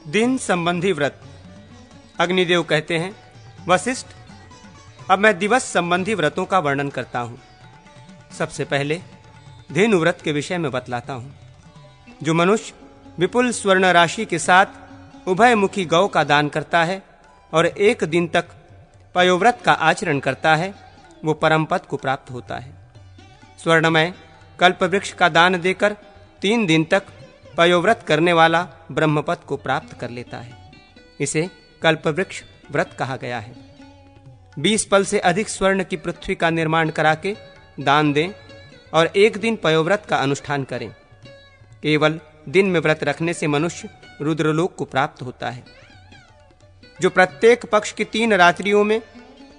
दिन संबंधी व्रत। अग्निदेव कहते हैं, वशिष्ठ, अब मैं दिवस संबंधी व्रतों का वर्णन करता हूं। सबसे पहले धेनु व्रत के विषय में बतलाता हूं। जो मनुष्य विपुल स्वर्ण राशि के साथ उभयमुखी गौ का दान करता है और एक दिन तक पयोव्रत का आचरण करता है, वो परम पद को प्राप्त होता है। स्वर्णमय कल्पवृक्ष का दान देकर 3 दिन तक पयोव्रत करने वाला ब्रह्मपद को प्राप्त कर लेता है। इसे कल्पवृक्ष व्रत कहा गया है। 20 पल से अधिक स्वर्ण की पृथ्वी का निर्माण करा के दान दें और एक दिन पयोव्रत का अनुष्ठान करें। केवल दिन में व्रत रखने से मनुष्य रुद्रलोक को प्राप्त होता है। जो प्रत्येक पक्ष की 3 रात्रियों में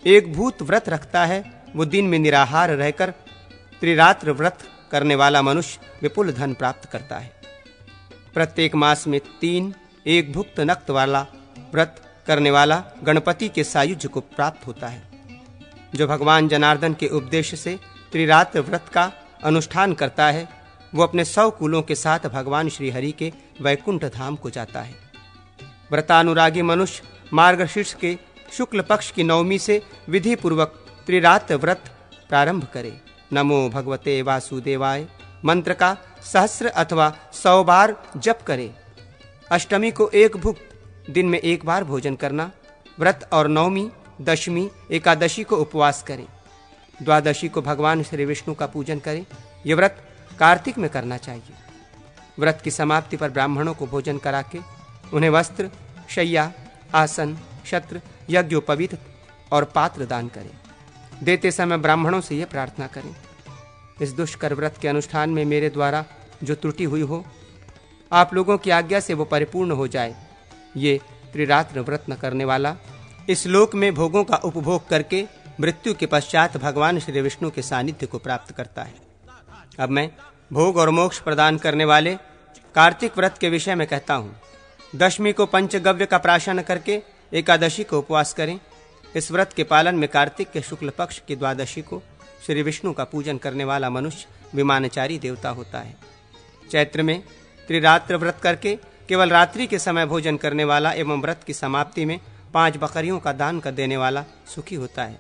एक भूत व्रत रखता है, वो दिन में निराहार रहकर त्रिरात्र व्रत करने वाला मनुष्य विपुल धन प्राप्त करता है। प्रत्येक मास में 3 एक भुक्त नक्त वाला व्रत करने वाला गणपति के सायुज्य को प्राप्त होता है। जो भगवान जनार्दन के उपदेश से त्रिरात्र व्रत का अनुष्ठान करता है, वो अपने 100 कुलों के साथ भगवान श्री हरि के वैकुंठ धाम को जाता है। व्रतानुरागी मनुष्य मार्गशीर्ष के शुक्ल पक्ष की नवमी से विधि पूर्वक त्रिरात्र व्रत प्रारंभ करे। नमो भगवते वासुदेवाय मंत्र का 1000 अथवा 100 बार जप करे। अष्टमी को एक भुक्त दिन में 1 बार भोजन करना। व्रत और नवमी, दशमी, एकादशी को उपवास करें। द्वादशी को भगवान श्री विष्णु का पूजन करें। यह व्रत कार्तिक में करना चाहिए। व्रत की समाप्ति पर ब्राह्मणों को भोजन करा के उन्हें वस्त्र, शय्या, आसन, छत्र, यज्ञोपवीत और पात्र दान करें। देते समय ब्राह्मणों से यह प्रार्थना करें, इस दुष्कर व्रत के अनुष्ठान में मेरे द्वारा जो त्रुटि हुई हो, आप लोगों की आज्ञा से वो परिपूर्ण हो जाए। ये त्रिरात्र व्रत न करने वाला इस लोक में भोगों का उपभोग करके मृत्यु के पश्चात भगवान श्री विष्णु के सानिध्य को प्राप्त करता है। अब मैं भोग और मोक्ष प्रदान करने वाले कार्तिक व्रत के विषय में कहता हूँ। दशमी को पंचगव्य का प्राशन करके एकादशी को उपवास करें। इस व्रत के पालन में कार्तिक के शुक्ल पक्ष की द्वादशी को श्री विष्णु का पूजन करने वाला मनुष्य विमानचारी देवता होता है। चैत्र में त्रिरात्र व्रत करके केवल रात्रि के समय भोजन करने वाला एवं व्रत की समाप्ति में 5 बकरियों का दान कर देने वाला सुखी होता है।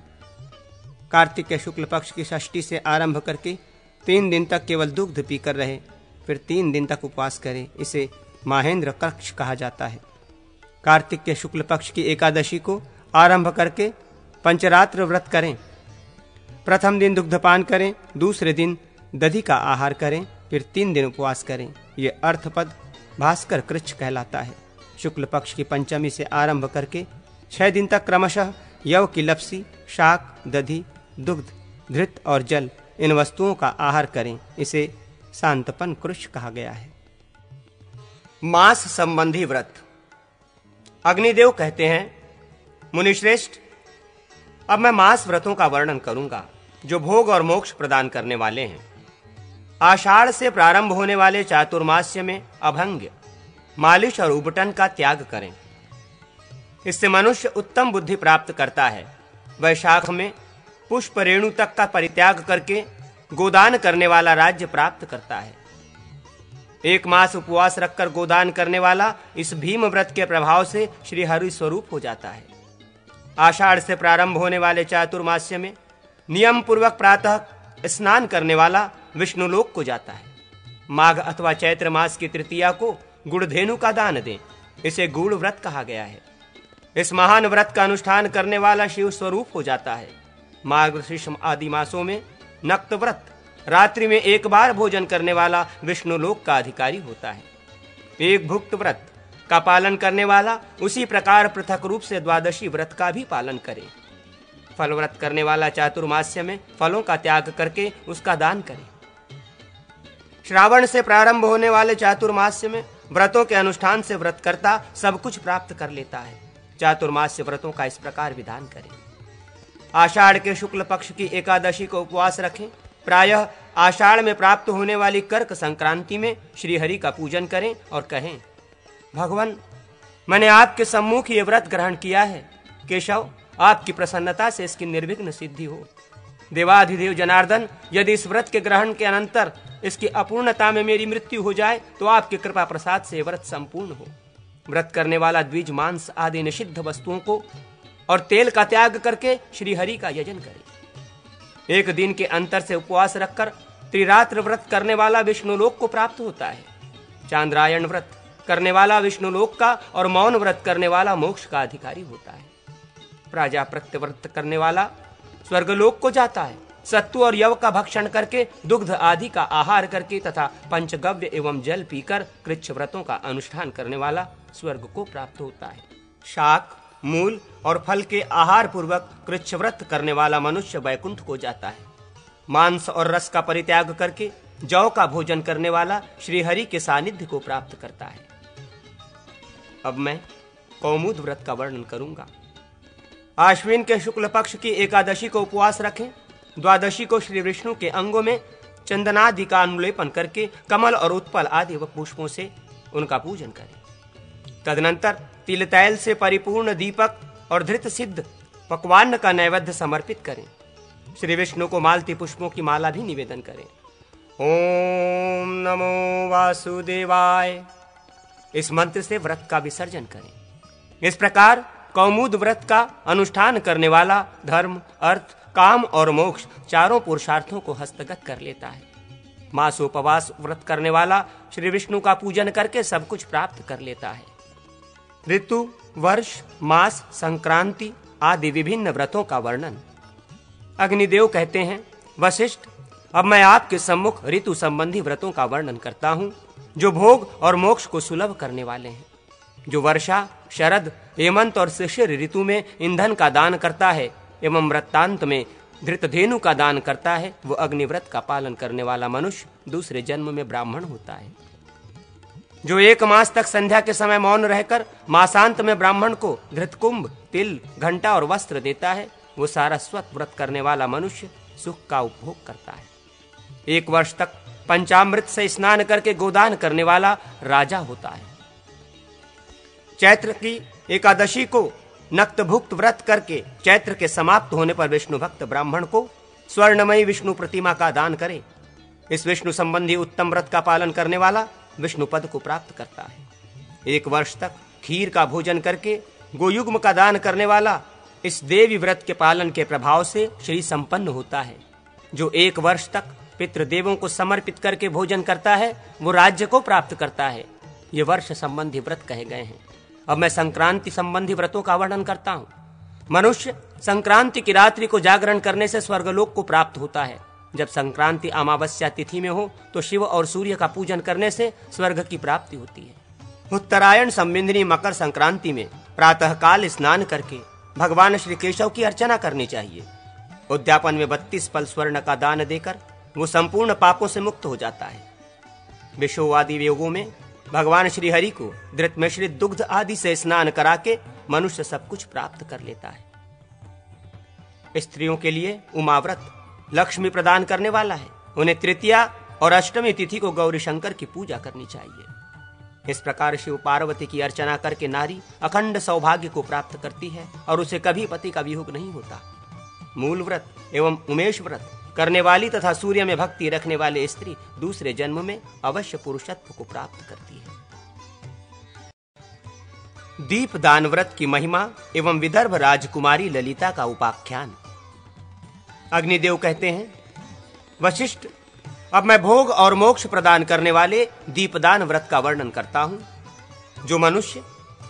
कार्तिक के शुक्ल पक्ष की षष्ठी से आरंभ करके 3 दिन तक केवल दुग्ध पीकर रहे, फिर 3 दिन तक उपवास करे। इसे माहेंद्र कक्ष कहा जाता है। कार्तिक के शुक्ल पक्ष की एकादशी को आरंभ करके पंचरात्र व्रत करें। प्रथम दिन दुग्धपान करें, दूसरे दिन दधि का आहार करें, फिर 3 दिन उपवास करें। ये अर्थपद भास्कर कृच्छ कहलाता है। शुक्ल पक्ष की पंचमी से आरंभ करके 6 दिन तक क्रमशः यव की लपसी, शाक, दधि, दुग्ध, घृत और जल इन वस्तुओं का आहार करें। इसे शांतपन कृच्छ कहा गया है। मास संबंधी व्रत। अग्निदेव कहते हैं, मुनिश्रेष्ठ, अब मैं मास व्रतों का वर्णन करूंगा जो भोग और मोक्ष प्रदान करने वाले हैं। आषाढ़ से प्रारंभ होने वाले चातुर्मास्य में अभंग, मालिश और उबटन का त्याग करें। इससे मनुष्य उत्तम बुद्धि प्राप्त करता है। वैशाख में पुष्प रेणु तक का परित्याग करके गोदान करने वाला राज्य प्राप्त करता है। 1 मास उपवास रखकर गोदान करने वाला इस भीम व्रत के प्रभाव से श्री हरि स्वरूप हो जाता है। आषाढ़ से प्रारंभ होने वाले चातुर्मास्य में नियम पूर्वक प्रातः स्नान करने वाला विष्णुलोक को जाता है। माघ अथवा चैत्र मास की तृतीया को गुड़धेनु का दान दें। इसे गुड़ व्रत कहा गया है। इस महान व्रत का अनुष्ठान करने वाला शिव स्वरूप हो जाता है। मार्गशीर्ष आदि मासों में नक्त व्रत, रात्रि में 1 बार भोजन करने वाला विष्णुलोक का अधिकारी होता है। एक भुक्त व्रत का पालन करने वाला उसी प्रकार पृथक रूप से द्वादशी व्रत का भी पालन करे। फल व्रत करने वाला चातुर्मास्य में फलों का त्याग करके उसका दान करे। श्रावण से प्रारंभ होने वाले चातुर्मास्य में व्रतों के अनुष्ठान से व्रतकर्ता सब कुछ प्राप्त कर लेता है। चातुर्मास्य व्रतों का इस प्रकार विधान करें। आषाढ़ के शुक्ल पक्ष की एकादशी को उपवास रखें। प्रायः आषाढ़ में प्राप्त होने वाली कर्क संक्रांति में श्री हरि का पूजन करें और कहें, भगवान, मैंने आपके सम्मुख ये व्रत ग्रहण किया है। केशव, आपकी प्रसन्नता से इसकी निर्विघ्न सिद्धि हो। देवाधिदेव जनार्दन, यदि इस व्रत के ग्रहण के अनंतर इसकी अपूर्णता में मेरी मृत्यु हो जाए तो आपकी कृपा प्रसाद से व्रत संपूर्ण हो। व्रत करने वाला द्विज, मांस आदि निषिद्ध वस्तुओं को और तेल का त्याग करके श्री हरि का यजन करे। एक दिन के अंतर से उपवास रखकर त्रिरात्र व्रत करने वाला विष्णुलोक को प्राप्त होता है। चांद्रायण व्रत करने वाला विष्णुलोक का और मौन व्रत करने वाला मोक्ष का अधिकारी होता है। प्राजापत्य व्रत करने वाला स्वर्गलोक को जाता है। सत्तु और यव का भक्षण करके, दुग्ध आदि का आहार करके तथा पंचगव्य एवं जल पीकर कृच्छ व्रतों का अनुष्ठान करने वाला स्वर्ग को प्राप्त होता है। शाक, मूल और फल के आहार पूर्वक कृच्छ व्रत करने वाला मनुष्य वैकुंठ को जाता है। मांस और रस का परित्याग करके जौ का भोजन करने वाला श्री हरि के सानिध्य को प्राप्त करता है। अब मैं कौमुद व्रत का वर्णन करूंगा। आश्विन के शुक्ल पक्ष की एकादशी को उपवास रखें। द्वादशी को श्री विष्णु के अंगों में चंदनादि का अनुलेपन करके कमल और उत्पल आदि व पुष्पों से उनका पूजन करें। तदनंतर तिल तैल से परिपूर्ण दीपक और धृत सिद्ध पकवान का नैवेद्य समर्पित करें। श्री विष्णु को मालती पुष्पों की माला भी निवेदन करें। ओम नमो वासुदेवाय, इस मंत्र से व्रत का विसर्जन करें। इस प्रकार कौमुद व्रत का अनुष्ठान करने वाला धर्म, अर्थ, काम और मोक्ष चारों पुरुषार्थों को हस्तगत कर लेता है। मासोपवास व्रत करने वाला श्री विष्णु का पूजन करके सब कुछ प्राप्त कर लेता है। ऋतु, वर्ष, मास, संक्रांति आदि विभिन्न व्रतों का वर्णन। अग्निदेव कहते हैं, वशिष्ठ, अब मैं आपके सम्मुख ऋतु संबंधी व्रतों का वर्णन करता हूं, जो भोग और मोक्ष को सुलभ करने वाले हैं। जो वर्षा, शरद, हेमंत और शिशिर ऋतु में ईंधन का दान करता है एवं व्रतांत में धृतधेनु का दान करता है, वो अग्निव्रत का पालन करने वाला मनुष्य दूसरे जन्म में ब्राह्मण होता है। जो 1 मास तक संध्या के समय मौन रहकर मासांत में ब्राह्मण को धृतकुंभ, तिल, घंटा और वस्त्र देता है, वो सारस्वत व्रत करने वाला मनुष्य सुख का उपभोग करता है। 1 वर्ष तक पंचामृत से स्नान करके गोदान करने वाला राजा होता है। चैत्र की एकादशी को नक्तभुक्त व्रत करके चैत्र के समाप्त होने पर विष्णु भक्त ब्राह्मण को स्वर्णमयी विष्णु प्रतिमा का दान करे। इस विष्णु संबंधी उत्तम व्रत का पालन करने वाला विष्णु पद को प्राप्त करता है। 1 वर्ष तक खीर का भोजन करके गोयुग्म का दान करने वाला इस देवी व्रत के पालन के प्रभाव से श्री संपन्न होता है। जो 1 वर्ष तक पितृदेवों को समर्पित करके भोजन करता है, वो राज्य को प्राप्त करता है। ये वर्ष संबंधी व्रत कहे गए हैं। अब मैं संक्रांति संबंधी व्रतों का वर्णन करता हूँ। मनुष्य संक्रांति की रात्रि को जागरण करने से स्वर्गलोक को प्राप्त होता है। जब संक्रांति अमावस्या तिथि में हो तो शिव और सूर्य का पूजन करने से स्वर्ग की प्राप्ति होती है। उत्तरायण संबिंदनी मकर संक्रांति में प्रातःकाल स्नान करके भगवान श्री केशव की अर्चना करनी चाहिए। उद्यापन में 32 पल स्वर्ण का दान देकर वो संपूर्ण पापों से मुक्त हो जाता है। विषोवादि योगों में भगवान श्री हरि को धृत मिश्रित दुग्ध आदि से स्नान करा के मनुष्य सब कुछ प्राप्त कर लेता है। स्त्रियों के लिए उमाव्रत लक्ष्मी प्रदान करने वाला है। उन्हें तृतीया और अष्टमी तिथि को गौरी शंकर की पूजा करनी चाहिए। इस प्रकार शिव पार्वती की अर्चना करके नारी अखंड सौभाग्य को प्राप्त करती है और उसे कभी पति का वियोग नहीं होता। मूल व्रत एवं उमेश व्रत करने वाली तथा सूर्य में भक्ति रखने वाली स्त्री दूसरे जन्म में अवश्य पुरुषत्व को प्राप्त करती है। दीपदान व्रत की महिमा एवं विदर्भ राजकुमारी ललिता का उपाख्यान। अग्निदेव कहते हैं, वशिष्ठ, अब मैं भोग और मोक्ष प्रदान करने वाले दीपदान व्रत का वर्णन करता हूं। जो मनुष्य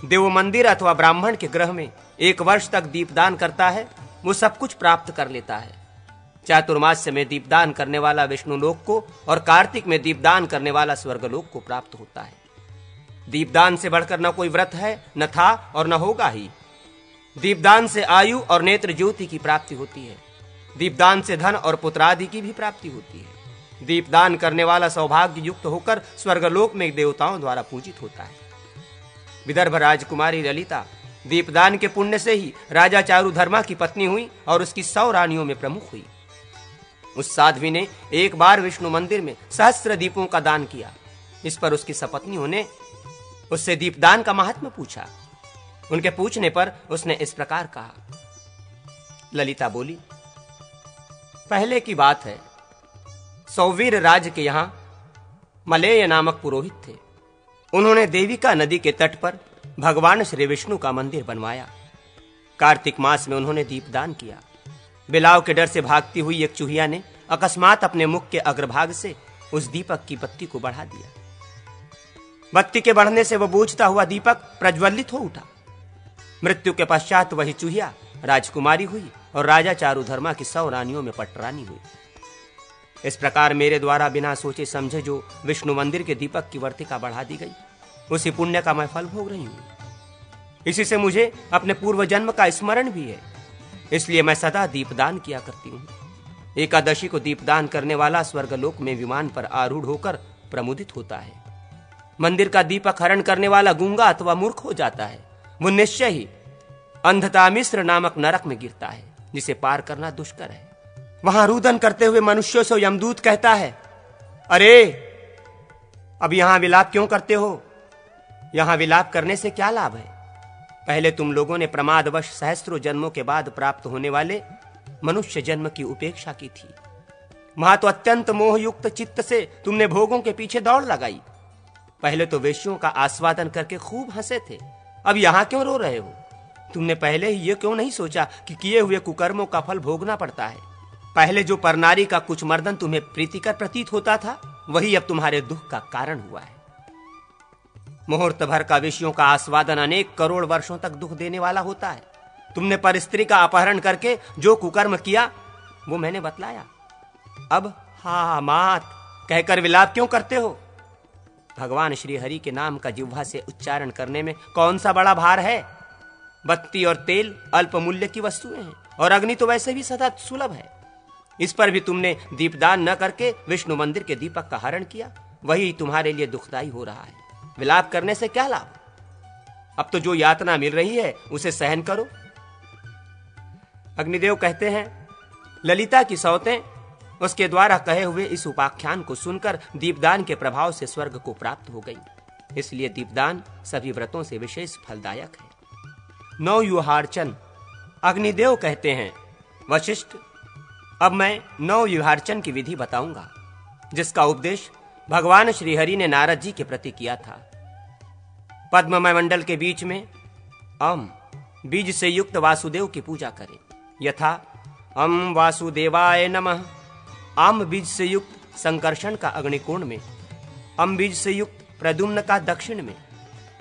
देव मंदिर अथवा ब्राह्मण के गृह में 1 वर्ष तक दीपदान करता है, वो सब कुछ प्राप्त कर लेता है। चातुर्मास्य में दीपदान करने वाला विष्णु लोक को और कार्तिक में दीपदान करने वाला स्वर्गलोक को प्राप्त होता है। दीपदान से बढ़कर न कोई व्रत है, न था और न होगा ही। दीपदान से आयु और नेत्र ज्योति की प्राप्ति होती है। दीपदान से धन और पुत्रादि की भी प्राप्ति होती है। दीपदान करने वाला सौभाग्य युक्त होकर स्वर्गलोक में देवताओं द्वारा पूजित होता है। विदर्भ राजकुमारी ललिता दीपदान के पुण्य से ही राजा चारुधर्मा की पत्नी हुई और उसकी 100 रानियों में प्रमुख हुई। उस साध्वी ने एक बार विष्णु मंदिर में सहस्त्र दीपों का दान किया। इस पर उसकी सपत्नियों ने उससे दीपदान का महात्म्य पूछा। उनके पूछने पर उसने इस प्रकार कहा। ललिता बोली, पहले की बात है, सौवीर राज के यहां मलेय नामक पुरोहित थे। उन्होंने देविका नदी के तट पर भगवान श्री विष्णु का मंदिर बनवाया। कार्तिक मास में उन्होंने दीपदान किया। बिलाव के डर से भागती हुई एक चूहिया ने अकस्मात अपने मुख के अग्रभाग से उस दीपक की बत्ती को बढ़ा दिया। बत्ती के बढ़ने से वह बूझता हुआ दीपक प्रज्वलित हो उठा। मृत्यु के पश्चात वही चूहिया राजकुमारी हुई और राजा चारुधर्मा की 100 रानियों में पटरानी हुई। इस प्रकार मेरे द्वारा बिना सोचे समझे जो विष्णु मंदिर के दीपक की वर्तिका बढ़ा दी गई, उसी पुण्य का मैं फल भोग रही हूं। इसी से मुझे अपने पूर्व जन्म का स्मरण भी है, इसलिए मैं सदा दीपदान किया करती हूं। एकादशी को दीपदान करने वाला स्वर्गलोक में विमान पर आरूढ़ होकर प्रमुदित होता है। मंदिर का दीपक हरण करने वाला गूंगा अथवा मूर्ख हो जाता है। वो निश्चय ही अंधता मिश्र नामक नरक में गिरता है, जिसे पार करना दुष्कर है। वहां रुदन करते हुए मनुष्यों से यमदूत कहता है, अरे अब यहां विलाप क्यों करते हो? यहां विलाप करने से क्या लाभ है? पहले तुम लोगों ने प्रमादवश सहस्त्रों जन्मों के बाद प्राप्त होने वाले मनुष्य जन्म की उपेक्षा की थी। वहां तो अत्यंत मोहयुक्त चित्त से तुमने भोगों के पीछे दौड़ लगाई। पहले तो वेश्यों का आस्वादन करके खूब हंसे थे, अब यहां क्यों रो रहे हो? तुमने पहले ही ये क्यों नहीं सोचा कि किए हुए कुकर्मों का फल भोगना पड़ता है? पहले जो परनारी का कुछ मर्दन तुम्हें प्रीतिकर प्रतीत होता था, वही अब तुम्हारे दुख का कारण हुआ है। मुहूर्त भर का विषयों का आस्वादन अनेक करोड़ वर्षों तक दुख देने वाला होता है। तुमने परस्त्री का अपहरण करके जो कुकर्म किया वो मैंने बतलाया। अब हा मात कहकर विलाप क्यों करते हो? भगवान श्री हरि के नाम का जिह्वा से उच्चारण करने में कौन सा बड़ा भार है? बत्ती और तेल अल्प मूल्य की वस्तुएं हैं और अग्नि तो वैसे भी सदा सुलभ है। इस पर भी तुमने दीपदान न करके विष्णु मंदिर के दीपक का हरण किया, वही तुम्हारे लिए दुखदाई हो रहा है। विलाप करने से क्या लाभ? अब तो जो यातना मिल रही है उसे सहन करो। अग्निदेव कहते हैं, ललिता की सौतें उसके द्वारा कहे हुए इस उपाख्यान को सुनकर दीपदान के प्रभाव से स्वर्ग को प्राप्त हो गई। इसलिए दीपदान सभी व्रतों से विशेष फलदायक है। नौ युहार्चन। अग्निदेव कहते हैं, वशिष्ठ अब मैं 9 युहार्चन की विधि बताऊंगा, जिसका उपदेश भगवान श्रीहरि ने नारद जी के प्रति किया था। पद्ममय मंडल के बीच में अम बीज से युक्त वासुदेव की पूजा करें, यथा अम वासुदेवाय नमः। आम बीज से युक्त संकर्षण का अग्निकोण में, अम बीज से युक्त प्रद्युम्न का दक्षिण में,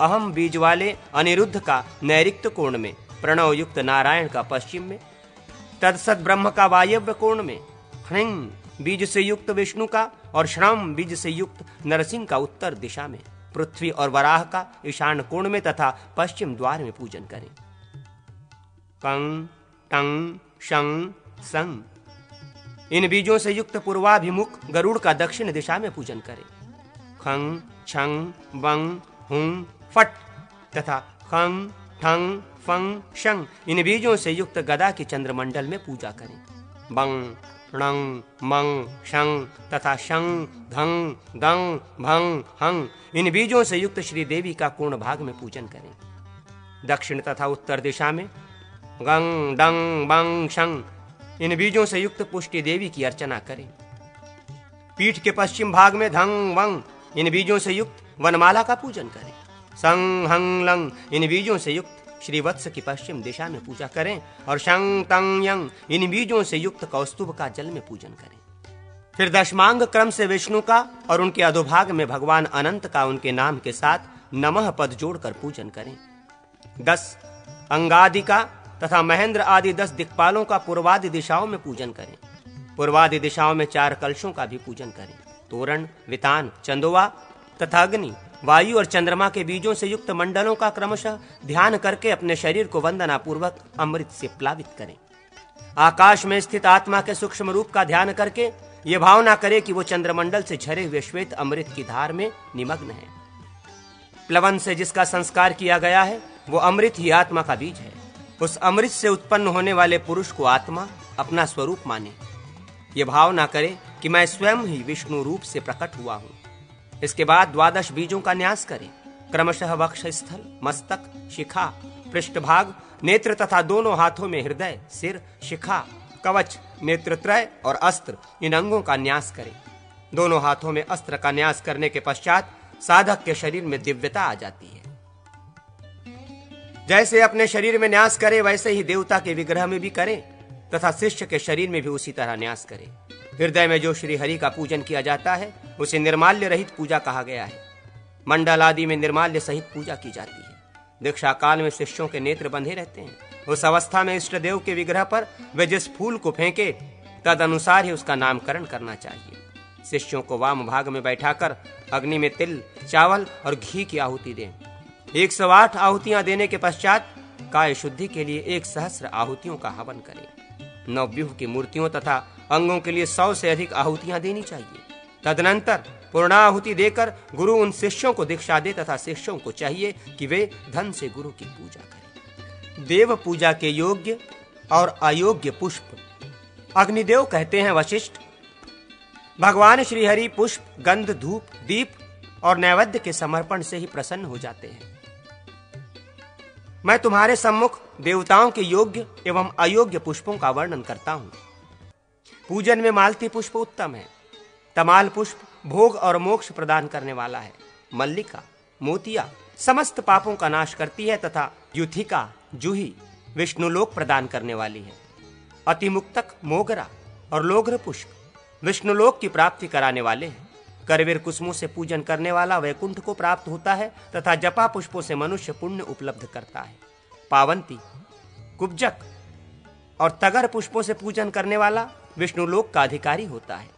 अहम बीज वाले अनिरुद्ध का नैऋत्य कोण में, प्रणव युक्त नारायण का पश्चिम में, तत्सत ब्रह्म का वायव्य कोण में, ह्रीं बीज से युक्त विष्णु का और श्रम बीज से युक्त नरसिंह का उत्तर दिशा में, पृथ्वी और वराह का ईशान कोण में तथा पश्चिम द्वार में पूजन करें। कंग टंग शंग संग इन बीजों से युक्त पूर्वाभिमुख गरुड़ का दक्षिण दिशा में पूजन करें। खंग छंग वंग हुं फट तथा खंग ठंग फंग शंग इन बीजों से युक्त गदा की चंद्रमंडल में पूजा करें। बंग णंग मंग शंग तथा शंग धंग दंग भंग हंग इन बीजों से युक्त श्री देवी का पूर्ण भाग में पूजन करें। दक्षिण तथा उत्तर दिशा में गंग डंग बंग शंग इन बीजों से युक्त पुष्टि देवी की अर्चना करें। पीठ के पश्चिम भाग में धंग वंग इन बीजों से युक्त वनमाला का पूजन करें। संग हंग लंग इन बीजों से युक्त श्री वत्स की पश्चिम दिशा में पूजा करें और शंग तंग यंग इन बीजों से युक्त कौस्तुभ का जल में पूजन करें। फिर दशमांग क्रम से विष्णु का और उनके अधोभाग में भगवान अनंत का उनके नाम के साथ नमः पद जोड़कर पूजन करें। 10 अंगादि का तथा महेंद्र आदि 10 दिक्पालों का पूर्वादि दिशाओं में पूजन करें। पूर्वादि दिशाओं में 4 कलशों का भी पूजन करें। तोरण, वितान, चंदोवा तथा अग्नि, वायु और चंद्रमा के बीजों से युक्त मंडलों का क्रमशः ध्यान करके अपने शरीर को वंदना पूर्वक अमृत से प्लावित करें। आकाश में स्थित आत्मा के सूक्ष्म रूप का ध्यान करके ये भावना करें कि वो चंद्रमंडल से झरे हुए श्वेत अमृत की धार में निमग्न है। प्लवन से जिसका संस्कार किया गया है वो अमृत ही आत्मा का बीज है। उस अमृत से उत्पन्न होने वाले पुरुष को आत्मा अपना स्वरूप माने। ये भावना करे कि मैं स्वयं ही विष्णु रूप से प्रकट हुआ हूँ। इसके बाद 12 बीजों का न्यास करें। क्रमशः वक्षस्थल, मस्तक, शिखा, पृष्ठभाग, नेत्र तथा दोनों हाथों में हृदय, सिर, शिखा, कवच, नेत्रत्रय और अस्त्र इन अंगों का न्यास करें। दोनों हाथों में अस्त्र का न्यास करने के पश्चात साधक के शरीर में दिव्यता आ जाती है। जैसे अपने शरीर में न्यास करे वैसे ही देवता के विग्रह में भी करे तथा शिष्य के शरीर में भी उसी तरह न्यास करे। हृदय में जो श्री हरि का पूजन किया जाता है उसे निर्माल्य रहित पूजा कहा गया है। मंडल आदि में निर्माल्य सहित पूजा की जाती है। दीक्षा काल में शिष्यों के नेत्र बंधे रहते हैं। उस अवस्था में इष्ट देव के विग्रह पर वे जिस फूल को फेंके तद अनुसार ही उसका नामकरण करना चाहिए। शिष्यों को वाम भाग में बैठाकर अग्नि में तिल, चावल और घी की आहुति दें। 108 आहुतियां देने के पश्चात काय शुद्धि के लिए 1,000 आहुतियों का हवन करें। नवव्यूह की मूर्तियों तथा अंगों के लिए 100 से अधिक आहुतियां देनी चाहिए। तदनंतर पूर्णाहुति देकर गुरु उन शिष्यों को दीक्षा दे तथा शिष्यों को चाहिए कि वे धन से गुरु की पूजा करें। देव पूजा के योग्य और अयोग्य पुष्प। अग्निदेव कहते हैं, वशिष्ठ, भगवान श्री हरि पुष्प, गंध, धूप, दीप और नैवेद्य के समर्पण से ही प्रसन्न हो जाते हैं। मैं तुम्हारे सम्मुख देवताओं के योग्य एवं अयोग्य पुष्पों का वर्णन करता हूं। पूजन में मालती पुष्प उत्तम है। तमाल पुष्प भोग और मोक्ष प्रदान करने वाला है। मल्लिका, मोतिया समस्त पापों का नाश करती है तथा युथिका, जूही विष्णुलोक प्रदान करने वाली है। अतिमुक्तक, मोगरा और लोग्र पुष्प विष्णुलोक की प्राप्ति कराने वाले हैं। करवीर कुसुमों से पूजन करने वाला वैकुंठ को प्राप्त होता है तथा जपा पुष्पों से मनुष्य पुण्य उपलब्ध करता है। पावंती, कुब्जक और तगर पुष्पों से पूजन करने वाला विष्णुलोक का अधिकारी होता है।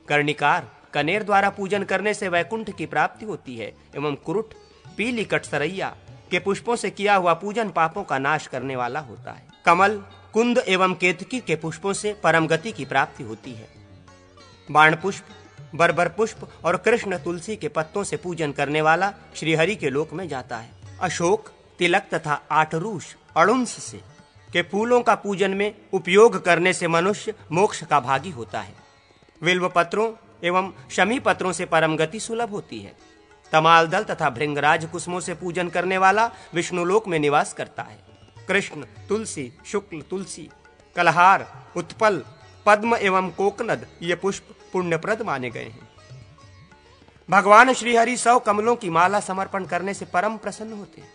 कर्णिकार, कनेर द्वारा पूजन करने से वैकुंठ की प्राप्ति होती है एवं कुरुट, पीली कटसरैया के पुष्पों से किया हुआ पूजन पापों का नाश करने वाला होता है। कमल, कुंद एवं केतकी के पुष्पों से परम गति की प्राप्ति होती है। बाण पुष्प, बरबर पुष्प और कृष्ण तुलसी के पत्तों से पूजन करने वाला श्रीहरि के लोक में जाता है। अशोक, तिलक तथा आटरूष, अड़ुंस से के फूलों का पूजन में उपयोग करने से मनुष्य मोक्ष का भागी होता है। विल्व पत्रों एवं शमी पत्रों से परम गति सुलभ होती है। तमाल दल तथा भृंगराज कुसुमों से पूजन करने वाला विष्णुलोक में निवास करता है। कृष्ण तुलसी, शुक्ल तुलसी, कलहार, उत्पल, पद्म एवं कोकनद ये पुष्प पुण्यप्रद माने गए हैं। भगवान श्रीहरि 100 कमलों की माला समर्पण करने से परम प्रसन्न होते हैं।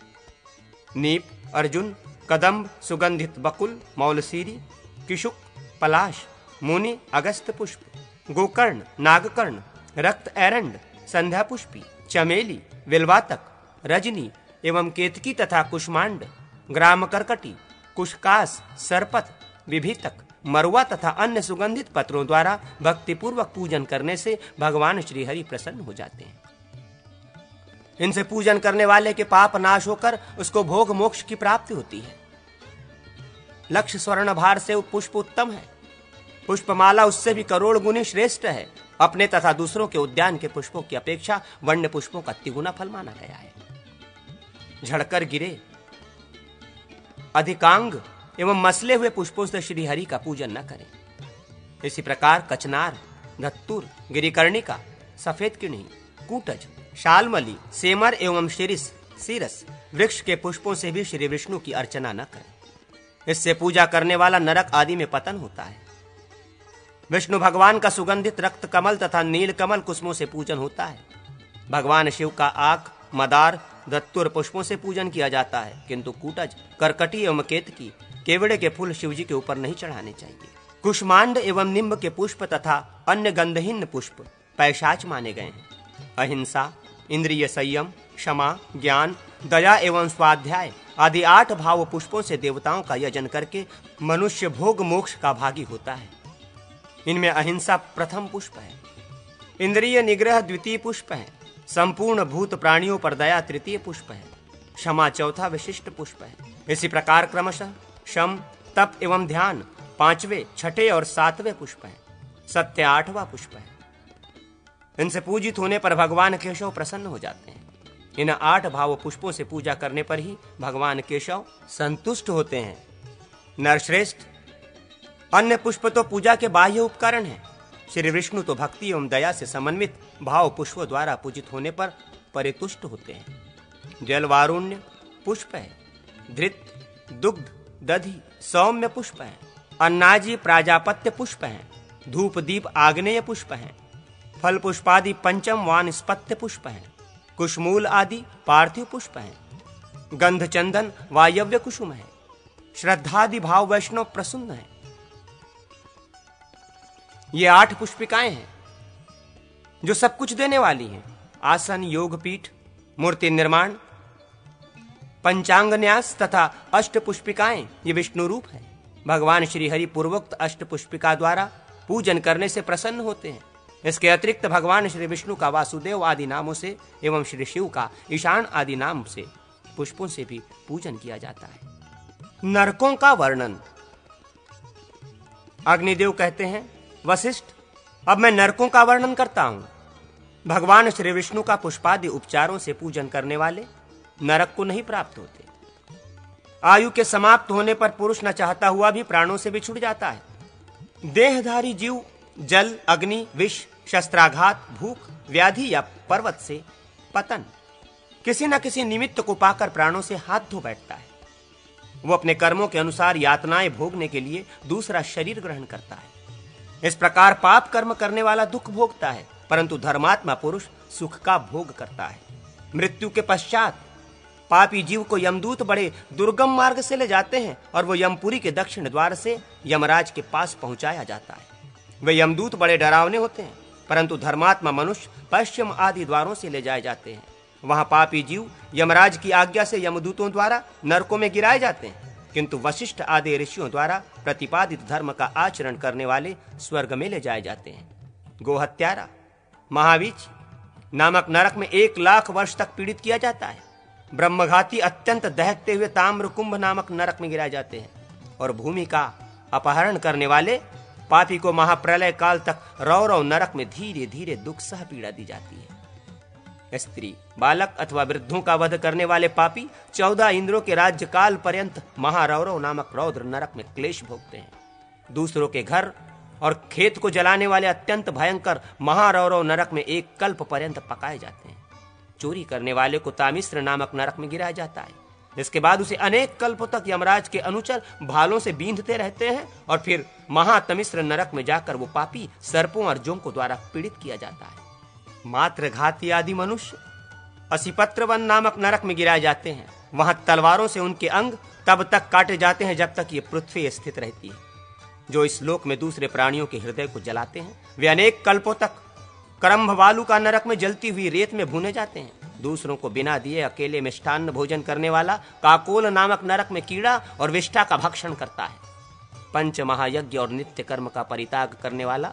नीप, अर्जुन, कदम्ब, सुगंधित बकुल, मौलसीरी, किशुक, पलाश, मुनि, अगस्त पुष्प, गोकर्ण, नागकर्ण, रक्त एरंड, संध्या पुष्पी, चमेली, विल्वातक, रजनी एवं केतकी तथा कुष्मांड, ग्राम करकटी, कुशकास, सरपत, विभीतक, मरुआ तथा अन्य सुगंधित पत्रों द्वारा भक्तिपूर्वक पूजन करने से भगवान श्री हरि प्रसन्न हो जाते हैं। इनसे पूजन करने वाले के पाप नाश होकर उसको भोग मोक्ष की प्राप्ति होती है। लक्ष्य स्वर्ण भार से पुष्प उत्तम है। पुष्पमाला उससे भी करोड़ गुनी श्रेष्ठ है। अपने तथा दूसरों के उद्यान के पुष्पों की अपेक्षा वन्य पुष्पों का तिगुना फल माना गया है। झड़कर गिरे, अधिकांग एवं मसले हुए पुष्पों से श्री हरि का पूजन न करें। इसी प्रकार कचनार, धत्तुर, गिरिकर्णिका, सफेद किणी, कूटज, शालमली, सेमर एवं शिरिस, सीरस वृक्ष के पुष्पों से भी श्री विष्णु की अर्चना न करें। इससे पूजा करने वाला नरक आदि में पतन होता है। विष्णु भगवान का सुगंधित रक्त कमल तथा नील कमल कुसुमों से पूजन होता है। भगवान शिव का आक, मदार, धत्तुर पुष्पों से पूजन किया जाता है, किंतु कूटज, करकटी एवं केतकी, केवड़े के फूल शिव जी के ऊपर नहीं चढ़ाने चाहिए। कुष्मांड एवं निम्ब के पुष्प तथा अन्य गंधहीन पुष्प पैशाच माने गए हैं। अहिंसा, इंद्रिय संयम, क्षमा, ज्ञान, दया एवं स्वाध्याय आदि 8 भाव पुष्पों से देवताओं का यजन करके मनुष्य भोग मोक्ष का भागी होता है। इनमें अहिंसा प्रथम पुष्प है, इंद्रिय निग्रह द्वितीय पुष्प है, संपूर्ण भूत प्राणियों पर दया तृतीय पुष्प है, क्षमा चौथा विशिष्ट पुष्प है। इसी प्रकार क्रमशः शम, तप एवं ध्यान 5वें, 6ठे और 7वें पुष्प है। सत्य 8वां पुष्प है। इनसे पूजित होने पर भगवान केशव प्रसन्न हो जाते हैं। इन 8 भाव पुष्पों से पूजा करने पर ही भगवान केशव संतुष्ट होते हैं। नरश्रेष्ठ, अन्य पुष्प तो पूजा के बाह्य उपकरण हैं। श्री विष्णु तो भक्ति एवं दया से समन्वित भाव पुष्पों द्वारा पूजित होने पर परितुष्ट होते हैं। जलवारुण्य पुष्प है। धृत, दुग्ध, दधि, सौम्य पुष्प है। अन्नाजी प्राजापत्य पुष्प है। धूप दीप आग्नेय पुष्प है। फल पुष्पादि पंचम वानस्पत्य पुष्प है। कुशमूल आदि पार्थिव पुष्प है। गंध चंदन वायव्य कुसुम है, श्रद्धादि भाव वैष्णव प्रसन्न है। ये 8 पुष्पिकाएं हैं जो सब कुछ देने वाली हैं। आसन, योग पीठ, मूर्ति निर्माण, पंचांग न्यास तथा 8 पुष्पिकाएं ये विष्णु रूप है। भगवान श्री हरि पूर्वोक्त 8 पुष्पिका द्वारा पूजन करने से प्रसन्न होते हैं। इसके अतिरिक्त भगवान श्री विष्णु का वासुदेव आदि नामों से एवं श्री शिव का ईशान आदि नाम से पुष्पों से भी पूजन किया जाता है। नरकों का वर्णन। अग्निदेव कहते हैं, वशिष्ठ, अब मैं नरकों का वर्णन करता हूं। भगवान श्री विष्णु का पुष्पादि उपचारों से पूजन करने वाले नरक को नहीं प्राप्त होते। आयु के समाप्त होने पर पुरुष न चाहता हुआ भी प्राणों से बिछुड़ जाता है। देहधारी जीव जल, अग्नि, विष, शस्त्राघात, भूख, व्याधि या पर्वत से पतन, किसी न किसी निमित्त को पाकर प्राणों से हाथ धो बैठता है। वो अपने कर्मों के अनुसार यातनाएं भोगने के लिए दूसरा शरीर ग्रहण करता है। इस प्रकार पाप कर्म करने वाला दुख भोगता है, परंतु धर्मात्मा पुरुष सुख का भोग करता है। मृत्यु के पश्चात पापी जीव को यमदूत बड़े दुर्गम मार्ग से ले जाते हैं और वो यमपुरी के दक्षिण द्वार से यमराज के पास पहुंचाया जाता है। वे यमदूत बड़े डरावने होते हैं, परंतु धर्मात्मा मनुष्य पश्चिम आदि द्वारों से ले जाए जाते हैं। वहां पापी जीव यमराज की आज्ञा से यमदूतों द्वारा नरकों में गिराए जाते हैं, किंतु वशिष्ठ आदि ऋषियों द्वारा प्रतिपादित धर्म का आचरण करने वाले स्वर्ग में ले जाए जाते हैं। गोहत्यारा महावीच नामक नरक में 1,00,000 वर्ष तक पीड़ित किया जाता है। ब्रह्मघाती अत्यंत दहकते हुए ताम्र कुंभ नामक नरक में गिराए जाते हैं और भूमि का अपहरण करने वाले पापी को महाप्रलय काल तक रौरव नरक में धीरे धीरे दुख सह पीड़ा दी जाती है। स्त्री, बालक अथवा वृद्धों का वध करने वाले पापी 14 इंद्रों के राज्य काल पर्यंत महारौरव नामक रौद्र नरक में क्लेश भोगते हैं। दूसरों के घर और खेत को जलाने वाले अत्यंत भयंकर महारौरव नरक में 1 कल्प पर्यंत पकाए जाते हैं। चोरी करने वाले को तामिश्र नामक नरक में गिराया जाता है। इसके बाद उसे अनेक कल्पों तक यमराज के अनुचर भालों से बींधते रहते हैं और फिर महातमिश्र नरक में जाकर वो पापी सर्पों और जोंकों द्वारा पीड़ित किया जाता है। मात्र घाती आदि मनुष्य असिपत्र वन नामक नरक में गिराए जाते हैं। वहां तलवारों से उनके अंग तब तक काटे जाते हैं जब तक ये पृथ्वी स्थित रहती है। जो इस लोक में दूसरे प्राणियों के हृदय को जलाते हैं वे अनेक कल्पों तक क्रम्भवालु का नरक में जलती हुई रेत में भुने जाते हैं। दूसरों को बिना दिए अकेले मिष्टान्न भोजन करने वाला काकोल नामक नरक में कीड़ा और विष्ठा का भक्षण करता है। पंच महायज्ञ और नित्य कर्म का परित्याग करने वाला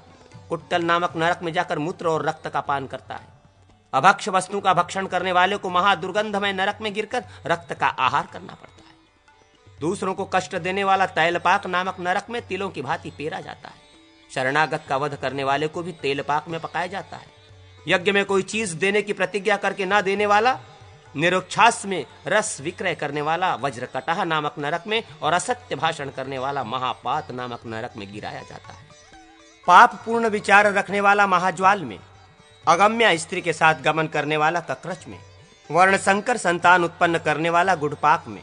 कुट्टल नामक नरक में जाकर मूत्र और रक्त का पान करता है। अभक्ष वस्तु का भक्षण करने वाले को महादुर्गंधमय नरक में गिरकर रक्त का आहार करना पड़ता है। दूसरों को कष्ट देने वाला तैलपाक नामक नरक में तिलों की भांति पेरा जाता है। शरणागत का वध करने वाले को भी तेलपाक में पकाया जाता है। यज्ञ में कोई चीज देने की प्रतिज्ञा करके ना देने वाला, निरुच्छास में रस विक्रय करने वाला वज्रकटाह नामक नरक में और असत्य भाषण करने वाला महापात नामक नरक में गिराया जाता है। पाप पूर्ण विचार रखने वाला महाज्वाल में, अगम्य स्त्री के साथ गमन करने वाला कक्रच में, वर्ण संकर संतान उत्पन्न करने वाला गुड़पाक में,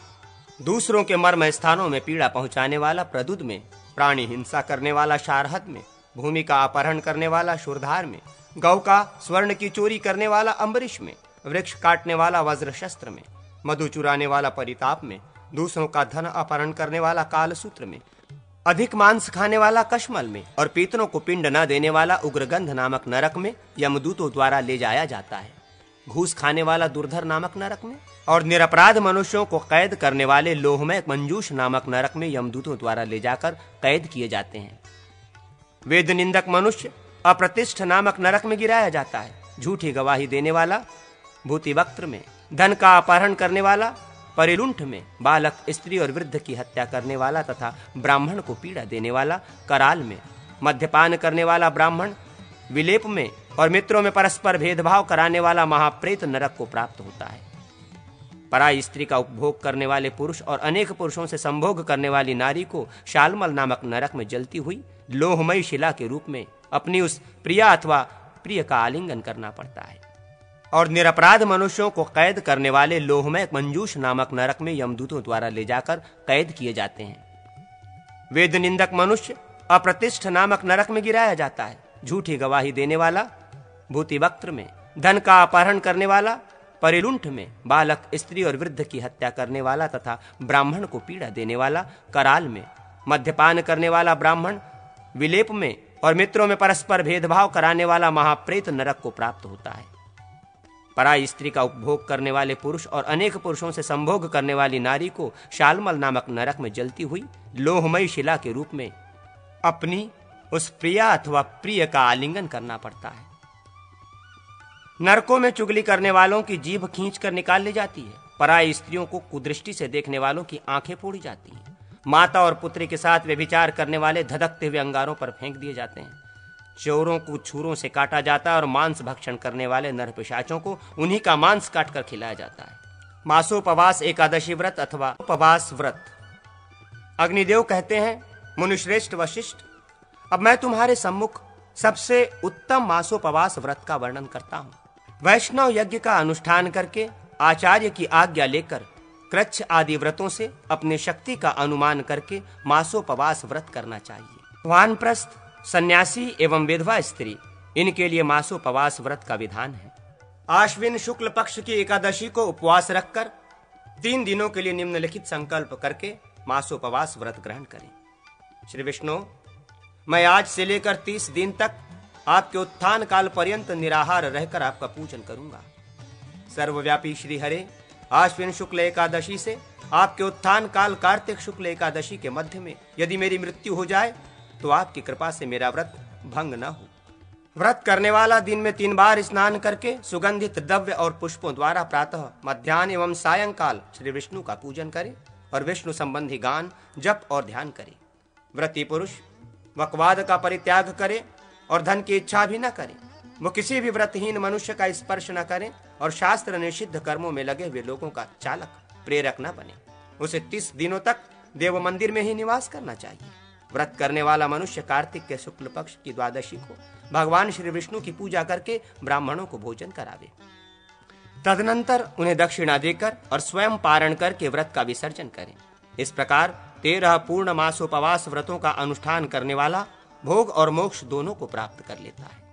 दूसरों के मर्म स्थानों में पीड़ा पहुंचाने वाला प्रदुद में, प्राणी हिंसा करने वाला शारहद में, भूमि का अपहरण करने वाला शूरधार में, गौ का स्वर्ण की चोरी करने वाला अम्बरीश में, वृक्ष काटने वाला वज्र शस्त्र में, मधु चुराने वाला परिताप में, दूसरों का धन अपहरण करने वाला कालसूत्र में, अधिक मांस खाने वाला कश्मल में और पीतरों को पिंड न देने वाला उग्रगंध नामक नरक में यमदूतों द्वारा ले जाया जाता है। घूस खाने वाला दुर्धर नामक नरक में और निरपराध मनुष्यों को कैद करने वाले लोहमय मंजूष नामक नरक में यमदूतों द्वारा ले जाकर कैद किए जाते हैं। वेद निंदक मनुष्य अप्रतिष्ठ नामक नरक में गिराया जाता है। झूठी गवाही देने वाला भूतिवक्त्र में, धन का अपहरण करने वाला परिलुंठ में, बालक, स्त्री और वृद्ध की हत्या करने वाला तथा ब्राह्मण को पीड़ा देने वाला कराल में, मद्यपान करने वाला ब्राह्मण विलेप में और मित्रों में परस्पर भेदभाव कराने वाला महाप्रेत नरक को प्राप्त होता है। पराई स्त्री का उपभोग करने वाले पुरुष और अनेक पुरुषों से संभोग करने वाली नारी को शालमल नामक नरक में जलती हुई लोहमयी शिला के रूप में अपनी उस प्रिया अथवा प्रिय का आलिंगन करना पड़ता है। और निरपराध मनुष्यों को कैद करने वाले लोहमय मंजूष नामक नरक में यमदूतों द्वारा ले जाकर कैद किए जाते हैं। वेद निंदक मनुष्य अप्रतिष्ठ नामक नरक में गिराया जाता है। झूठी गवाही देने वाला भूतिवक्त्र में, धन का अपहरण करने वाला परिलुंठ में बालक, स्त्री और वृद्ध की हत्या करने वाला तथा ब्राह्मण को पीड़ा देने वाला कराल में, मद्यपान करने वाला ब्राह्मण विलेप में और मित्रों में परस्पर भेदभाव कराने वाला महाप्रेत नरक को प्राप्त होता है। पराई स्त्री का उपभोग करने वाले पुरुष और अनेक पुरुषों से संभोग करने वाली नारी को शालमल नामक नरक में जलती हुई लोहमयी शिला के रूप में अपनी उस प्रिया अथवा प्रिय का आलिंगन करना पड़ता है। नरकों में चुगली करने वालों की जीभ खींच कर निकाल ली जाती है। पराई स्त्रियों को कुदृष्टि से देखने वालों की आंखें फोड़ी जाती हैं। माता और पुत्री के साथ व्यभिचार करने वाले धधकते हुए अंगारों पर फेंक दिए जाते हैं। चोरों को छुरों से काटा जाता है और मांस भक्षण करने वाले नर पिशाचों को उन्हीं का मांस काटकर खिलाया जाता है। मासोपवास एकादशी व्रत अथवा उपवास व्रत। अग्निदेव कहते हैं, मुनिश्रेष्ठ वशिष्ठ, अब मैं तुम्हारे सम्मुख सबसे उत्तम मासोपवास व्रत का वर्णन करता हूं। वैष्णव यज्ञ का अनुष्ठान करके आचार्य की आज्ञा लेकर कृच्छ आदि व्रतों से अपने शक्ति का अनुमान करके मासोपवास व्रत करना चाहिए। वानप्रस्थ, सन्यासी एवं विधवा स्त्री, इनके लिए मासोपवास व्रत का विधान है। आश्विन शुक्ल पक्ष की एकादशी को उपवास रखकर 3 दिनों के लिए निम्नलिखित संकल्प करके मासोपवास व्रत ग्रहण करें। श्री विष्णु, मैं आज से लेकर 30 दिन तक आपके उत्थान काल पर्यंत निराहार रहकर आपका पूजन करूंगा। सर्वव्यापी श्री हरे, आश्विन शुक्ल एकादशी से आपके उत्थान काल कार्तिक शुक्ल एकादशी के मध्य में यदि मेरी मृत्यु हो जाए तो आपकी कृपा से मेरा व्रत भंग न हो। व्रत करने वाला दिन में 3 बार स्नान करके सुगंधित द्रव्य और पुष्पों द्वारा प्रातः, मध्याह्न एवं सायंकाल श्री विष्णु का पूजन करे और विष्णु संबंधी गान, जप और ध्यान करे। व्रती पुरुष वकवाद का परित्याग करे और धन की इच्छा भी न करे। वो किसी भी व्रतहीन मनुष्य का स्पर्श न करे और शास्त्र निषिद्ध कर्मों में लगे हुए लोगों का चालक, प्रेरक न बने। उसे 30 दिनों तक देव मंदिर में ही निवास करना चाहिए। व्रत करने वाला मनुष्य कार्तिक के शुक्ल पक्ष की द्वादशी को भगवान श्री विष्णु की पूजा करके ब्राह्मणों को भोजन करावे। तदनंतर उन्हें दक्षिणा देकर और स्वयं पारण करके व्रत का विसर्जन करें। इस प्रकार 13 पूर्ण मासोपवास व्रतों का अनुष्ठान करने वाला भोग और मोक्ष दोनों को प्राप्त कर लेता है।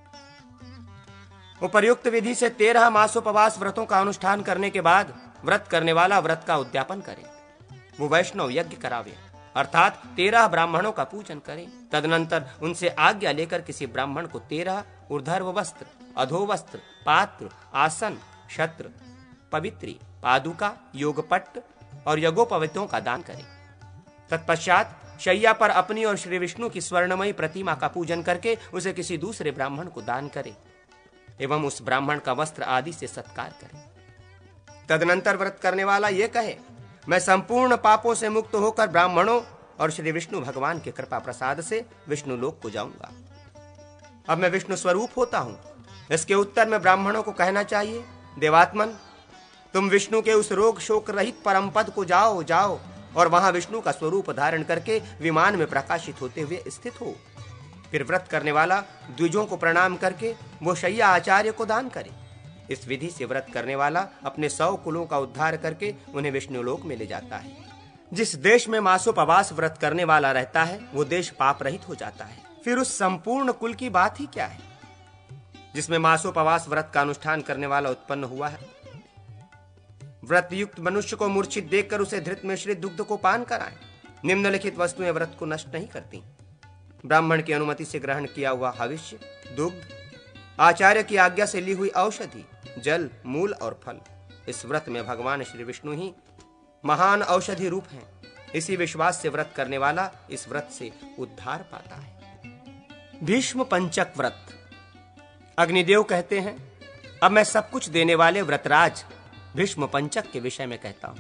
उपर्युक्त विधि से 13 मासोपवास व्रतों का अनुष्ठान करने के बाद व्रत करने वाला व्रत का उद्यापन करे। वो वैष्णव यज्ञ करावे, अर्थात 13 ब्राह्मणों का पूजन करे। तदनंतर उनसे आज्ञा लेकर किसी ब्राह्मण को 13 ऊर्ध्व वस्त्र, अधो वस्त्र, पात्र, आसन, छत्र, पवित्री, पादुका, योगपट्ट और यज्ञोपवीतों का दान करे। तत्पश्चात शैया पर अपनी और श्री विष्णु की स्वर्णमयी प्रतिमा का पूजन करके उसे किसी दूसरे ब्राह्मण को दान करे एवं उस ब्राह्मण का वस्त्र आदि से सत्कार करे। तदनंतर व्रत करने वाला ये कहे, मैं संपूर्ण पापों से मुक्त होकर ब्राह्मणों और श्री विष्णु भगवान के कृपा प्रसाद से विष्णु लोक को जाऊंगा। अब मैं विष्णु स्वरूप होता हूं। इसके उत्तर में ब्राह्मणों को कहना चाहिए, देवात्मन, तुम विष्णु के उस रोग शोक रहित परम पद को जाओ और वहां विष्णु का स्वरूप धारण करके विमान में प्रकाशित होते हुए स्थित हो। फिर व्रत करने वाला द्विजों को प्रणाम करके वो शैया आचार्य को दान करे। इस विधि से व्रत करने वाला अपने 100 कुलों का उद्धार करके उन्हें विष्णु लोक में ले जाता है। जिस देश में मासोपवास व्रत करने वाला रहता है वो देश पाप रहित हो जाता है। फिर उस संपूर्ण कुल की बात ही क्या है जिसमें मासोपवास व्रत का अनुष्ठान करने वाला उत्पन्न हुआ है। व्रत युक्त मनुष्य को मूर्छित देखकर उसे धृत मिश्रित दुग्ध को पान कराएं। निम्नलिखित वस्तुएं व्रत को नष्ट नहीं करती। ब्राह्मण की अनुमति से ग्रहण किया हुआ हविष्य, दुग्ध, आचार्य की आज्ञा से ली हुई औषधि, जल, मूल और फल। इस व्रत में भगवान श्री विष्णु ही महान औषधि रूप हैं। इसी विश्वास से व्रत करने वाला इस व्रत से उद्धार पाता है। भीष्म पंचक व्रत। अग्निदेव कहते हैं, अब मैं सब कुछ देने वाले व्रतराज भीष्म पंचक के विषय में कहता हूं।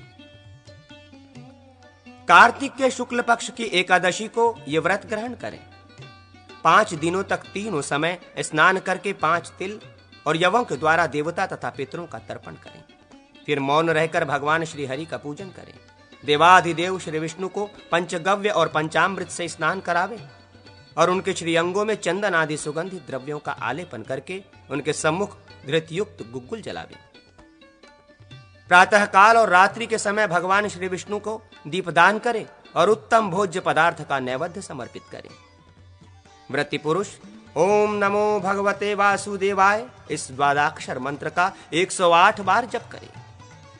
कार्तिक के शुक्ल पक्ष की एकादशी को ये व्रत ग्रहण करें। 5 दिनों तक तीनों समय स्नान करके 5 तिल और यवों के द्वारा देवता तथा पितरों का तर्पण करें। फिर मौन रहकर भगवान श्री हरि का पूजन करें। देवाधिदेव श्री विष्णु को पंचगव्य और पंचामृत से स्नान करावे और उनके श्रीअंगों में चंदन आदि सुगंधित द्रव्यों का आलेपन करके उनके सम्मुख धृतयुक्त गुग्गुल जलावे। प्रातः काल और रात्रि के समय भगवान श्री विष्णु को दीपदान करें और उत्तम भोज्य पदार्थ का नैवेद्य समर्पित करें। व्रती पुरुष ओम नमो भगवते वासुदेवाय इस द्वादशाक्षर मंत्र का 108 बार जप करें।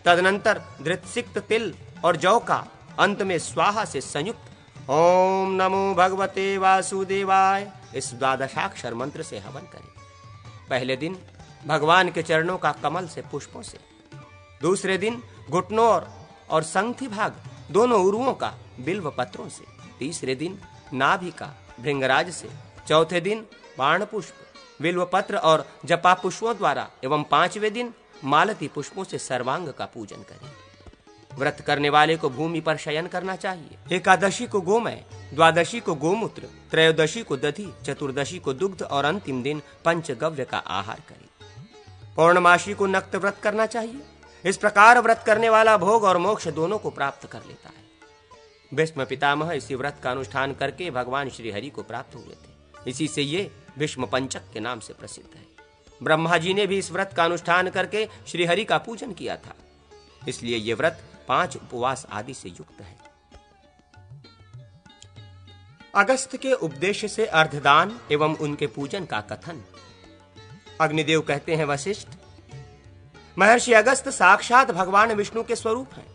तदनंतर धृतसिक्त तिल और जौ का अंत में स्वाहा से संयुक्त ओम नमो भगवते वासुदेवाय इस द्वादशाक्षर मंत्र से हवन करें। पहले दिन भगवान के चरणों का कमल से पुष्पों से, दूसरे दिन घुटनों और संगति भाग दोनों उरुओं का बिल्व पत्रों से, तीसरे दिन नाभि का भृंगराज से, चौथे दिन बाण पुष्प बिल्व पत्र और जपा पुष्पों द्वारा एवं पांचवें दिन मालती पुष्पों से सर्वांग का पूजन करें। व्रत करने वाले को भूमि पर शयन करना चाहिए। एकादशी को गोमय, द्वादशी को गोमूत्र, त्रयोदशी को दधि, चतुर्दशी को दुग्ध और अंतिम दिन पंचगव्य का आहार करें। पौर्णमासी को नक्त व्रत करना चाहिए। इस प्रकार व्रत करने वाला भोग और मोक्ष दोनों को प्राप्त कर लेता है। भीष्म पितामह इसी व्रत का अनुष्ठान करके भगवान श्री हरि को प्राप्त हुए थे। इसी से ये भीष्म पंचक के नाम से प्रसिद्ध है। ब्रह्मा जी ने भी इस व्रत का अनुष्ठान करके श्री हरि का पूजन किया था। इसलिए ये व्रत 5 उपवास आदि से युक्त है। अगस्त के उपदेश से अर्धदान एवं उनके पूजन का कथन। अग्निदेव कहते हैं, वशिष्ठ, महर्षि अगस्त साक्षात भगवान विष्णु के स्वरूप हैं।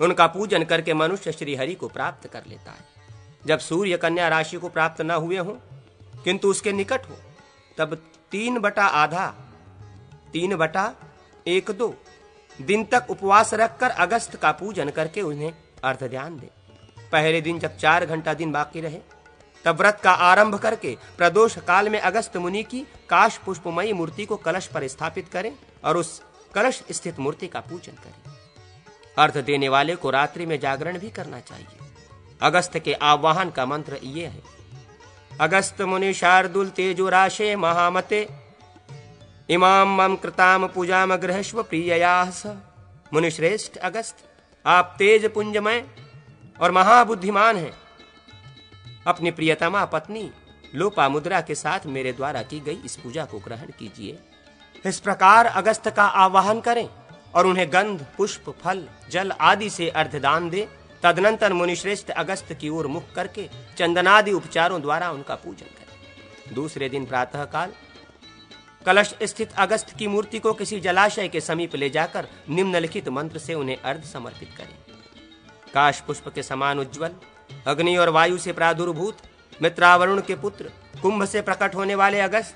उनका पूजन करके मनुष्य श्री हरि को प्राप्त कर लेता है। जब सूर्य कन्या राशि को प्राप्त न हुए हों किंतु उसके निकट हो, तब 3/1/2 दिन तक उपवास रखकर अगस्त का पूजन करके उन्हें अर्ध ध्यान दे। पहले दिन जब 4 घंटा दिन बाकी रहे तब व्रत का आरंभ करके प्रदोष काल में अगस्त मुनि की काश पुष्पमयी मूर्ति को कलश पर स्थापित करें और उस कलश स्थित मूर्ति का पूजन करें। अर्ध देने वाले को रात्रि में जागरण भी करना चाहिए। अगस्त के आवाहन का मंत्र ये है, अगस्त मुनि शार्दुल तेजो राशे महामते इमाम मम कृताम पूजाम गृहस्व प्रिययास। मुनि श्रेष्ठ अगस्त, आप तेज पुंजमय और महाबुद्धिमान हैं। अपनी प्रियतमा पत्नी लोपामुद्रा के साथ मेरे द्वारा की गई इस पूजा को ग्रहण कीजिए। इस प्रकार अगस्त का आवाहन करें और उन्हें गंध, पुष्प, फल, जल आदि से अर्धदान दे। तदनंतर मुनिश्रेष्ठ अगस्त की ओर मुख करके चंदनादि उपचारों द्वारा उनका पूजन करें। दूसरे दिन प्रातः काल कलश स्थित अगस्त की मूर्ति को किसी जलाशय के समीप ले जाकर निम्नलिखित मंत्र से उन्हें अर्ध समर्पित करें। काश पुष्प के समान उज्ज्वल, अग्नि और वायु से प्रादुर्भूत, मित्रावरुण के पुत्र, कुंभ से प्रकट होने वाले अगस्त,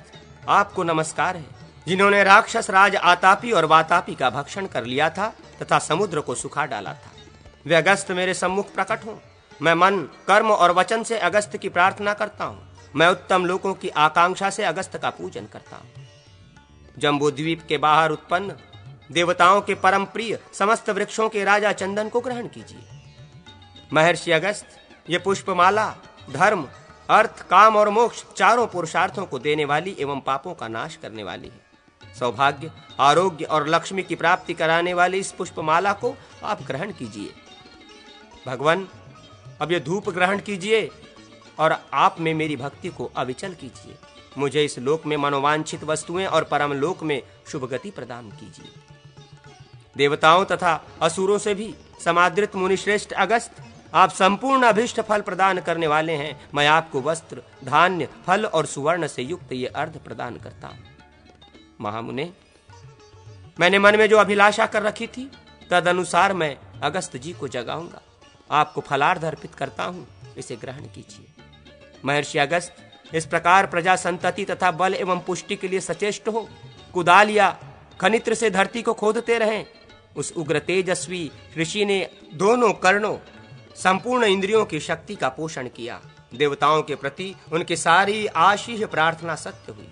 आपको नमस्कार है, जिन्होंने राक्षस राज आतापी और वातापी का भक्षण कर लिया था तथा समुद्र को सुखा डाला था। वे अगस्त मेरे सम्मुख प्रकट हों। मैं मन, कर्म और वचन से अगस्त की प्रार्थना करता हूँ। मैं उत्तम लोकों की आकांक्षा से अगस्त का पूजन करता हूँ। जम्बूद्वीप के बाहर उत्पन्न देवताओं के परम प्रिय समस्त वृक्षों के राजा चंदन को ग्रहण कीजिए। महर्षि अगस्त, ये पुष्पमाला धर्म, अर्थ, काम और मोक्ष चारों पुरुषार्थों को देने वाली एवं पापों का नाश करने वाली है। सौभाग्य, आरोग्य और लक्ष्मी की प्राप्ति कराने वाली इस पुष्पमाला को आप ग्रहण कीजिए। भगवान, अब ये धूप ग्रहण कीजिए और आप में मेरी भक्ति को अविचल कीजिए। मुझे इस लोक में मनोवांछित वस्तुएं और परम लोक में शुभ गति प्रदान कीजिए। देवताओं तथा असुरों से भी समादृत मुनिश्रेष्ठ अगस्त, आप संपूर्ण अभिष्ट फल प्रदान करने वाले हैं। मैं आपको वस्त्र, धान्य, फल और सुवर्ण से युक्त ये अर्ध प्रदान करता हूं। महामुने, मैंने मन में जो अभिलाषा कर रखी थी तद अनुसार मैं अगस्त जी को जगाऊंगा। आपको फलार्ध अर्पित करता हूं, इसे ग्रहण कीजिए। महर्षि अगस्त, इस प्रकार प्रजा संतति तथा बल एवं पुष्टि के लिए सचेष्ट हो कुदाल या खनित्र से धरती को खोदते रहें। उस उग्र तेजस्वी ऋषि ने दोनों कर्णों, संपूर्ण इंद्रियों की शक्ति का पोषण किया। देवताओं के प्रति उनकी सारी आशीष प्रार्थना सत्य हुई।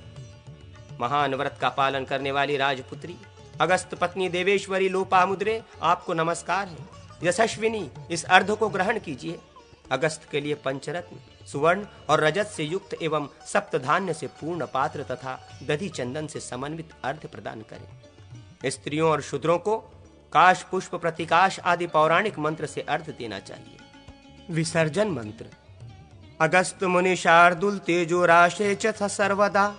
महान व्रत का पालन करने वाली राजपुत्री अगस्त पत्नी देवेश्वरी लोपामुद्रे, आपको नमस्कार है। यशस्विनी, इस अर्ध को ग्रहण कीजिए। अगस्त के लिए पंचरत्न, सुवर्ण और रजत से युक्त एवं सप्त धान्य से पूर्ण पात्र तथा दधि चंदन से समन्वित अर्ध प्रदान करें। स्त्रियों और शूद्रों को काश, पुष्प, प्रतिकाश आदि पौराणिक मंत्र से अर्ध देना चाहिए। विसर्जन मंत्र। अगस्त मुनि शार्दुल तेजो राशे च सर्वदा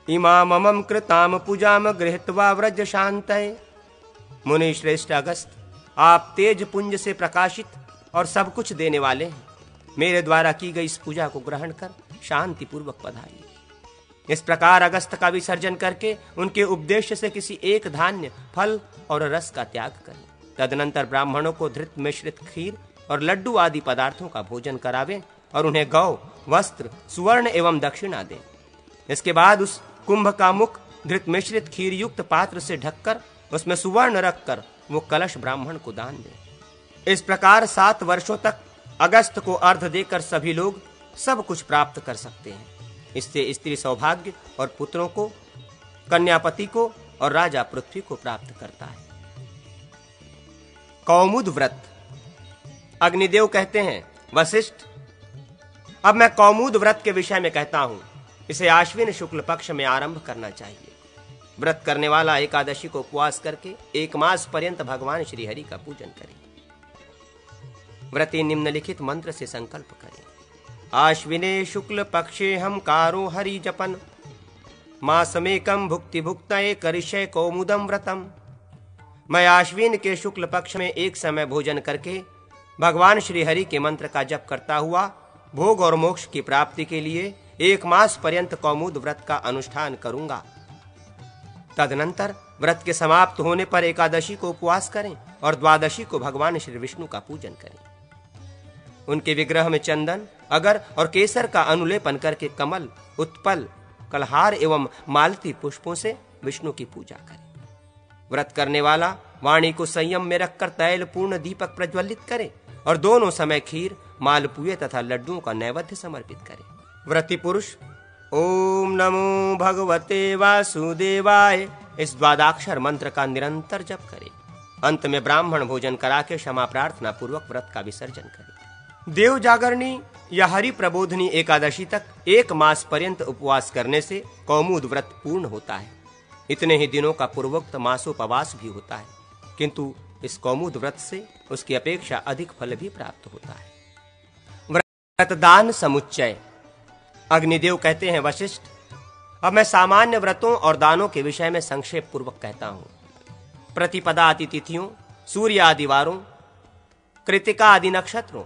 इमामम कृताम पूजाम गृहीत्वा व्रज शांतये। मुनि श्रेष्ठ अगस्त, आप तेज पुंज से प्रकाशित और सब कुछ देने वाले हैं। मेरे द्वारा की गई इस पूजा को ग्रहण कर शांति पूर्वक पधारिए। इस प्रकार अगस्त का विसर्जन करके उनके उपदेश से किसी एक धान्य, फल और रस का त्याग करें। तदनंतर ब्राह्मणों को धृत मिश्रित खीर और लड्डू आदि पदार्थों का भोजन करावें और उन्हें गौ, वस्त्र, सुवर्ण एवं दक्षिणा दें। इसके बाद उस कुंभ का मुख धृत मिश्रित खीर युक्त पात्र से ढककर उसमें सुवर्ण रखकर वो कलश ब्राह्मण को दान दें। इस प्रकार 7 वर्षों तक अगस्त को अर्घ देकर सभी लोग सब कुछ प्राप्त कर सकते हैं। इससे स्त्री सौभाग्य और पुत्रों को, कन्यापति को और राजा पृथ्वी को प्राप्त करता है। कौमुद व्रत। अग्निदेव कहते हैं, वशिष्ठ, अब मैं कौमुद व्रत के विषय में कहता हूं। इसे आश्विन शुक्ल पक्ष में आरंभ करना चाहिए। व्रत करने वाला एकादशी को उपवास करके 1 मास पर्यंत भगवान श्री हरि का पूजन करे। व्रती निम्नलिखित मंत्र से संकल्प करें। आश्विने शुक्ल पक्षे हम कारो हरि जपन, मासमेकम भुक्ति भुक्तये करिष्ये कौमुदम व्रतम। मैं आश्विन के शुक्ल पक्ष में एक समय भोजन करके भगवान श्री हरि के मंत्र का जप करता हुआ भोग और मोक्ष की प्राप्ति के लिए 1 मास पर्यंत कौमुद व्रत का अनुष्ठान करूंगा। तदनंतर व्रत के समाप्त होने पर एकादशी को उपवास करें और द्वादशी को भगवान श्री विष्णु का पूजन करें। उनके विग्रह में चंदन, अगर और केसर का अनुलेपन करके कमल, उत्पल, कलहार एवं मालती पुष्पों से विष्णु की पूजा करें। व्रत करने वाला वाणी को संयम में रखकर तैल पूर्ण दीपक प्रज्वलित करे और दोनों समय खीर, मालपुए तथा लड्डुओं का नैवेद्य समर्पित करे। व्रती पुरुष ओम नमो भगवते वासुदेवाय इस द्वादाक्षर मंत्र का निरंतर जप करे। अंत में ब्राह्मण भोजन करा के क्षमा प्रार्थना पूर्वक व्रत का विसर्जन करे। देव जागरणी या हरि प्रबोधनी एकादशी तक 1 मास पर्यंत उपवास करने से कौमुद व्रत पूर्ण होता है। इतने ही दिनों का पूर्वोक्त मासोपवास भी होता है, किंतु इस कौमुद व्रत से उसकी अपेक्षा अधिक फल भी प्राप्त होता है। व्रतदान समुच्चय। अग्निदेव कहते हैं, वशिष्ठ, अब मैं सामान्य व्रतों और दानों के विषय में संक्षेप पूर्वक कहता हूं। प्रतिपदा आदि तिथियों, सूर्य आदि वारों, कृतिका आदि नक्षत्रों,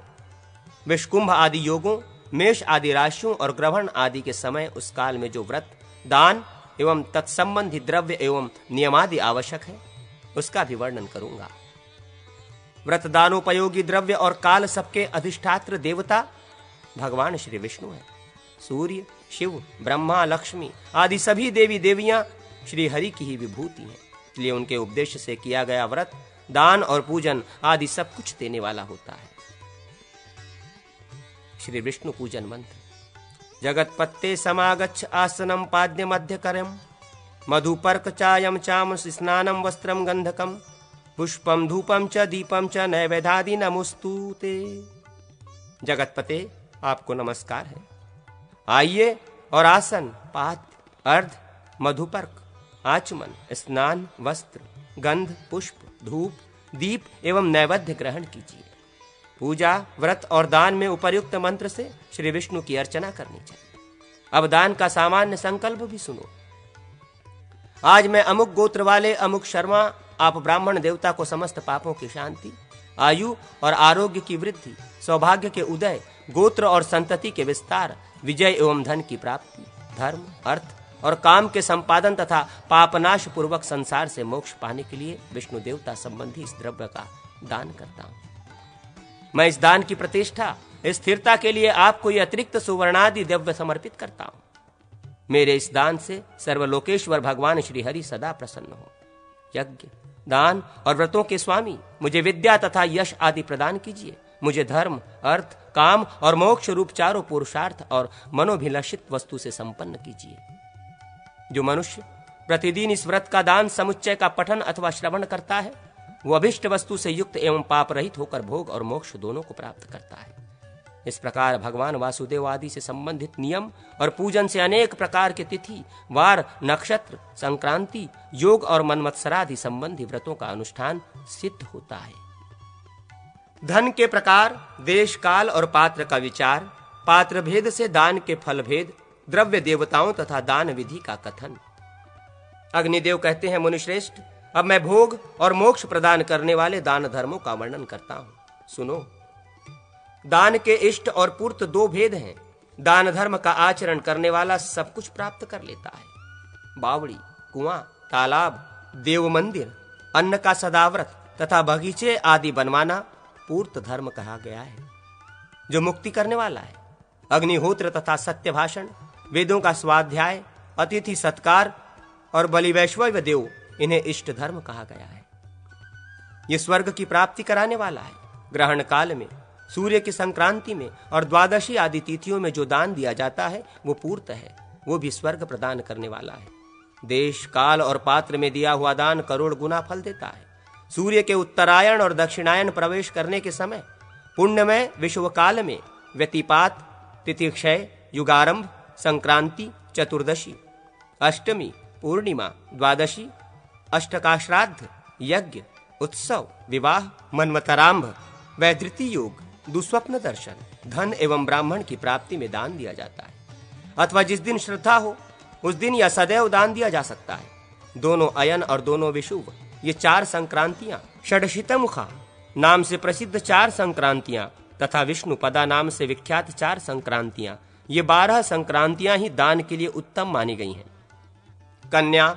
विषकुंभ आदि योगों, मेष आदि राशियों और ग्रहण आदि के समय उस काल में जो व्रत, दान एवं तत्संबंधी द्रव्य एवं नियमादि आवश्यक है, उसका भी वर्णन करूंगा। व्रतदानोपयोगी द्रव्य और काल सबके अधिष्ठात्र देवता भगवान श्री विष्णु है। सूर्य, शिव, ब्रह्मा, लक्ष्मी आदि सभी देवी देवियां श्री हरि की ही विभूति हैं। इसलिए उनके उपदेश से किया गया व्रत, दान और पूजन आदि सब कुछ देने वाला होता है। श्री विष्णु पूजन मंत्र। जगत्पत्ते समागच्छ आसनम पाद्य मध्य करम, मधुपर्क चायम चाम स्नानम वस्त्रम गंधकम, पुष्पम धूपम च दीपम च नैवेद्यादि नमोस्तुते। जगतपते, आपको नमस्कार है। आइए और आसन, पाद्य, अर्ध, मधुपर्क, आचमन, स्नान, वस्त्र, गंध, पुष्प, धूप, दीप एवं नैवेद्य ग्रहण कीजिए। पूजा, व्रत और दान में उपर्युक्त मंत्र से श्री विष्णु की अर्चना करनी चाहिए। अब दान का सामान्य संकल्प भी सुनो। आज मैं अमुक गोत्र वाले अमुक शर्मा आप ब्राह्मण देवता को समस्त पापों की शांति, आयु और आरोग्य की वृद्धि, सौभाग्य के उदय, गोत्र और संतति के विस्तार, विजय एवं धन की प्राप्ति, धर्म, अर्थ और काम के संपादन तथा पापनाश पूर्वक संसार से मोक्ष पाने के लिए विष्णु देवता संबंधी इस द्रव्य का दान करता हूं। मैं इस दान की प्रतिष्ठा, स्थिरता के लिए आपको ये अतिरिक्त सुवर्णादि द्रव्य समर्पित करता हूं। मेरे इस दान से सर्वलोकेश्वर भगवान श्री हरि सदा प्रसन्न हो। यज्ञ, दान और व्रतों के स्वामी, मुझे विद्या तथा यश आदि प्रदान कीजिए। मुझे धर्म, अर्थ, काम और मोक्ष रूप चारों पुरुषार्थ और मनोभिलषित वस्तु से संपन्न कीजिए। जो मनुष्य प्रतिदिन इस व्रत का दान समुच्चय का पठन अथवा श्रवण करता है, वो अभिष्ट वस्तु से युक्त एवं पाप रहित होकर भोग और मोक्ष दोनों को प्राप्त करता है। इस प्रकार भगवान वासुदेव आदि से संबंधित नियम और पूजन से अनेक प्रकार के तिथि, वार, नक्षत्र, संक्रांति, योग और मनमत्सरादि संबंधी व्रतों का अनुष्ठान सिद्ध होता है। धन के प्रकार, देश काल और पात्र का विचार, पात्र भेद से दान के फल भेद, द्रव्य देवताओं तथा दान विधि का कथन। अग्निदेव कहते हैं, मुनिश्रेष्ठ, अब मैं भोग और मोक्ष प्रदान करने वाले दान धर्मों का वर्णन करता हूं। सुनो। दान के इष्ट और पूर्त 2 भेद हैं। दान धर्म का आचरण करने वाला सब कुछ प्राप्त कर लेता है। बावड़ी, कुआं, तालाब, देव मंदिर, अन्न का सदाव्रत तथा बगीचे आदि बनवाना पूर्त धर्म कहा गया है, जो मुक्ति करने वाला है। अग्निहोत्र तथा सत्य भाषण, वेदों का स्वाध्याय, अतिथि सत्कार और बलि वैश्वव देव, इन्हें इष्ट धर्म कहा गया है। ये स्वर्ग की प्राप्ति कराने वाला है। ग्रहण काल में, सूर्य की संक्रांति में और द्वादशी आदि तिथियों में जो दान दिया जाता है वो पूर्त है, वो भी स्वर्ग प्रदान करने वाला है। देश, काल और पात्र में दिया हुआ दान करोड़ गुना फल देता है। सूर्य के उत्तरायण और दक्षिणायन प्रवेश करने के समय, पुण्यमय विश्वकाल में व्यतिपात, तिथिक्षय, युगारंभ, संक्रांति, चतुर्दशी, अष्टमी, पूर्णिमा, द्वादशी, अष्टकाश्राद्ध, यज्ञ, उत्सव, विवाह, मन्वतरांभ, वैधृति योग, दुस्वप्न दर्शन, धन एवं ब्राह्मण की प्राप्ति में दान दिया जाता है। अथवा जिस दिन श्रद्धा हो उस दिन या सदैव दान दिया जा सकता है। दोनों अयन और दोनों विषुव, ये 4 संक्रांतियां, षडशितमुखा नाम से प्रसिद्ध 4 संक्रांतियां तथा विष्णुपदा नाम से विख्यात 4 संक्रांतियां, ये 12 संक्रांतियां ही दान के लिए उत्तम मानी गई हैं। कन्या,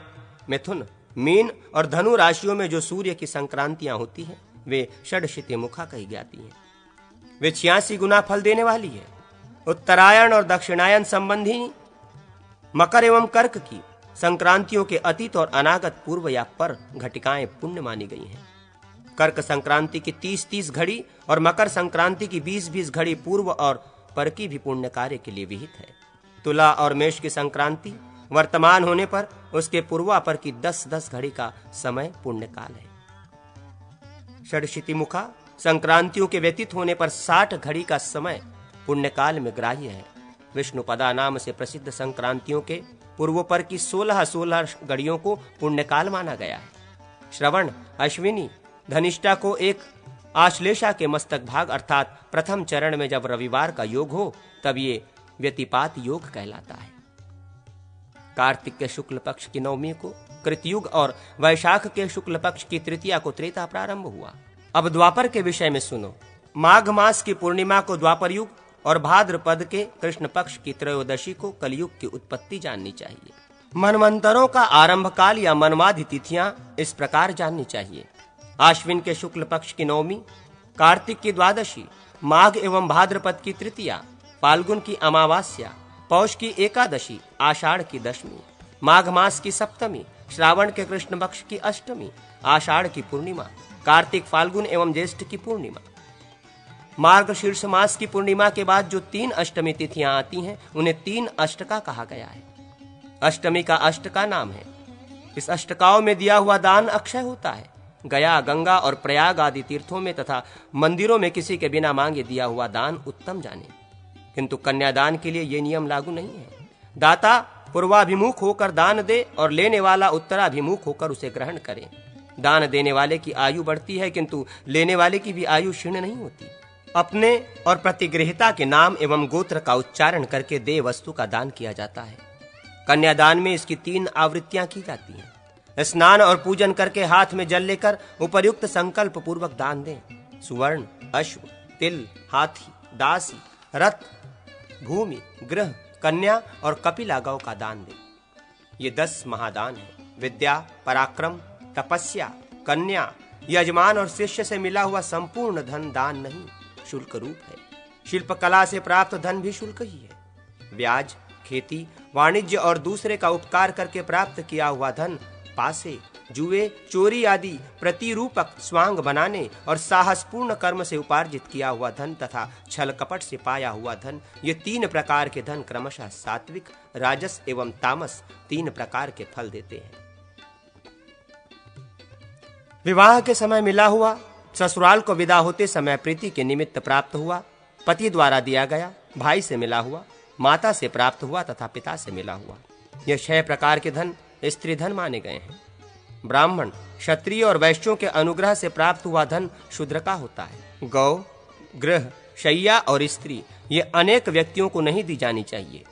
मिथुन, मीन और धनु राशियों में जो सूर्य की संक्रांतियां होती हैं वे षडशितमुखा कही जाती हैं। वे 86 गुना फल देने वाली है। उत्तरायण और दक्षिणायन संबंधी मकर एवं कर्क की संक्रांतियों के अतीत और अनागत, पूर्व या पर घटिकाएं पुण्य मानी गई हैं। कर्क संक्रांति की 30-30 घड़ी और मकर संक्रांति की 20-20 घड़ी पूर्व और पर की भी पुण्य कार्य के लिए विहित है। तुला और मेष की संक्रांति वर्तमान होने पर उसके पूर्वापर की 10-10 घड़ी का समय पुण्य काल है। षडशितिमुखा संक्रांतियों के व्यतीत होने पर 60 घड़ी का समय पुण्यकाल में ग्राह्य है। विष्णुपदा नाम से प्रसिद्ध संक्रांतियों के पूर्वोपर की 16-16 घड़ियों को पुण्यकाल माना गया है। श्रवण, अश्विनी, धनिष्ठा को एक आश्लेषा के मस्तक भाग अर्थात प्रथम चरण में जब रविवार का योग हो तब ये व्यतिपात योग कहलाता है। कार्तिक के शुक्ल पक्ष की नवमी को कृतयुग और वैशाख के शुक्ल पक्ष की तृतीया को त्रेता प्रारंभ हुआ। अब द्वापर के विषय में सुनो। माघ मास की पूर्णिमा को द्वापर युग और भाद्रपद के कृष्ण पक्ष की त्रयोदशी को कलयुग की उत्पत्ति जाननी चाहिए। मनवंतरों का आरंभ काल या मनवादि तिथियां इस प्रकार जाननी चाहिए। आश्विन के शुक्ल पक्ष की नवमी, कार्तिक की द्वादशी, माघ एवं भाद्रपद की तृतीया, फाल्गुन की अमावास्या, पौष की एकादशी, आषाढ़ की दशमी, माघ मास की सप्तमी, श्रावण के कृष्ण पक्ष की अष्टमी, आषाढ़ की पूर्णिमा, कार्तिक, फाल्गुन एवं ज्येष्ठ की पूर्णिमा। मार्गशीर्ष मास की पूर्णिमा के बाद जो 3 अष्टमी तिथियां आती हैं उन्हें 3 अष्टका कहा गया है। अष्टमी का अष्टका नाम है। इस अष्टकाओं में दिया हुआ दान अक्षय होता है। गया, गंगा और प्रयाग आदि तीर्थों में तथा मंदिरों में किसी के बिना मांगे दिया हुआ दान उत्तम जाने, किंतु कन्यादान के लिए ये नियम लागू नहीं है। दाता पूर्वाभिमुख होकर दान दे और लेने वाला उत्तराभिमुख होकर उसे ग्रहण करे। दान देने वाले की आयु बढ़ती है किंतु लेने वाले की भी आयु क्षीण नहीं होती। अपने और प्रतिगृहिता के नाम एवं गोत्र का उच्चारण करके देय वस्तु का दान किया जाता है। कन्यादान में इसकी 3 आवृत्तियां की जाती हैं। स्नान और पूजन करके हाथ में जल लेकर उपर्युक्त संकल्प पूर्वक दान दें। सुवर्ण, अश्व, तिल, हाथी, दासी, रथ, भूमि, गृह, कन्या और कपिला गौ का दान दें। ये 10 महादान है। विद्या, पराक्रम, तपस्या, कन्या, यजमान और शिष्य से मिला हुआ संपूर्ण धन दान नहीं, शुल्क रूप है। शिल्पकला से प्राप्त धन भी शुल्क ही है। ब्याज, खेती, वाणिज्य और दूसरे का उपकार करके प्राप्त किया हुआ धन, पासे, जुए, चोरी आदि प्रतिरूपक स्वांग बनाने और साहसपूर्ण कर्म से उपार्जित किया हुआ धन तथा छल कपट से पाया हुआ धन, ये 3 प्रकार के धन क्रमशः सात्विक, राजस एवं तामस 3 प्रकार के फल देते हैं। विवाह के समय मिला हुआ, ससुराल को विदा होते समय प्रीति के निमित्त प्राप्त हुआ, पति द्वारा दिया गया, भाई से मिला हुआ, माता से प्राप्त हुआ तथा पिता से मिला हुआ, यह 6 प्रकार के धन स्त्री धन माने गए हैं। ब्राह्मण, क्षत्रिय और वैश्यों के अनुग्रह से प्राप्त हुआ धन शूद्र का होता है। गौ, गृह, शैया और स्त्री ये अनेक व्यक्तियों को नहीं दी जानी चाहिए।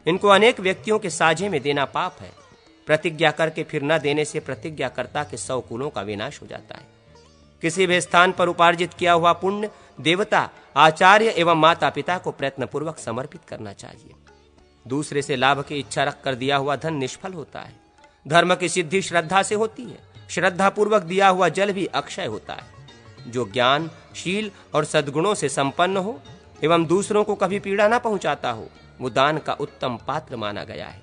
इनको अनेक व्यक्तियों के साझे में देना पाप है। प्रतिज्ञा करके फिर न देने से प्रतिज्ञाकर्ता के 100 कुलों का विनाश हो जाता है। किसी भी स्थान पर उपार्जित किया हुआ पुण्य देवता आचार्य एवं माता पिता को प्रयत्नपूर्वक समर्पित करना चाहिए। दूसरे से लाभ की इच्छा रखकर दिया हुआ धन निष्फल होता है। धर्म की सिद्धि श्रद्धा से होती है। श्रद्धा पूर्वक दिया हुआ जल भी अक्षय होता है। जो ज्ञान, शील और सद्गुणों से संपन्न हो एवं दूसरों को कभी पीड़ा न पहुंचाता हो, वो दान का उत्तम पात्र माना गया है।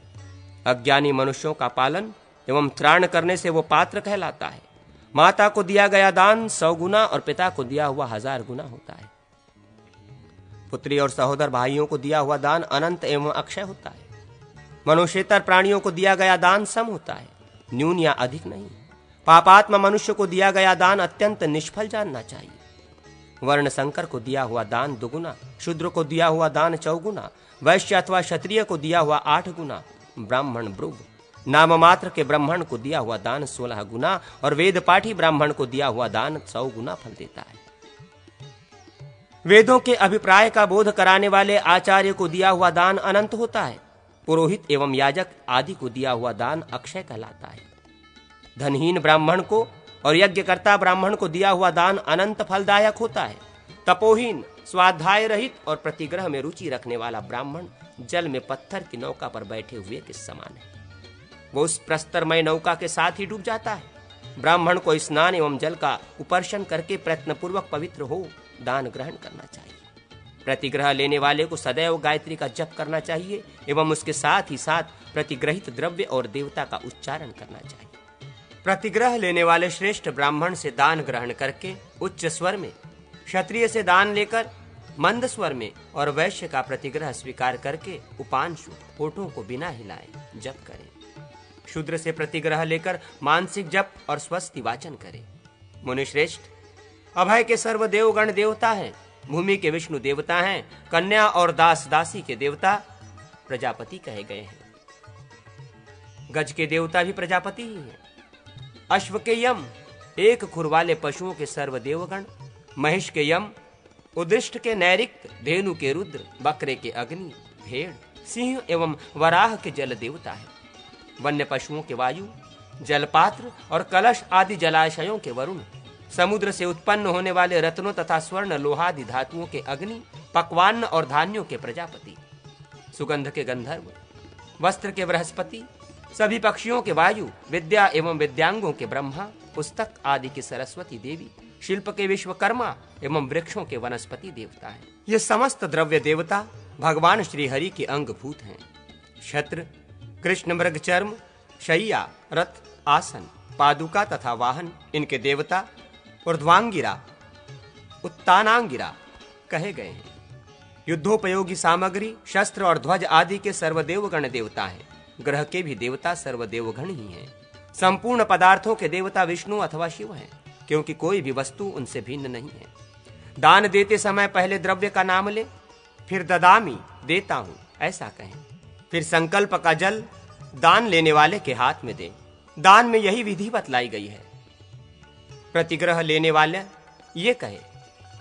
अज्ञानी मनुष्यों का पालन एवं त्राण करने से वो पात्र कहलाता है। माता को दिया गया दान 100 गुना और पिता को दिया हुआ 1000 गुना होता है। पुत्री और सहोदर भाइयों को दिया हुआ दान अनंत एवं अक्षय होता है। मनुष्येतर प्राणियों को दिया गया दान सम होता है, न्यून या अधिक नहीं। पापात्मा मनुष्य को दिया गया दान अत्यंत निष्फल जानना चाहिए। वर्ण संकर को दिया हुआ दान 2 गुना, शूद्र को दिया हुआ दान 4 गुना, वैश्य अथवा क्षत्रिय को दिया हुआ 8 गुना, ब्राह्मण ब्रुव नाम मात्र के ब्राह्मण को दिया हुआ दान 16 गुना और वेद पाठी ब्राह्मण को दिया हुआ दान 100 गुना फल देता है। वेदों के अभिप्राय का बोध कराने वाले आचार्य को दिया हुआ दान अनंत होता है। पुरोहित एवं याजक आदि को दिया हुआ दान अक्षय कहलाता है। धनहीन ब्राह्मण को और यज्ञकर्ता ब्राह्मण को दिया हुआ दान अनंत फलदायक होता है। तपोहीन, स्वाध्याय रहित और प्रतिग्रह में रुचि रखने वाला ब्राह्मण जल में पत्थर की नौका पर बैठे हुए के समान है। वो उस प्रस्तरमय नौका के साथ ही डूब जाता है। ब्राह्मण को स्नान एवं जल का उपर्शन करके प्रयत्नपूर्वक पवित्र हो दान ग्रहण करना चाहिए। प्रतिग्रह लेने वाले को सदैव गायत्री का जप करना चाहिए एवं उसके साथ ही साथ प्रतिग्रहित द्रव्य और देवता का उच्चारण करना चाहिए। प्रतिग्रह लेने वाले श्रेष्ठ ब्राह्मण से दान ग्रहण करके उच्च स्वर में, क्षत्रिय से दान लेकर मंद स्वर में और वैश्य का प्रतिग्रह स्वीकार करके उपांशु होठों को बिना हिलाए जप करें। शूद्र से प्रतिग्रह लेकर मानसिक जप और स्वस्ति वाचन करें। मुनिश्रेष्ठ, अभय के सर्व देवगण देवता हैं, भूमि के विष्णु देवता हैं, कन्या और दास दासी के देवता प्रजापति कहे गए हैं। गज के देवता भी प्रजापति ही हैं। अश्व के यम, एक खुर वाले पशुओं के सर्व देवगण, महिष के यम, उदृष्ट के नैऋत्य, धेनु के रुद्र, बकरे के अग्नि, भेड़, सिंह एवं वराह के जल देवता है। वन्य पशुओं के वायु, जलपात्र और कलश आदि जलाशयों के वरुण, समुद्र से उत्पन्न होने वाले रत्नों तथा स्वर्ण लोहादि धातुओं के अग्नि, पक्वान्न और धान्यों के प्रजापति, सुगंध के गंधर्व, वस्त्र के बृहस्पति, सभी पक्षियों के वायु, विद्या एवं विद्यांगों के ब्रह्मा, पुस्तक आदि की सरस्वती देवी, शिल्प के विश्वकर्मा एवं वृक्षों के वनस्पति देवता है। ये समस्त द्रव्य देवता भगवान श्री हरि के अंगभूत हैं। छत्र, कृष्ण मृग चर्म, शैया, रथ, आसन, पादुका तथा वाहन इनके देवता ऊर्ध्वांगिरा, उत्तानांगिरा कहे गए हैं। युद्धोपयोगी सामग्री, शस्त्र और ध्वज आदि के सर्वदेवगण देवता हैं। ग्रह के भी देवता सर्वदेवगण ही हैं। संपूर्ण पदार्थों के देवता विष्णु अथवा शिव हैं, क्योंकि कोई भी वस्तु उनसे भिन्न नहीं है। दान देते समय पहले द्रव्य का नाम ले, फिर ददामी देता हूं ऐसा कहें, फिर संकल्प का जल दान लेने वाले के हाथ में दे। दान में यही विधि बतलाई गई है। प्रतिग्रह लेने वाले ये कहे,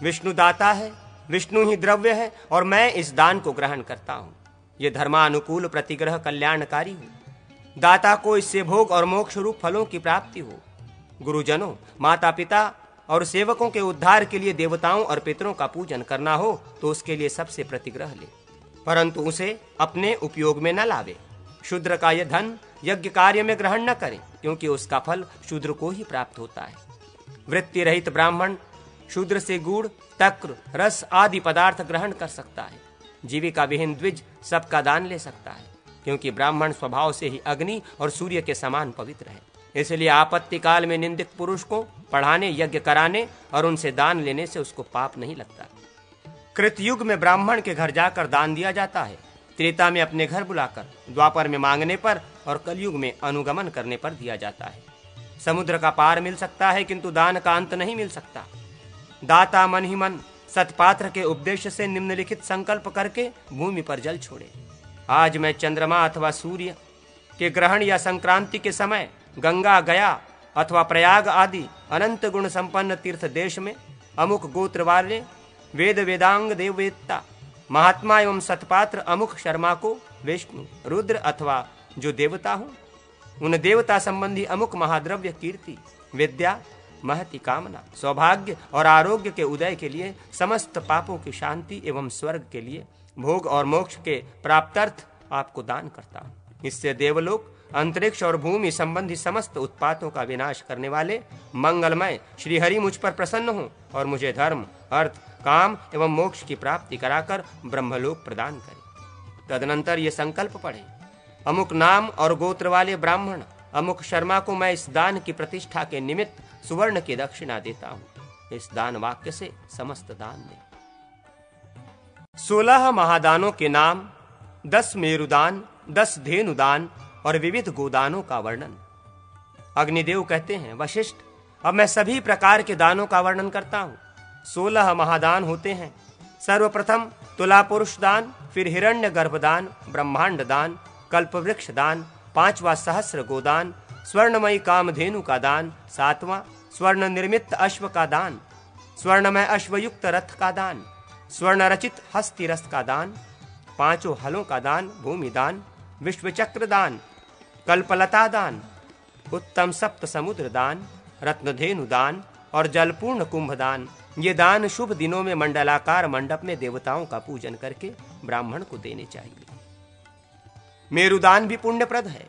विष्णु दाता है, विष्णु ही द्रव्य है और मैं इस दान को ग्रहण करता हूं। ये धर्मानुकूल प्रतिग्रह कल्याणकारी हो। दाता को इससे भोग और मोक्ष रूप फलों की प्राप्ति हो। गुरुजनों, माता पिता और सेवकों के उद्धार के लिए देवताओं और पितरों का पूजन करना हो तो उसके लिए सबसे प्रतिग्रह ले, परंतु उसे अपने उपयोग में न लावे। शूद्र का यह धन यज्ञ कार्य में ग्रहण न करे, क्योंकि उसका फल शूद्र को ही प्राप्त होता है। वृत्ति रहित ब्राह्मण शूद्र से गुड़, तक्र, रस आदि पदार्थ ग्रहण कर सकता है। जीविका विहीन द्विज सबका दान ले सकता है, क्योंकि ब्राह्मण स्वभाव से ही अग्नि और सूर्य के समान पवित्र है। इसलिए आपत्ति काल में निंदित पुरुष को पढ़ाने, यज्ञ कराने और उनसे दान लेने से उसको पाप नहीं लगता। कृतयुग में ब्राह्मण के घर जाकर दान दिया जाता है, त्रेता में अपने घर बुलाकर, द्वापर में मांगने पर और कलयुग में अनुगमन करने पर दिया जाता है। समुद्र का पार मिल सकता है, किंतु दान का अंत नहीं मिल सकता। दाता मन ही मन सत्पात्र के उपदेश से निम्नलिखित संकल्प करके भूमि पर जल छोड़े। आज मैं चंद्रमा अथवा सूर्य के ग्रहण या संक्रांति के समय गंगा, गया अथवा प्रयाग आदि अनंत गुण संपन्न तीर्थ देश में अमुक गोत्र वाले वेद वेदांग देववेत्ता महात्मा एवं सतपात्र अमुक शर्मा को विष्णु, रुद्र अथवा जो देवता हो उन देवता संबंधी अमुक महाद्रव्य कीर्ति, विद्या, महती कामना, सौभाग्य और आरोग्य के उदय के लिए, समस्त पापों की शांति एवं स्वर्ग के लिए, भोग और मोक्ष के प्राप्त्यर्थ आपको दान करता हूँ। इससे देवलोक, अंतरिक्ष और भूमि संबंधी समस्त उत्पातों का विनाश करने वाले मंगलमय श्री हरि मुझ पर प्रसन्न हो और मुझे धर्म, अर्थ, काम एवं मोक्ष की प्राप्ति कराकर ब्रह्मलोक प्रदान करे। तदनंतर ये संकल्प पढ़े, अमुक नाम और गोत्र वाले ब्राह्मण अमुक शर्मा को मैं इस दान की प्रतिष्ठा के निमित्त सुवर्ण की दक्षिणा देता हूं। इस दान वाक्य से समस्त दान दे। 16 महादानों के नाम, 10 मेरुदान, 10 धेनुदान और विविध गोदानों का वर्णन। अग्निदेव कहते हैं, वशिष्ठ, अब मैं सभी प्रकार के दानों का वर्णन करता हूं। 16 महादान होते हैं। सर्वप्रथम तुला पुरुष दान, फिर हिरण्य गर्भदान, ब्रह्मांड दान, कल्पवृक्ष दान, 5वां सहस्र गोदान, स्वर्णमयी कामधेनु का दान, 7वां स्वर्ण निर्मित अश्व का दान, स्वर्णमय अश्वयुक्त रथ का दान, स्वर्ण रचित हस्ती रथ का दान, 5 हलों का दान, भूमि दान, विश्वचक्र दान, कल्पलता दान, उत्तम सप्त समुद्र दान, रत्नधेनु दान और जलपूर्ण कुंभ दान। ये दान शुभ दिनों में मंडलाकार मंडप में देवताओं का पूजन करके ब्राह्मण को देने चाहिए। मेरुदान भी पुण्यप्रद है।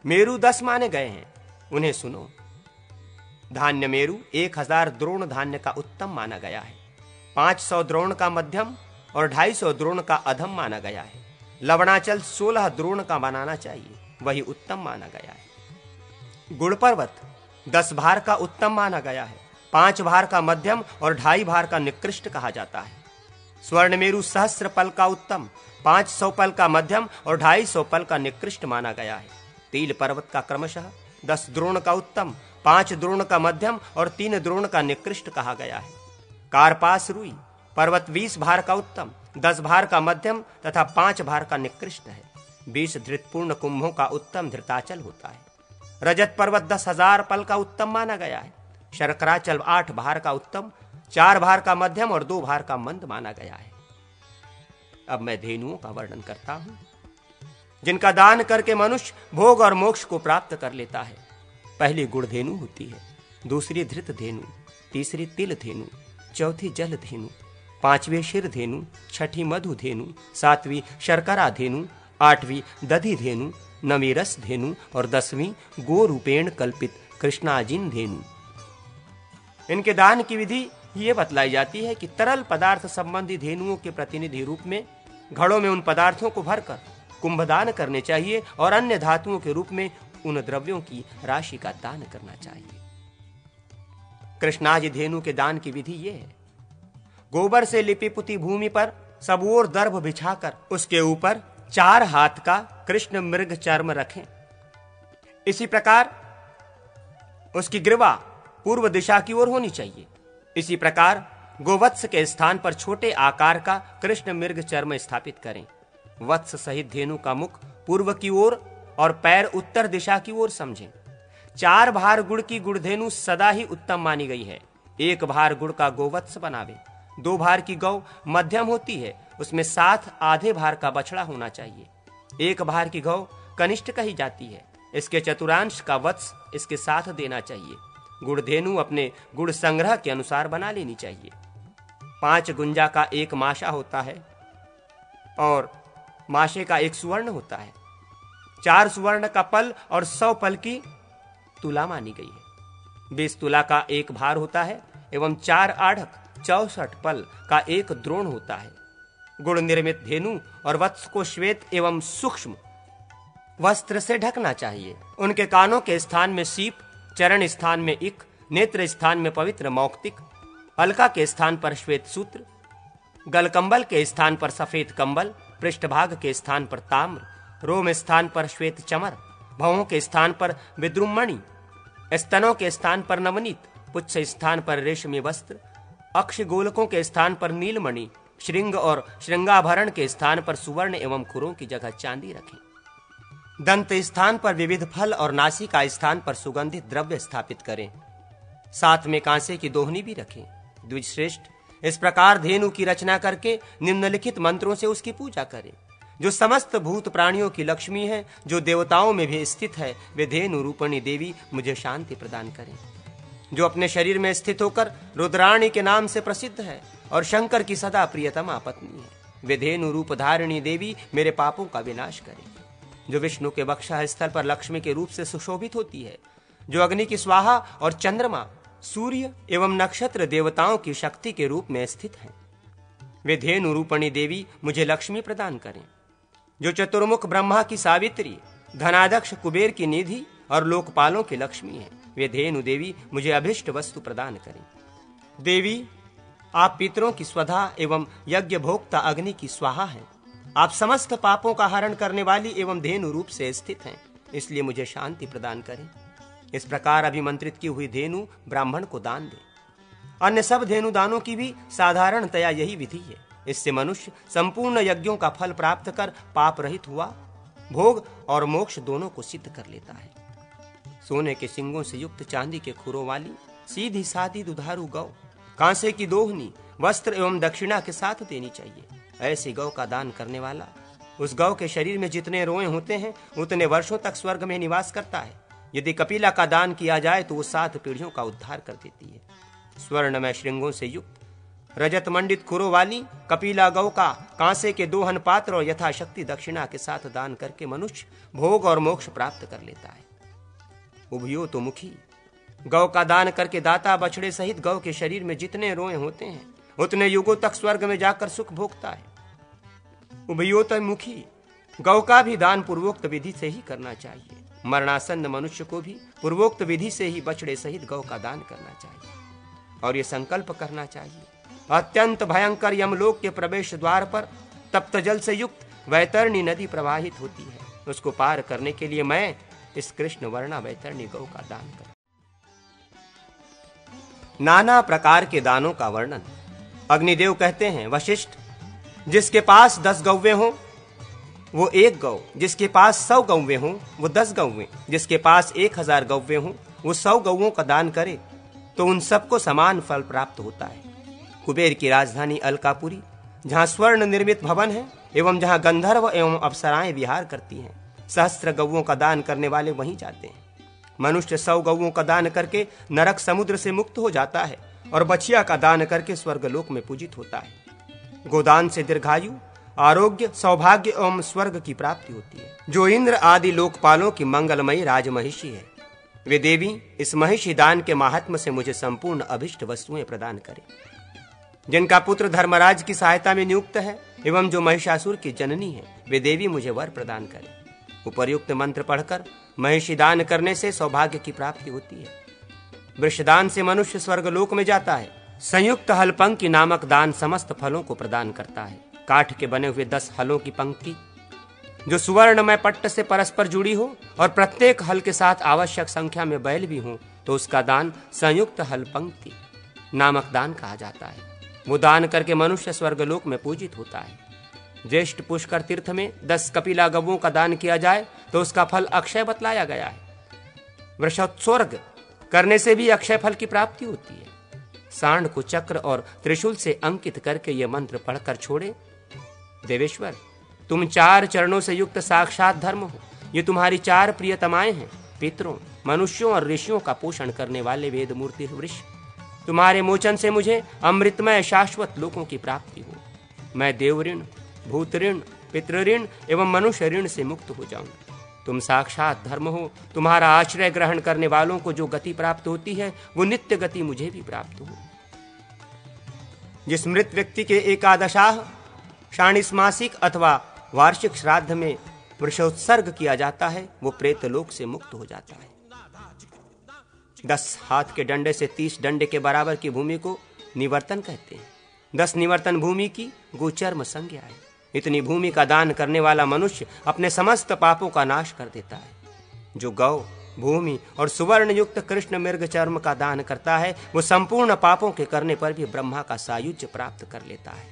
मेरु 10 माने गए हैं, उन्हें सुनो। धान्य मेरु 1000 द्रोण धान्य का उत्तम माना गया है। 500 द्रोण का मध्यम और 250 द्रोण का अधम माना गया है। लवणाचल 16 द्रोण का बनाना चाहिए, वही उत्तम माना गया है। गुड़ पर्वत 10 भार का उत्तम माना गया है। 5 भार का मध्यम और 2.5 भार का निकृष्ट कहा जाता है। स्वर्ण मेरु 1000 पल का उत्तम, 500 पल का मध्यम और 250 पल का निकृष्ट माना गया है। तिल पर्वत का क्रमशः 10 द्रोण का उत्तम, 5 द्रोण का मध्यम और 3 द्रोण का निकृष्ट कहा गया है। कार्पास रुई पर्वत 20 भार का उत्तम, 10 भार का मध्यम तथा 5 भार का निकृष्ट है। 20 धृतपूर्ण कुंभों का उत्तम धृताचल होता है। रजत पर्वत 10,000 पल का उत्तम माना गया है। शर्कराचल 8 भार का उत्तम, 4 भार का मध्यम और 2 भार का मंद माना गया है। अब मैं धेनुओं का वर्णन करता हूं, जिनका दान करके मनुष्य भोग और मोक्ष को प्राप्त कर लेता है। पहली गुड़ धेनु होती है, दूसरी धृत धेनु, तीसरी तिल धेनु, चौथी जल धेनु, 5वीं शिर धेनु, 6ठी मधु धेनु, 7वीं शर्करा धेनु, 8वीं दधि धेनु, 9वीं रस धेनु और 10वीं गो रूपेण कल्पित कृष्णाजिन धेनु। इनके दान की विधि ये बतलाई जाती है कि तरल पदार्थ संबंधी धेनुओं के प्रतिनिधि रूप में घड़ों में उन पदार्थों को भरकर कुंभदान करने चाहिए और अन्य धातुओं के रूप में उन द्रव्यों की राशि का दान करना चाहिए। कृष्णाज धेनु के दान की विधि यह है, गोबर से लिपि पुती भूमि पर सब ओर दर्भ बिछाकर उसके ऊपर 4 हाथ का कृष्ण मृग चर्म रखें। इसी प्रकार उसकी ग्रीवा पूर्व दिशा की ओर होनी चाहिए। इसी प्रकार गोवत्स के स्थान पर छोटे आकार का कृष्ण मृग चर्म स्थापित करें। वत्स सहित धेनु का मुख पूर्व की ओर और पैर उत्तर दिशा की ओर समझें। 4 भार गुड़ की गुड़धेनु सदा ही उत्तम मानी गई है। 1 भार गुड़ का गोवत्स बनावे। 2 भार की गौ मध्यम होती है, उसमें 7 आधे भार का बछड़ा होना चाहिए। 1 भार की गौ कनिष्ठ कही जाती है, इसके चतुरांश का वत्स इसके साथ देना चाहिए। गुड़धेनु अपने गुड़ संग्रह के अनुसार बना लेनी चाहिए। 5 गुंजा का 1 माशा होता है और माशे का 1 सुवर्ण होता है। 4 सुवर्ण का पल और 100 पल की तुला मानी गई है। 20 तुला का 1 भार होता है एवं 4 आढ़क 64 पल का 1 द्रोण होता है। गुड़ निर्मित धेनु और वत्स को श्वेत एवं सूक्ष्म वस्त्र से ढकना चाहिए। उनके कानों के स्थान में सीप, चरण स्थान में इक, नेत्र स्थान में पवित्र मौक्तिक, अलका के स्थान पर श्वेत सूत्र, गलकंबल के स्थान पर सफेद कंबल, पृष्ठभाग के स्थान पर ताम्र, रोम स्थान पर श्वेत चमर, भवों के स्थान पर विद्रुमणि, स्तनों के स्थान पर नवनीत, पुच्छ स्थान पर रेशमी वस्त्र, अक्ष गोलकों के स्थान पर नीलमणि, श्रृंग और श्रृंगाभरण के स्थान पर सुवर्ण एवं खुरों की जगह चांदी रखें। दंत स्थान पर विविध फल और नासिका स्थान पर सुगंधित द्रव्य स्थापित करें। साथ में कांसे की दोहनी भी रखें। द्विजश्रेष्ठ, इस प्रकार धेनु की रचना करके निम्नलिखित मंत्रों से उसकी पूजा करें। जो समस्त भूत प्राणियों की लक्ष्मी है, जो देवताओं में भी स्थित है, वे धेनु रूपणी देवी मुझे शांति प्रदान करें। जो अपने शरीर में स्थित होकर रुद्राणी के नाम से प्रसिद्ध है और शंकर की सदा प्रियतमा पत्नी है, वे धेनु रूप धारिणी देवी मेरे पापों का विनाश करे। जो विष्णु के वक्षः स्थल पर लक्ष्मी के रूप से सुशोभित होती है, जो अग्नि की स्वाहा और चंद्रमा, सूर्य एवं नक्षत्र देवताओं की शक्ति के रूप में स्थित है, वे धेनु रूपणी देवी मुझे लक्ष्मी प्रदान करें। जो चतुर्मुख ब्रह्मा की सावित्री, धनाध्यक्ष कुबेर की निधि और लोकपालों की लक्ष्मी है, वे धेनु देवी मुझे अभिष्ट वस्तु प्रदान करें। देवी, आप पितरों की स्वधा एवं यज्ञ भोक्ता अग्नि की स्वाहा हैं। आप समस्त पापों का हरण करने वाली एवं धेनु रूप से स्थित हैं, इसलिए मुझे शांति प्रदान करें। इस प्रकार अभिमंत्रित की हुई धेनु ब्राह्मण को दान दे। अन्य सब धेनु दानों की भी साधारणतया यही विधि है। इससे मनुष्य संपूर्ण यज्ञों का फल प्राप्त कर पाप रहित हुआ, भोग और मोक्ष दोनों को सिद्ध कर लेता है। सोने के सिंगों से युक्त चांदी के खुरों वाली सीधी सादी दुधारू गौ कांसे की दोहनी वस्त्र एवं दक्षिणा के साथ देनी चाहिए। ऐसी गौ का दान करने वाला उस गौ के शरीर में जितने रोए होते हैं उतने वर्षों तक स्वर्ग में निवास करता है। यदि कपिला का दान किया जाए तो वो 7 पीढ़ियों का उद्धार कर देती है। स्वर्णमय श्रृंगों से युक्त रजत मंडित खुरों वाली कपिला गौ का कांसे के दोहन पात्र और यथाशक्ति दक्षिणा के साथ दान करके मनुष्य भोग और मोक्ष प्राप्त कर लेता है। उभयो तो मुखी गौ का दान करके दाता बछड़े सहित गौ के शरीर में जितने रोए होते हैं उतने युगों तक स्वर्ग में जाकर सुख भोगता है। उभयोतय मुखी गौ का भी दान पूर्वोक्त विधि से ही करना चाहिए। मरणासन्न मनुष्य को भी पूर्वोक्त विधि से ही बछड़े सहित गौ का दान करना चाहिए और ये संकल्प करना चाहिए, अत्यंत भयंकर यमलोक के प्रवेश द्वार पर तप्त जल से युक्त वैतरणी नदी प्रवाहित होती है। उसको पार करने के लिए मैं इस कृष्ण वर्णा वैतरणी गौ का दान कर। नाना प्रकार के दानों का वर्णन। अग्निदेव कहते हैं, वशिष्ठ, जिसके पास 10 गौवें हों वो 1 गौ, जिसके पास 100 गौवें हों वो 10 गौवें, जिसके पास 1000 गौवें हों वो 100 गौओं का दान करे तो उन सबको समान फल प्राप्त होता है। कुबेर की राजधानी अलकापुरी, जहाँ स्वर्ण निर्मित भवन है एवं जहाँ गंधर्व एवं अप्सराएं विहार करती हैं, सहस्त्र गौओं का दान करने वाले वहीं जाते हैं। मनुष्य 100 गौओं का दान करके नरक समुद्र से मुक्त हो जाता है और बछिया का दान करके स्वर्गलोक में पूजित होता है। गोदान से दीर्घायु, आरोग्य, सौभाग्य एवं स्वर्ग की प्राप्ति होती है। जो इंद्र आदि लोकपालों की मंगलमयी राजमहिषी है, वे देवी इस महिषी दान के महात्म से मुझे संपूर्ण अभिष्ट वस्तुएं प्रदान करें। जिनका पुत्र धर्मराज की सहायता में नियुक्त है एवं जो महिषासुर की जननी है, वे देवी मुझे वर प्रदान करें। उपर्युक्त मंत्र पढ़कर महिषी दान करने से सौभाग्य की प्राप्ति होती है। वृषदान से मनुष्य स्वर्गलोक में जाता है। संयुक्त हलपंक्ति नामक दान समस्त फलों को प्रदान करता है। काठ के बने हुए 10 हलों की पंक्ति जो सुवर्णमय पट्ट से परस्पर जुड़ी हो और प्रत्येक हल के साथ आवश्यक संख्या में बैल भी हो तो उसका दान संयुक्त हलपंक्ति नामक दान कहा जाता है। वो दान करके मनुष्य स्वर्गलोक में पूजित होता है। ज्येष्ठ पुष्कर तीर्थ में 10 कपिला गवों का दान किया जाए तो उसका फल अक्षय बतलाया गया है। वृषोत्सर्ग करने से भी अक्षय फल की प्राप्ति होती है। सांड को चक्र और त्रिशूल से अंकित करके यह मंत्र पढ़कर छोड़े, देवेश्वर, तुम 4 चरणों से युक्त साक्षात धर्म हो। ये तुम्हारी 4 प्रियतमाएं हैं। पितरों, मनुष्यों और ऋषियों का पोषण करने वाले वेद मूर्ति वृक्ष, तुम्हारे मोचन से मुझे अमृतमय शाश्वत लोकों की प्राप्ति हो। मैं देव ऋण, भूत ऋण, पितृ ऋण एवं मनुष्य ऋण से मुक्त हो जाऊं। तुम साक्षात धर्म हो। तुम्हारा आश्रय ग्रहण करने वालों को जो गति प्राप्त होती है वो नित्य गति मुझे भी प्राप्त हो। जिस मृत व्यक्ति के एकादशाह, षाणिस मासिक अथवा वार्षिक श्राद्ध में वृषोत्सर्ग किया जाता है वो प्रेत लोक से मुक्त हो जाता है। 10 हाथ के डंडे से 30 डंडे के बराबर की भूमि को निवर्तन कहते हैं। 10 निवर्तन भूमि की गोचर्म संज्ञा है। इतनी भूमि का दान करने वाला मनुष्य अपने समस्त पापों का नाश कर देता है। जो गौ, भूमि और सुवर्ण युक्त कृष्ण मृग चर्म का दान करता है वो संपूर्ण पापों के करने पर भी ब्रह्मा का सायुज्य प्राप्त कर लेता है।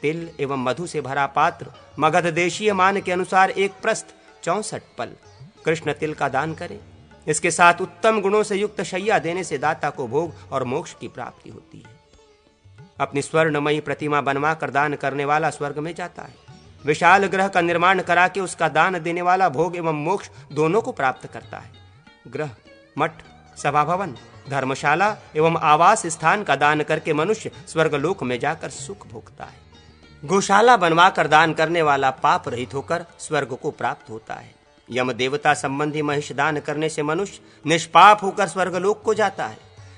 तिल एवं मधु से भरा पात्र मगध देशीय मान के अनुसार 1 प्रस्थ 64 पल कृष्ण तिल का दान करे। इसके साथ उत्तम गुणों से युक्त शैया देने से दाता को भोग और मोक्ष की प्राप्ति होती है। अपनी स्वर्णमयी प्रतिमा बनवा कर दान करने वाला स्वर्ग में जाता है। विशाल ग्रह का निर्माण करा के उसका दान देने वाला भोग एवं मोक्ष दोनों को प्राप्त करता है। ग्रह, मठ, सभा भवन, धर्मशाला एवं आवास स्थान का दान करके मनुष्य स्वर्गलोक में जाकर सुख भोगता है। गौशाला बनवाकर दान करने वाला पाप रहित होकर स्वर्ग को प्राप्त होता है। यम देवता संबंधी महिष दान करने से मनुष्य निष्पाप होकर स्वर्गलोक को जाता है।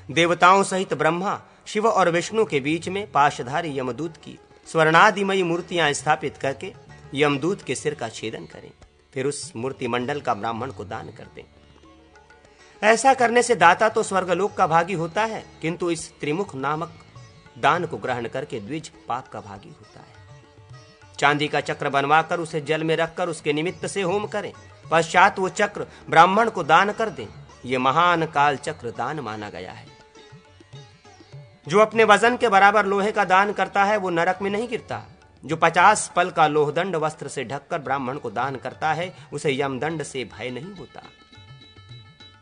देवताओं सहित ब्रह्मा, शिव और विष्णु के बीच में पाशधारी यमदूत की स्वर्णादिमयी मूर्तियां स्थापित करके यमदूत के सिर का छेदन करें, फिर उस मूर्ति मंडल का ब्राह्मण को दान कर दें। ऐसा करने से दाता तो स्वर्गलोक का भागी होता है, किंतु इस त्रिमुख नामक दान को ग्रहण करके द्विज पाप का भागी होता है। चांदी का चक्र बनवाकर उसे जल में रखकर उसके निमित्त से होम करें, पश्चात वो चक्र ब्राह्मण को दान कर दें। ये महान काल चक्र दान माना गया है। जो अपने वजन के बराबर लोहे का दान करता है वो नरक में नहीं गिरता। जो 50 पल का लोहदंड वस्त्र से ढककर ब्राह्मण को दान करता है उसे यमदंड से भय नहीं होता।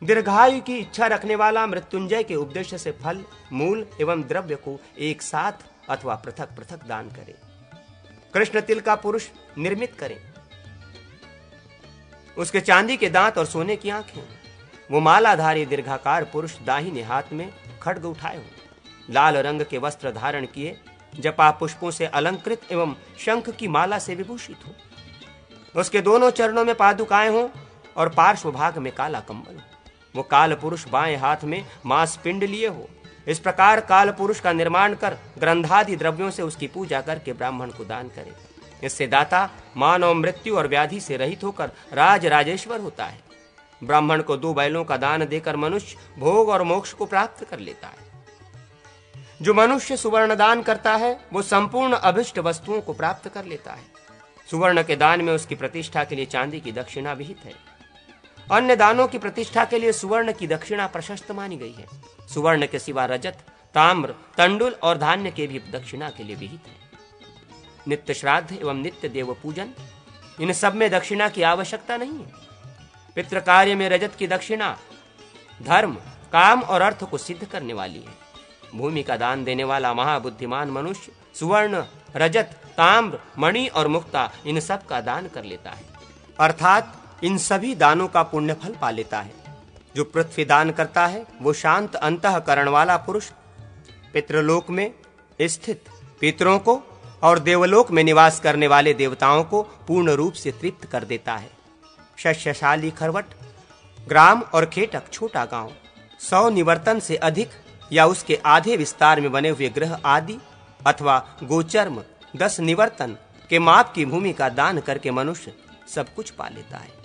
दीर्घायु की इच्छा रखने वाला मृत्युंजय के उपदेश से फल, मूल एवं द्रव्य को एक साथ अथवा पृथक पृथक दान करे। कृष्ण तिल का पुरुष निर्मित करें, उसके चांदी के दांत और सोने की आंखें। वो मालाधारी दीर्घाकार पुरुष दाहिने हाथ में खड्ग उठाए हो, लाल रंग के वस्त्र धारण किए, जपा पुष्पों से अलंकृत एवं शंख की माला से विभूषित हो। उसके दोनों चरणों में पादुकाएं हो और पार्श्व भाग में काला कंबल हो। वो काल पुरुष बाएं हाथ में मांस पिंड लिए हो। इस प्रकार काल पुरुष का निर्माण कर ग्रंथादि द्रव्यों से उसकी पूजा करके ब्राह्मण को दान करे। इससे दाता मानव मृत्यु और व्याधि से रहित होकर राज राजेश्वर होता है। ब्राह्मण को 2 बैलों का दान देकर मनुष्य भोग और मोक्ष को प्राप्त कर लेता है। जो मनुष्य सुवर्ण दान करता है वो संपूर्ण अभिष्ट वस्तुओं को प्राप्त कर लेता है। सुवर्ण के दान में उसकी प्रतिष्ठा के लिए चांदी की दक्षिणा विहित है। अन्य दानों की प्रतिष्ठा के लिए सुवर्ण की दक्षिणा प्रशस्त मानी गई है। सुवर्ण के सिवा रजत, ताम्र, तंडुल और धान्य के भी दक्षिणा के लिए विहित है। नित्य श्राद्ध एवं नित्य देव पूजन, इन सब में दक्षिणा की आवश्यकता नहीं है। पितृ कार्य में रजत की दक्षिणा धर्म, काम और अर्थ को सिद्ध करने वाली है। भूमि का दान देने वाला महाबुद्धिमान मनुष्य सुवर्ण, रजत, ताम्र, मणि और मुक्ता इन सब का दान कर लेता है, अर्थात इन सभी दानों का पुण्य फल पा लेता है। जो पृथ्वी दान करता है वो शांत अंतःकरण वाला पुरुष पितृलोक में स्थित पितरों को और देवलोक में निवास करने वाले देवताओं को पूर्ण रूप से तृप्त कर देता है। शस्यशाली खरवट, ग्राम और खेटक छोटा गांव, 100 निवर्तन से अधिक या उसके आधे विस्तार में बने हुए ग्रह आदि अथवा गोचर्म 10 निवर्तन के माप की भूमि का दान करके मनुष्य सब कुछ पा लेता है।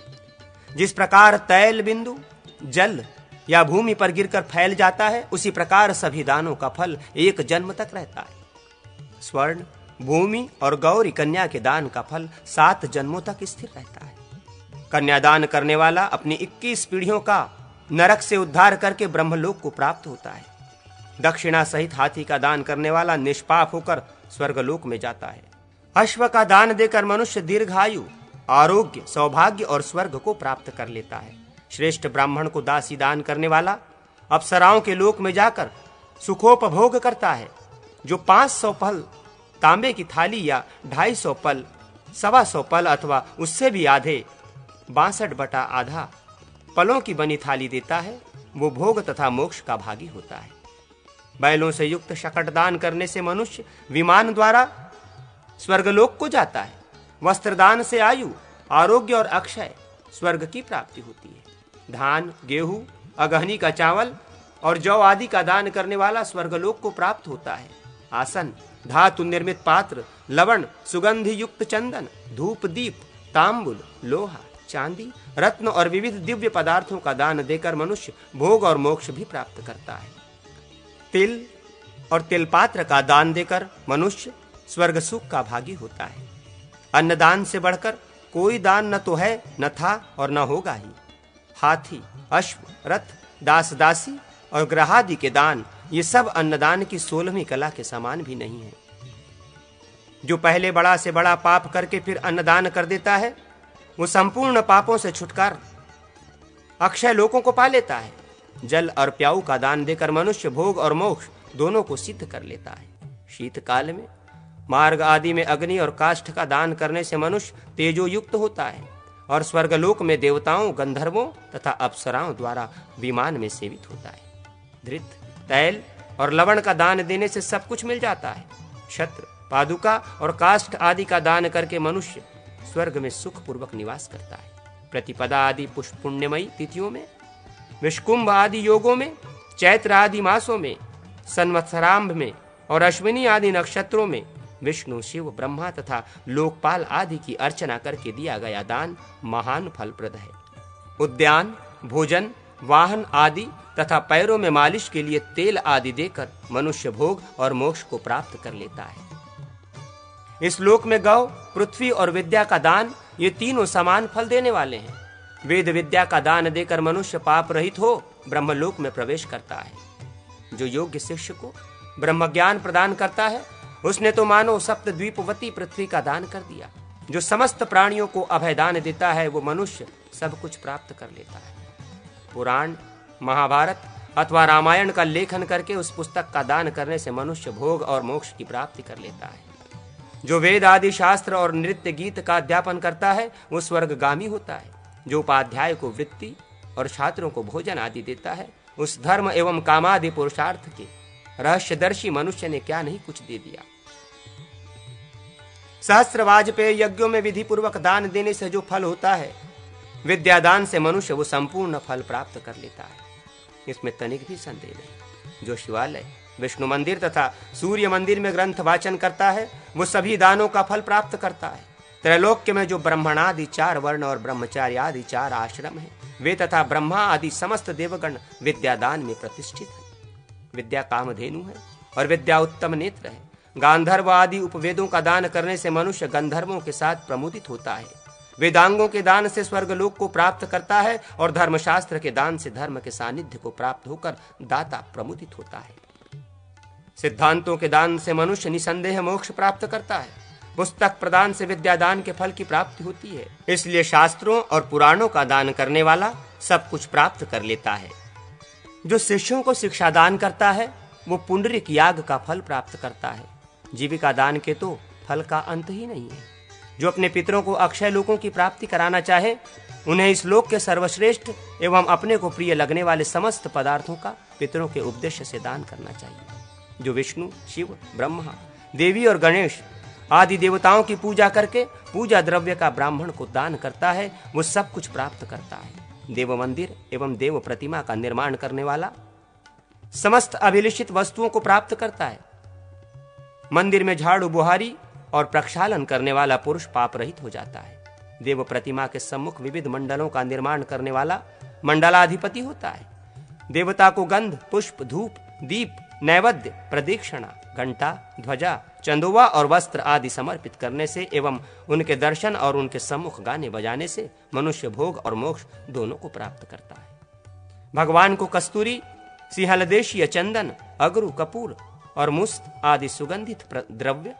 जिस प्रकार तैल बिंदु जल या भूमि पर गिरकर फैल जाता है, उसी प्रकार सभी दानों का फल एक जन्म तक रहता है। स्वर्ण, भूमि और गौरी कन्या के दान का फल 7 जन्मों तक स्थिर रहता है। कन्यादान करने वाला अपनी 21 पीढ़ियों का नरक से उद्धार करके ब्रह्मलोक को प्राप्त होता है। दक्षिणा सहित हाथी का दान करने वाला निष्पाप होकर स्वर्गलोक में जाता है। अश्व का दान देकर मनुष्य दीर्घायु, आरोग्य, सौभाग्य और स्वर्ग को प्राप्त कर लेता है। श्रेष्ठ ब्राह्मण को दासी दान करने वाला अप्सराओं के लोक में जाकर सुखोपभोग करता है। जो 500 पल तांबे की थाली या 250 पल, 125 पल अथवा उससे भी आधे 62/8 पलों की बनी थाली देता है, वो भोग तथा मोक्ष का भागी होता है। बैलों से युक्त शकट दान करने से मनुष्य विमान द्वारा स्वर्गलोक को जाता है। वस्त्रदान से आयु, आरोग्य और अक्षय स्वर्ग की प्राप्ति होती है। धान, गेहूं, अगहनी का चावल और जौ आदि का दान करने वाला स्वर्गलोक को प्राप्त होता है। आसन, धातु निर्मित पात्र, लवण, सुगंधि युक्त चंदन, धूप दीप, तांबुल, लोहा, चांदी, रत्न और विविध दिव्य पदार्थों का दान देकर मनुष्य भोग और मोक्ष भी प्राप्त करता है। तिल और तिल पात्र का दान देकर मनुष्य स्वर्ग सुख का भागी होता है। अन्नदान से बढ़कर कोई दान न तो है, न था और न होगा ही। हाथी, अश्व, रथ, दास दासी और ग्रहादि के दान, ये सब अन्नदान की 16वीं कला के समान भी नहीं है। जो पहले बड़ा से बड़ा पाप करके फिर अन्नदान कर देता है, वो संपूर्ण पापों से छुटकार अक्षय लोकों को पा लेता है। जल और प्याऊ का दान देकर मनुष्य भोग और मोक्ष दोनों को सिद्ध कर लेता है। शीतकाल में मार्ग आदि में अग्नि और काष्ठ का दान करने से मनुष्य तेजो युक्त होता है और स्वर्गलोक में देवताओं, गंधर्वों तथा अप्सराओं द्वारा विमान में सेवित होता है। धृत, तैल और लवण का दान देने से सब कुछ मिल जाता है। छत्र, पादुका और काष्ठ आदि का दान करके मनुष्य स्वर्ग में सुख पूर्वक निवास करता है। प्रतिपदा आदि पुण्यमयी तिथियों में, विष्कुंभ आदि योगों में, चैत्र आदि मासों में, संवत्सरांभ में और अश्विनी आदि नक्षत्रों में विष्णु, शिव, ब्रह्मा तथा लोकपाल आदि की अर्चना करके दिया गया दान महान फलप्रद है। उद्यान, भोजन, वाहन आदि तथा पैरों में मालिश के लिए तेल आदि देकर मनुष्य भोग और मोक्ष को प्राप्त कर लेता है। इस लोक में गौ, पृथ्वी और विद्या का दान, ये तीनों समान फल देने वाले हैं। वेद विद्या का दान देकर मनुष्य पाप रहित हो ब्रह्मलोक में प्रवेश करता है। जो योग्य शिष्य को ब्रह्म ज्ञान प्रदान करता है, उसने तो मानो सप्तद्वीपवती पृथ्वी का दान कर दिया। जो समस्त प्राणियों को अभय दान देता है, वो मनुष्य सब कुछ प्राप्त कर लेता है। पुराण, महाभारत अथवा रामायण का लेखन करके उस पुस्तक का दान करने से मनुष्य भोग और मोक्ष की प्राप्ति कर लेता है। जो वेद आदि शास्त्र और नृत्य गीत का अध्यापन करता है, वो स्वर्गगामी होता है। जो उपाध्याय को वृत्ति और छात्रों को भोजन आदि देता है, उस धर्म एवं कामादि पुरुषार्थ के रहस्यदर्शी मनुष्य ने क्या नहीं कुछ दे दिया। सहस्त्र वाजपेय यज्ञों में विधि पूर्वक दान देने से जो फल होता है, विद्यादान से मनुष्य वो संपूर्ण फल प्राप्त कर लेता है। इसमें तनिक भी संदेह नहीं। जो शिवालय, विष्णु मंदिर तथा सूर्य मंदिर में ग्रंथ वाचन करता है, वो सभी दानों का फल प्राप्त करता है। त्रैलोक्य में जो ब्राह्मणादि 4 वर्ण और ब्रह्मचार्य आदि 4 आश्रम है, वे तथा ब्रह्मा आदि समस्त देवगण विद्यादान में प्रतिष्ठित है। विद्या कामधेनु है और विद्या उत्तम नेत्र है। गांधर्व आदि उपवेदों का दान करने से मनुष्य गंधर्वों के साथ प्रमुदित होता है। वेदांगों के दान से स्वर्गलोक को प्राप्त करता है और धर्मशास्त्र के दान से धर्म के सानिध्य को प्राप्त होकर दाता प्रमुदित होता है। सिद्धांतों के दान से मनुष्य निसंदेह मोक्ष प्राप्त करता है। पुस्तक प्रदान से विद्यादान के फल की प्राप्ति होती है। इसलिए शास्त्रों और पुराणों का दान करने वाला सब कुछ प्राप्त कर लेता है। जो शिष्यों को शिक्षा दान करता है, वो पुंडरीक याग का फल प्राप्त करता है। जीविका दान के तो फल का अंत ही नहीं है। जो अपने पितरों को अक्षय लोकों की प्राप्ति कराना चाहे, उन्हें इस लोक के सर्वश्रेष्ठ एवं अपने को प्रिय लगने वाले समस्त पदार्थों का पितरों के उपदेश से दान करना चाहिए। जो विष्णु, शिव, ब्रह्मा, देवी और गणेश आदि देवताओं की पूजा करके पूजा द्रव्य का ब्राह्मण को दान करता है, वो सब कुछ प्राप्त करता है। देव मंदिर एवं देव प्रतिमा का निर्माण करने वाला समस्त अभिलषित वस्तुओं को प्राप्त करता है। मंदिर में झाड़ू बुहारी और प्रक्षालन करने वाला पुरुष पाप रहित हो जाता है। देव प्रतिमा के सम्मुख विविध मंडलों का निर्माण करने वाला मंडलाधिपति होता है। देवता को गंध, पुष्प, धूप, दीप, नैवेद्य, प्रदक्षिणा, घंटा, ध्वजा, चंदोवा और वस्त्र आदि समर्पित करने से एवं उनके दर्शन और उनके सम्मुख गाने बजाने से मनुष्य भोग और मोक्ष दोनों को प्राप्त करता है। भगवान को कस्तूरी, सिंहलदेशीय चंदन, अगरू, कपूर और मुस्त आदि सुगंधित द्रव्य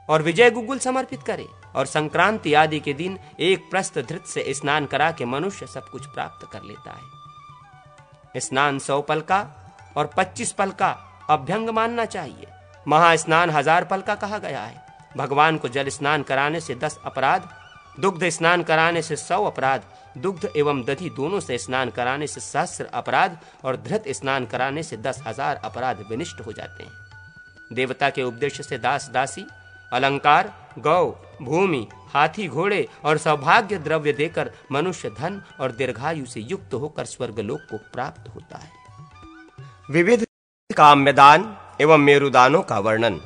और विजय गुगुल समर्पित करे और संक्रांति आदि के दिन एक प्रस्थ धृत से स्नान करा के मनुष्य सब कुछ प्राप्त कर लेता है। स्नान 100 पल का और 25 पल का अभ्यंग मानना चाहिए। महास्नान 1000 पल का कहा गया है। भगवान को जल स्नान कराने से 10 अपराध, दुग्ध स्नान कराने से 100 अपराध, दुग्ध एवं दधि दोनों से स्नान कराने से 1000 अपराध और धृत स्नान कराने से 10,000 अपराध विनिष्ट हो जाते हैं। देवता के उपदेश से दास दासी, अलंकार, गौ, भूमि, हाथी, घोड़े और सौभाग्य द्रव्य देकर मनुष्य धन और दीर्घायु से युक्त होकर स्वर्गलोक को प्राप्त होता है। विविध काम्यदान एवं मेरुदानों का वर्णन।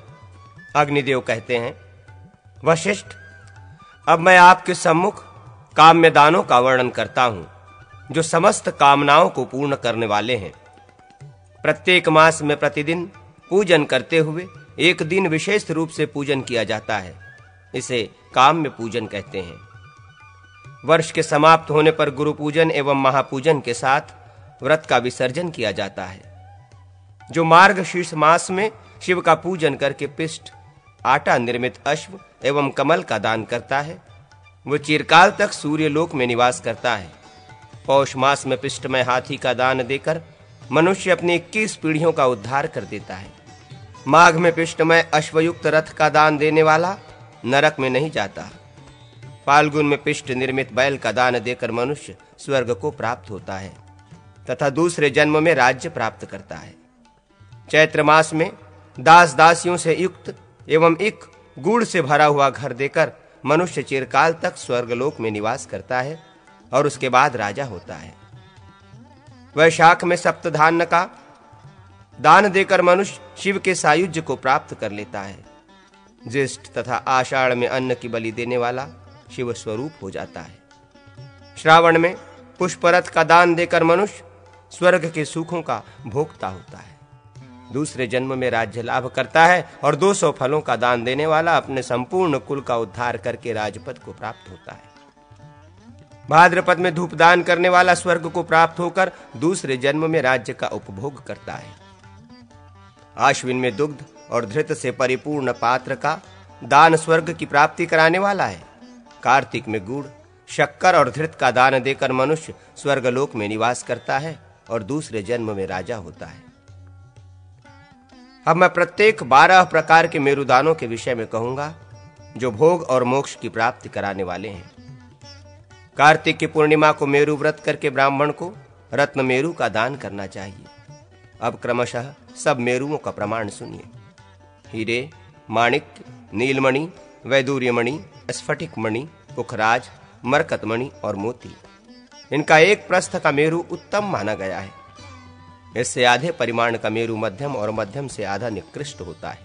अग्निदेव कहते हैं, वशिष्ठ, अब मैं आपके सम्मुख काम्यदानों का वर्णन करता हूं, जो समस्त कामनाओं को पूर्ण करने वाले हैं। प्रत्येक मास में प्रतिदिन पूजन करते हुए एक दिन विशेष रूप से पूजन किया जाता है। इसे काम्य पूजन कहते हैं। वर्ष के समाप्त होने पर गुरु पूजन एवं महापूजन के साथ व्रत का विसर्जन किया जाता है। जो मार्गशीर्ष मास में शिव का पूजन करके पिष्ट, आटा निर्मित अश्व एवं कमल का दान करता है, वो चिरकाल तक सूर्यलोक में निवास करता है। पौष मास में पिष्टमय हाथी का दान देकर मनुष्य अपनी 21 पीढ़ियों का उद्धार कर देता है। माघ में पिष्टमय अश्वयुक्त रथ का दान देने वाला नरक में नहीं जाता। फाल्गुन में पिष्ट निर्मित बैल का दान देकर मनुष्य स्वर्ग को प्राप्त होता है। तथा दूसरे जन्म में राज्य प्राप्त करता है। चैत्र मास में दास दासियों से युक्त एवं एक गुड़ से भरा हुआ घर देकर मनुष्य चिरकाल तक स्वर्गलोक में निवास करता है और उसके बाद राजा होता है। वैशाख में सप्तधान्य का दान देकर मनुष्य शिव के सायुज्य को प्राप्त कर लेता है। ज्येष्ठ तथा आषाढ़ में अन्न की बलि देने वाला शिव स्वरूप हो जाता है। श्रावण में पुष्परथ का दान देकर मनुष्य स्वर्ग के सुखों का भोक्ता होता है। दूसरे जन्म में राज्य लाभ करता है और 200 फलों का दान देने वाला अपने संपूर्ण कुल का उद्धार करके राजपद को प्राप्त होता है। भाद्रपद में धूप दान करने वाला स्वर्ग को प्राप्त होकर दूसरे जन्म में राज्य का उपभोग करता है। आश्विन में दुग्ध और धृत से परिपूर्ण पात्र का दान स्वर्ग की प्राप्ति कराने वाला है। कार्तिक में गुड़, शक्कर और धृत का दान देकर मनुष्य स्वर्गलोक में निवास करता है और दूसरे जन्म में राजा होता है। अब मैं प्रत्येक 12 प्रकार के मेरुदानों के विषय में कहूंगा जो भोग और मोक्ष की प्राप्ति कराने वाले हैं। कार्तिक की पूर्णिमा को मेरु व्रत करके ब्राह्मण को रत्न मेरु का दान करना चाहिए। अब क्रमशः सब मेरुओं का प्रमाण सुनिए। हीरे, माणिक, नीलमणि, वैदूर्यमणि, स्फटिक मणि, पुखराज, मरकतमणि और मोती, इनका एक प्रस्थ का मेरु उत्तम माना गया है। इससे आधे परिमाण का मेरु मध्यम और मध्यम से आधा निकृष्ट होता है।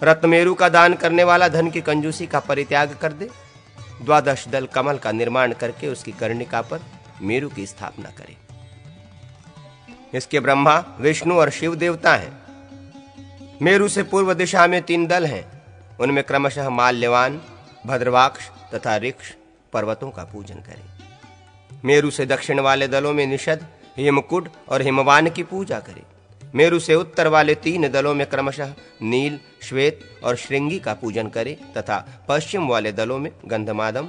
रत्नमेरु का दान करने वाला धन की कंजूसी का परित्याग कर दे, 12 दल कमल का निर्माण करके उसकी कर्णिका पर मेरु की स्थापना करे। इसके ब्रह्मा, विष्णु और शिव देवता हैं। मेरु से पूर्व दिशा में 3 दल हैं। उनमें क्रमशः माल्यवान, भद्रवाक्ष तथा ऋक्ष पर्वतों का पूजन करें। मेरु से दक्षिण वाले दलों में निषद, हिमकुट और हिमवान की पूजा करें। मेरु से उत्तर वाले 3 दलों में क्रमशः नील, श्वेत और श्रृंगी का पूजन करें तथा पश्चिम वाले दलों में गंधमादम,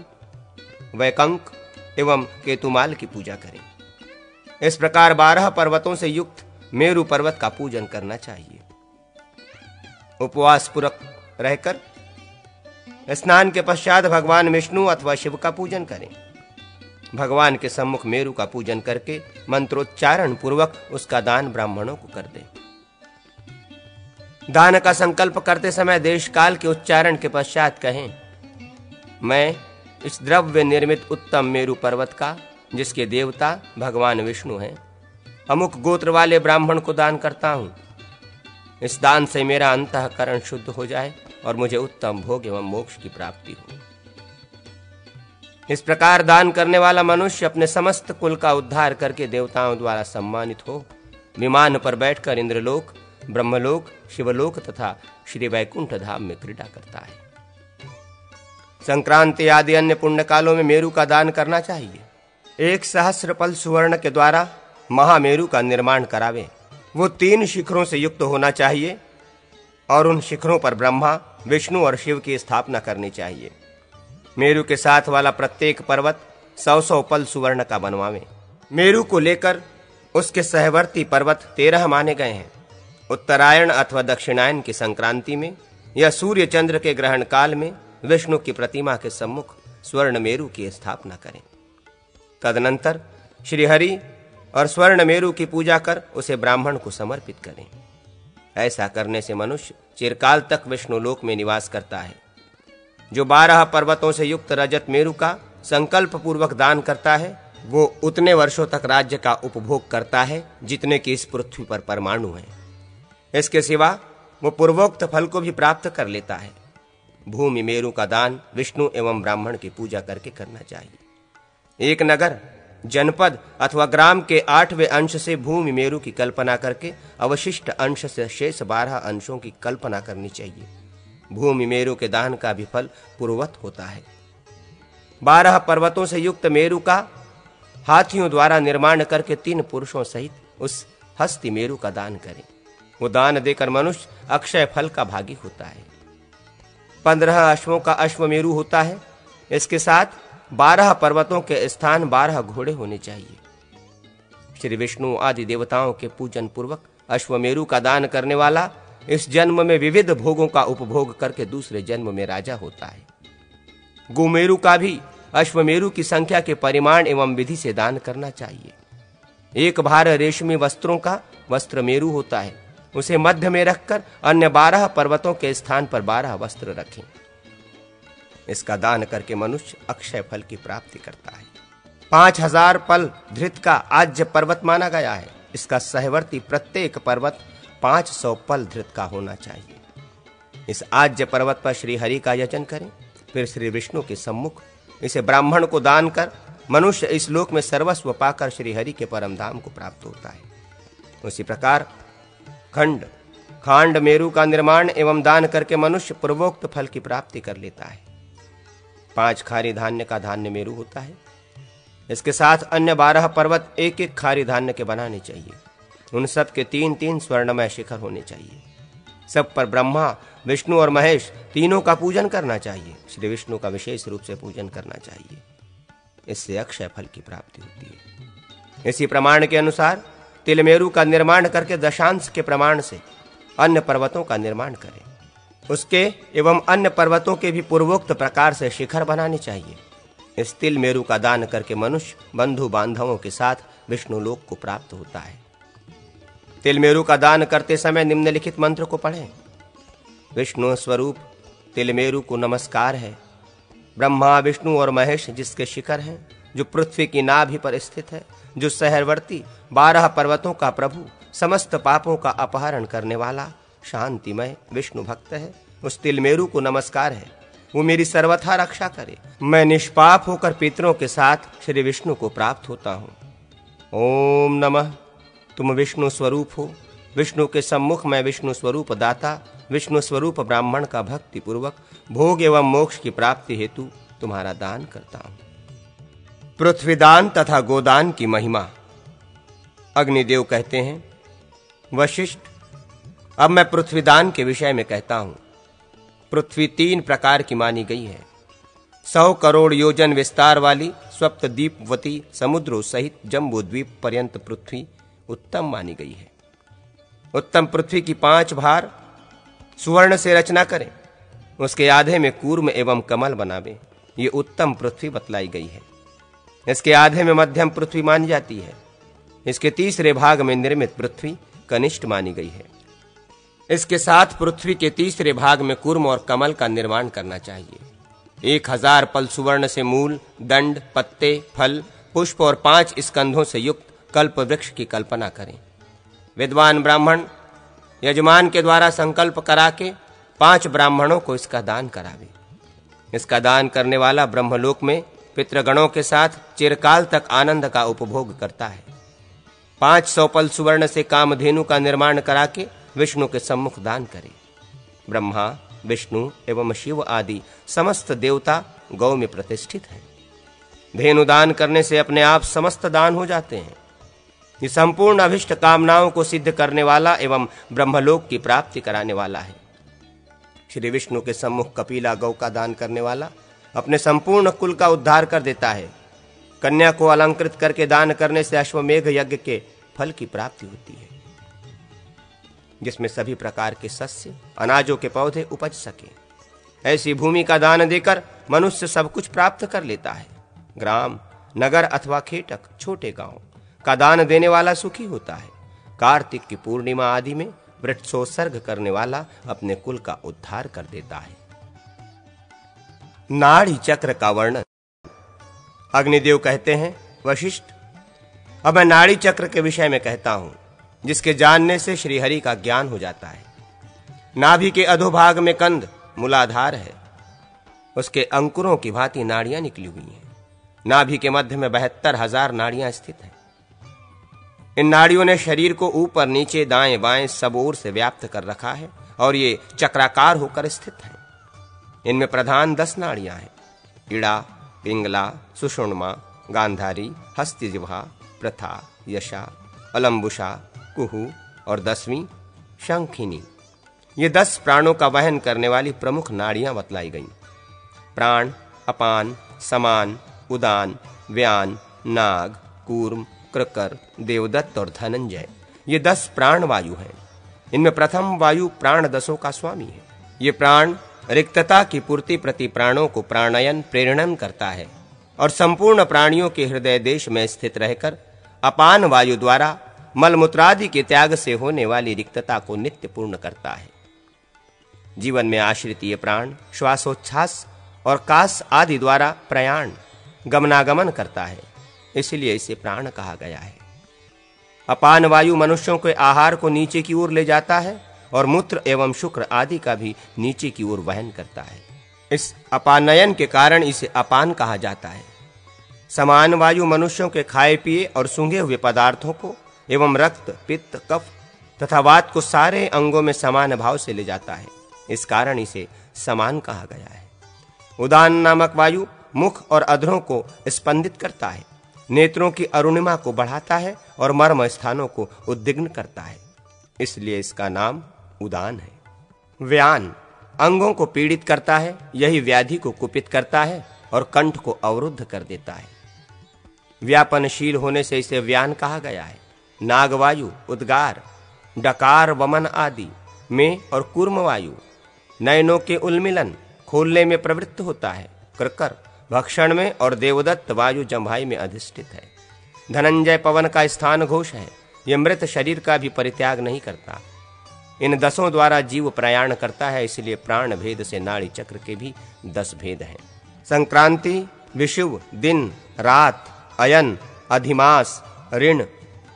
वैकंक एवं केतुमाल की पूजा करें। इस प्रकार 12 पर्वतों से युक्त मेरु पर्वत का पूजन करना चाहिए। उपवास पूर्वक रहकर स्नान के पश्चात भगवान विष्णु अथवा शिव का पूजन करें। भगवान के सम्मुख मेरु का पूजन करके मंत्रोच्चारण पूर्वक उसका दान ब्राह्मणों को कर दें। दान का संकल्प करते समय देश काल के उच्चारण के पश्चात कहें, मैं इस द्रव्य निर्मित उत्तम मेरु पर्वत का, जिसके देवता भगवान विष्णु हैं, अमुक गोत्र वाले ब्राह्मण को दान करता हूं। इस दान से मेरा अंतःकरण शुद्ध हो जाए और मुझे उत्तम भोग एवं मोक्ष की प्राप्ति हो। इस प्रकार दान करने वाला मनुष्य अपने समस्त कुल का उद्धार करके देवताओं द्वारा सम्मानित हो विमान पर बैठकर इंद्रलोक, ब्रह्मलोक, शिवलोक तथा श्री वैकुंठ धाम में क्रीड़ा करता है। संक्रांति आदि अन्य पुण्य कालों में मेरु का दान करना चाहिए। 1 सहस्त्रपल सुवर्ण के द्वारा महामेरु का निर्माण करावे। वो 3 शिखरों से युक्त होना चाहिए और उन शिखरों पर ब्रह्मा, विष्णु और शिव की स्थापना करनी चाहिए। मेरु के साथ वाला प्रत्येक पर्वत 100 पल सुवर्ण का बनवावे। मेरु को लेकर उसके सहवर्ती पर्वत 13 माने गए हैं। उत्तरायण अथवा दक्षिणायन की संक्रांति में या सूर्य चंद्र के ग्रहण काल में विष्णु की प्रतिमा के सम्मुख स्वर्ण मेरु की स्थापना करें। तदनंतर श्रीहरि और स्वर्ण मेरु की पूजा कर उसे ब्राह्मण को समर्पित करें। ऐसा करने से मनुष्य चिरकाल तक विष्णु लोक में निवास करता है। जो 12 पर्वतों से युक्त रजत मेरु का संकल्प पूर्वक दान करता है, वो उतने वर्षों तक राज्य का उपभोग करता है जितने की इस पृथ्वी पर परमाणु हैं। इसके सिवा वो पूर्वोक्त फल को भी प्राप्त कर लेता है। भूमि मेरु का दान विष्णु एवं ब्राह्मण की पूजा करके करना चाहिए। एक नगर, जनपद अथवा ग्राम के 8वें अंश से भूमि मेरु की कल्पना करके अवशिष्ट अंश से शेष 12 अंशों की कल्पना करनी चाहिए। भूमि मेरु के दान का भी फल पूर्ववत होता है। 12 पर्वतों से युक्त मेरु का हाथियों द्वारा निर्माण करके 3 पुरुषों सहित उस हस्ती मेरु का दान करें। वो दान देकर मनुष्य अक्षय फल का भागी होता है। 15 अश्वों का अश्वमेरु होता है। इसके साथ 12 पर्वतों के स्थान 12 घोड़े होने चाहिए। श्री विष्णु आदि देवताओं के पूजन पूर्वक अश्वमेरु का दान करने वाला इस जन्म में विविध भोगों का उपभोग करके दूसरे जन्म में राजा होता है। गोमेरु का भी अश्वमेरु की संख्या के परिमाण एवं विधि से दान करना चाहिए। एक भार रेशमी वस्त्रों का वस्त्र मेरु होता है, उसे मध्य में रखकर अन्य 12 पर्वतों के स्थान पर 12 वस्त्र रखें। इसका दान करके मनुष्य अक्षय फल की प्राप्ति करता है। 5000 पल धृत का आज्य पर्वत माना गया है। इसका सहवर्ती प्रत्येक पर्वत 500 पल धृत का होना चाहिए। इस आज्य पर्वत पर श्री हरि का यजन करें, फिर श्री विष्णु के सम्मुख इसे ब्राह्मण को दान कर मनुष्य इस लोक में सर्वस्व पाकर श्री हरि के परम धाम को प्राप्त होता है। उसी प्रकार खांड मेरु का निर्माण एवं दान करके मनुष्य पूर्वोक्त फल की प्राप्ति कर लेता है। 5 खारी धान्य का धान्य मेरु होता है। इसके साथ अन्य 12 पर्वत एक एक खारी धान्य के बनाने चाहिए। उन सब के 3-3 स्वर्णमय शिखर होने चाहिए। सब पर ब्रह्मा, विष्णु और महेश तीनों का पूजन करना चाहिए। श्री विष्णु का विशेष रूप से पूजन करना चाहिए। इससे अक्षय फल की प्राप्ति होती है। इसी प्रमाण के अनुसार तिलमेरु का निर्माण करके दशांश के प्रमाण से अन्य पर्वतों का निर्माण करें। उसके एवं अन्य पर्वतों के भी पूर्वोक्त प्रकार से शिखर बनाने चाहिए। इस तिल मेरु का दान करके मनुष्य बंधु बांधवों के साथ विष्णु लोक को प्राप्त होता है। तिल मेरु का दान करते समय निम्नलिखित मंत्र को पढ़ें। विष्णु स्वरूप तिल मेरु को नमस्कार है। ब्रह्मा, विष्णु और महेश जिसके शिखर हैं, जो पृथ्वी की नाभि पर स्थित है, जो सहवर्ती 12 पर्वतों का प्रभु, समस्त पापों का अपहरण करने वाला शांतिमय विष्णु भक्त है, उस तिलमेरु को नमस्कार है। वो मेरी सर्वथा रक्षा करे। मैं निष्पाप होकर पितरों के साथ श्री विष्णु को प्राप्त होता हूँ। ओम नमः। तुम विष्णु स्वरूप हो। विष्णु के सम्मुख मैं विष्णु स्वरूप दाता, विष्णु स्वरूप ब्राह्मण का भक्ति पूर्वक भोग एवं मोक्ष की प्राप्ति हेतु तुम्हारा दान करता हूँ। पृथ्वीदान तथा गोदान की महिमा। अग्निदेव कहते हैं, वशिष्ठ, अब मैं पृथ्वीदान के विषय में कहता हूं। पृथ्वी 3 प्रकार की मानी गई है। 100 करोड़ योजन विस्तार वाली सप्तद्वीपवती समुद्रों सहित जम्बू द्वीप पर्यंत पृथ्वी उत्तम मानी गई है। उत्तम पृथ्वी की 5 भार सुवर्ण से रचना करें, उसके आधे में कूर्म एवं कमल बनावे। ये उत्तम पृथ्वी बतलाई गई है। इसके आधे में मध्यम पृथ्वी मानी जाती है। इसके तीसरे भाग में निर्मित पृथ्वी कनिष्ठ मानी गई है। इसके साथ पृथ्वी के तीसरे भाग में कूर्म और कमल का निर्माण करना चाहिए। 1000 पल सुवर्ण से मूल, दंड, पत्ते, फल, पुष्प और 5 स्कंधों से युक्त कल्प वृक्ष की कल्पना करें। विद्वान ब्राह्मण यजमान के द्वारा संकल्प करा के 5 ब्राह्मणों को इसका दान करावे। इसका दान करने वाला ब्रह्मलोक में पितृगणों के साथ चिरकाल तक आनंद का उपभोग करता है। 500 पल सुवर्ण से कामधेनु का निर्माण करा के विष्णु के सम्मुख दान करे। ब्रह्मा, विष्णु एवं शिव आदि समस्त देवता गौ में प्रतिष्ठित हैं। धेनु दान करने से अपने आप समस्त दान हो जाते हैं। ये संपूर्ण अभिष्ट कामनाओं को सिद्ध करने वाला एवं ब्रह्मलोक की प्राप्ति कराने वाला है। श्री विष्णु के सम्मुख कपिला गौ का दान करने वाला अपने संपूर्ण कुल का उद्धार कर देता है। कन्या को अलंकृत करके दान करने से अश्वमेघ यज्ञ के फल की प्राप्ति होती है, जिसमें सभी प्रकार के सस्य, अनाजों के पौधे उपज सके। ऐसी भूमि का दान देकर मनुष्य सब कुछ प्राप्त कर लेता है। ग्राम, नगर अथवा खेटक, छोटे गांव का दान देने वाला सुखी होता है। कार्तिक की पूर्णिमा आदि में वृक्षोत्सर्ग करने वाला अपने कुल का उद्धार कर देता है। नाड़ी चक्र का वर्णन। अग्निदेव कहते हैं, वशिष्ठ, अब मैं नाड़ी चक्र के विषय में कहता हूं, जिसके जानने से श्री हरि का ज्ञान हो जाता है। नाभि के अधोभाग में कंद मूलाधार है। उसके अंकुरों की भांति नाड़ियां निकली हुई हैं। नाभि के मध्य में 72,000 नाड़ियां स्थित हैं। इन नाड़ियों ने शरीर को ऊपर नीचे दाएं बाएं सब ओर से व्याप्त कर रखा है और ये चक्राकार होकर स्थित है। इनमें प्रधान 10 नाड़ियां हैं। इड़ा, पिंगला, सुषुम्ना, गांधारी, हस्तिजिह्वा, प्रथा, यशा, अलंबुषा, कुहू और 10वीं शंखिनी। ये 10 प्राणों का वहन करने वाली प्रमुख नाड़ियां बतलाई गईं। प्राण, अपान, समान, उदान, व्यान, नाग, कूर्म, कृकर, देवदत्त और धनंजय, ये 10 प्राण वायु हैं। इनमें प्रथम वायु प्राण 10 का स्वामी है। ये प्राण रिक्तता की पूर्ति प्रति प्राणों को प्राणयन प्रेरणन करता है और संपूर्ण प्राणियों के हृदय देश में स्थित रहकर अपान वायु द्वारा मलमूत्रादि के त्याग से होने वाली रिक्तता को नित्य पूर्ण करता है। जीवन में आश्रित ये प्राण श्वासोच्छ्वास और कास आदि द्वारा प्रयाण गमनागमन करता है, इसलिए इसे प्राण कहा गया है। अपान वायु मनुष्यों के आहार को नीचे की ओर ले जाता है और मूत्र एवं शुक्र आदि का भी नीचे की ओर वहन करता है। इस अपानयन के कारण इसे अपान कहा जाता है। समान वायु मनुष्यों के खाए पिए और सूंघे हुए पदार्थों को एवं रक्त, पित्त, कफ तथा वात को सारे अंगों में समान भाव से ले जाता है, इस कारण इसे समान कहा गया है। उदान नामक वायु मुख और अधरों को स्पंदित करता है, नेत्रों की अरुणिमा को बढ़ाता है और मर्म स्थानों को उद्विग्न करता है, इसलिए इसका नाम उदान है। व्यान अंगों को पीड़ित करता है, यही व्याधि को कुपित करता है और कंठ को अवरुद्ध कर देता है। व्यापनशील होने से इसे व्यान कहा गया है। नागवायु, उद्गार, डकार, वमन आदि में और कूर्म वायु नयनों के उन्मिलन खोलने में प्रवृत्त होता है। कृकर भक्षण में और देवदत्त वायु जम्भाई में अधिष्ठित है। धनंजय पवन का स्थान घोष है, यह मृत शरीर का भी परित्याग नहीं करता। इन 10 द्वारा जीव प्रयाण करता है, इसलिए प्राण भेद से नाड़ी चक्र के भी 10 भेद हैं। संक्रांति, विषुव, दिन, रात, अयन, अधिमास, ऋण,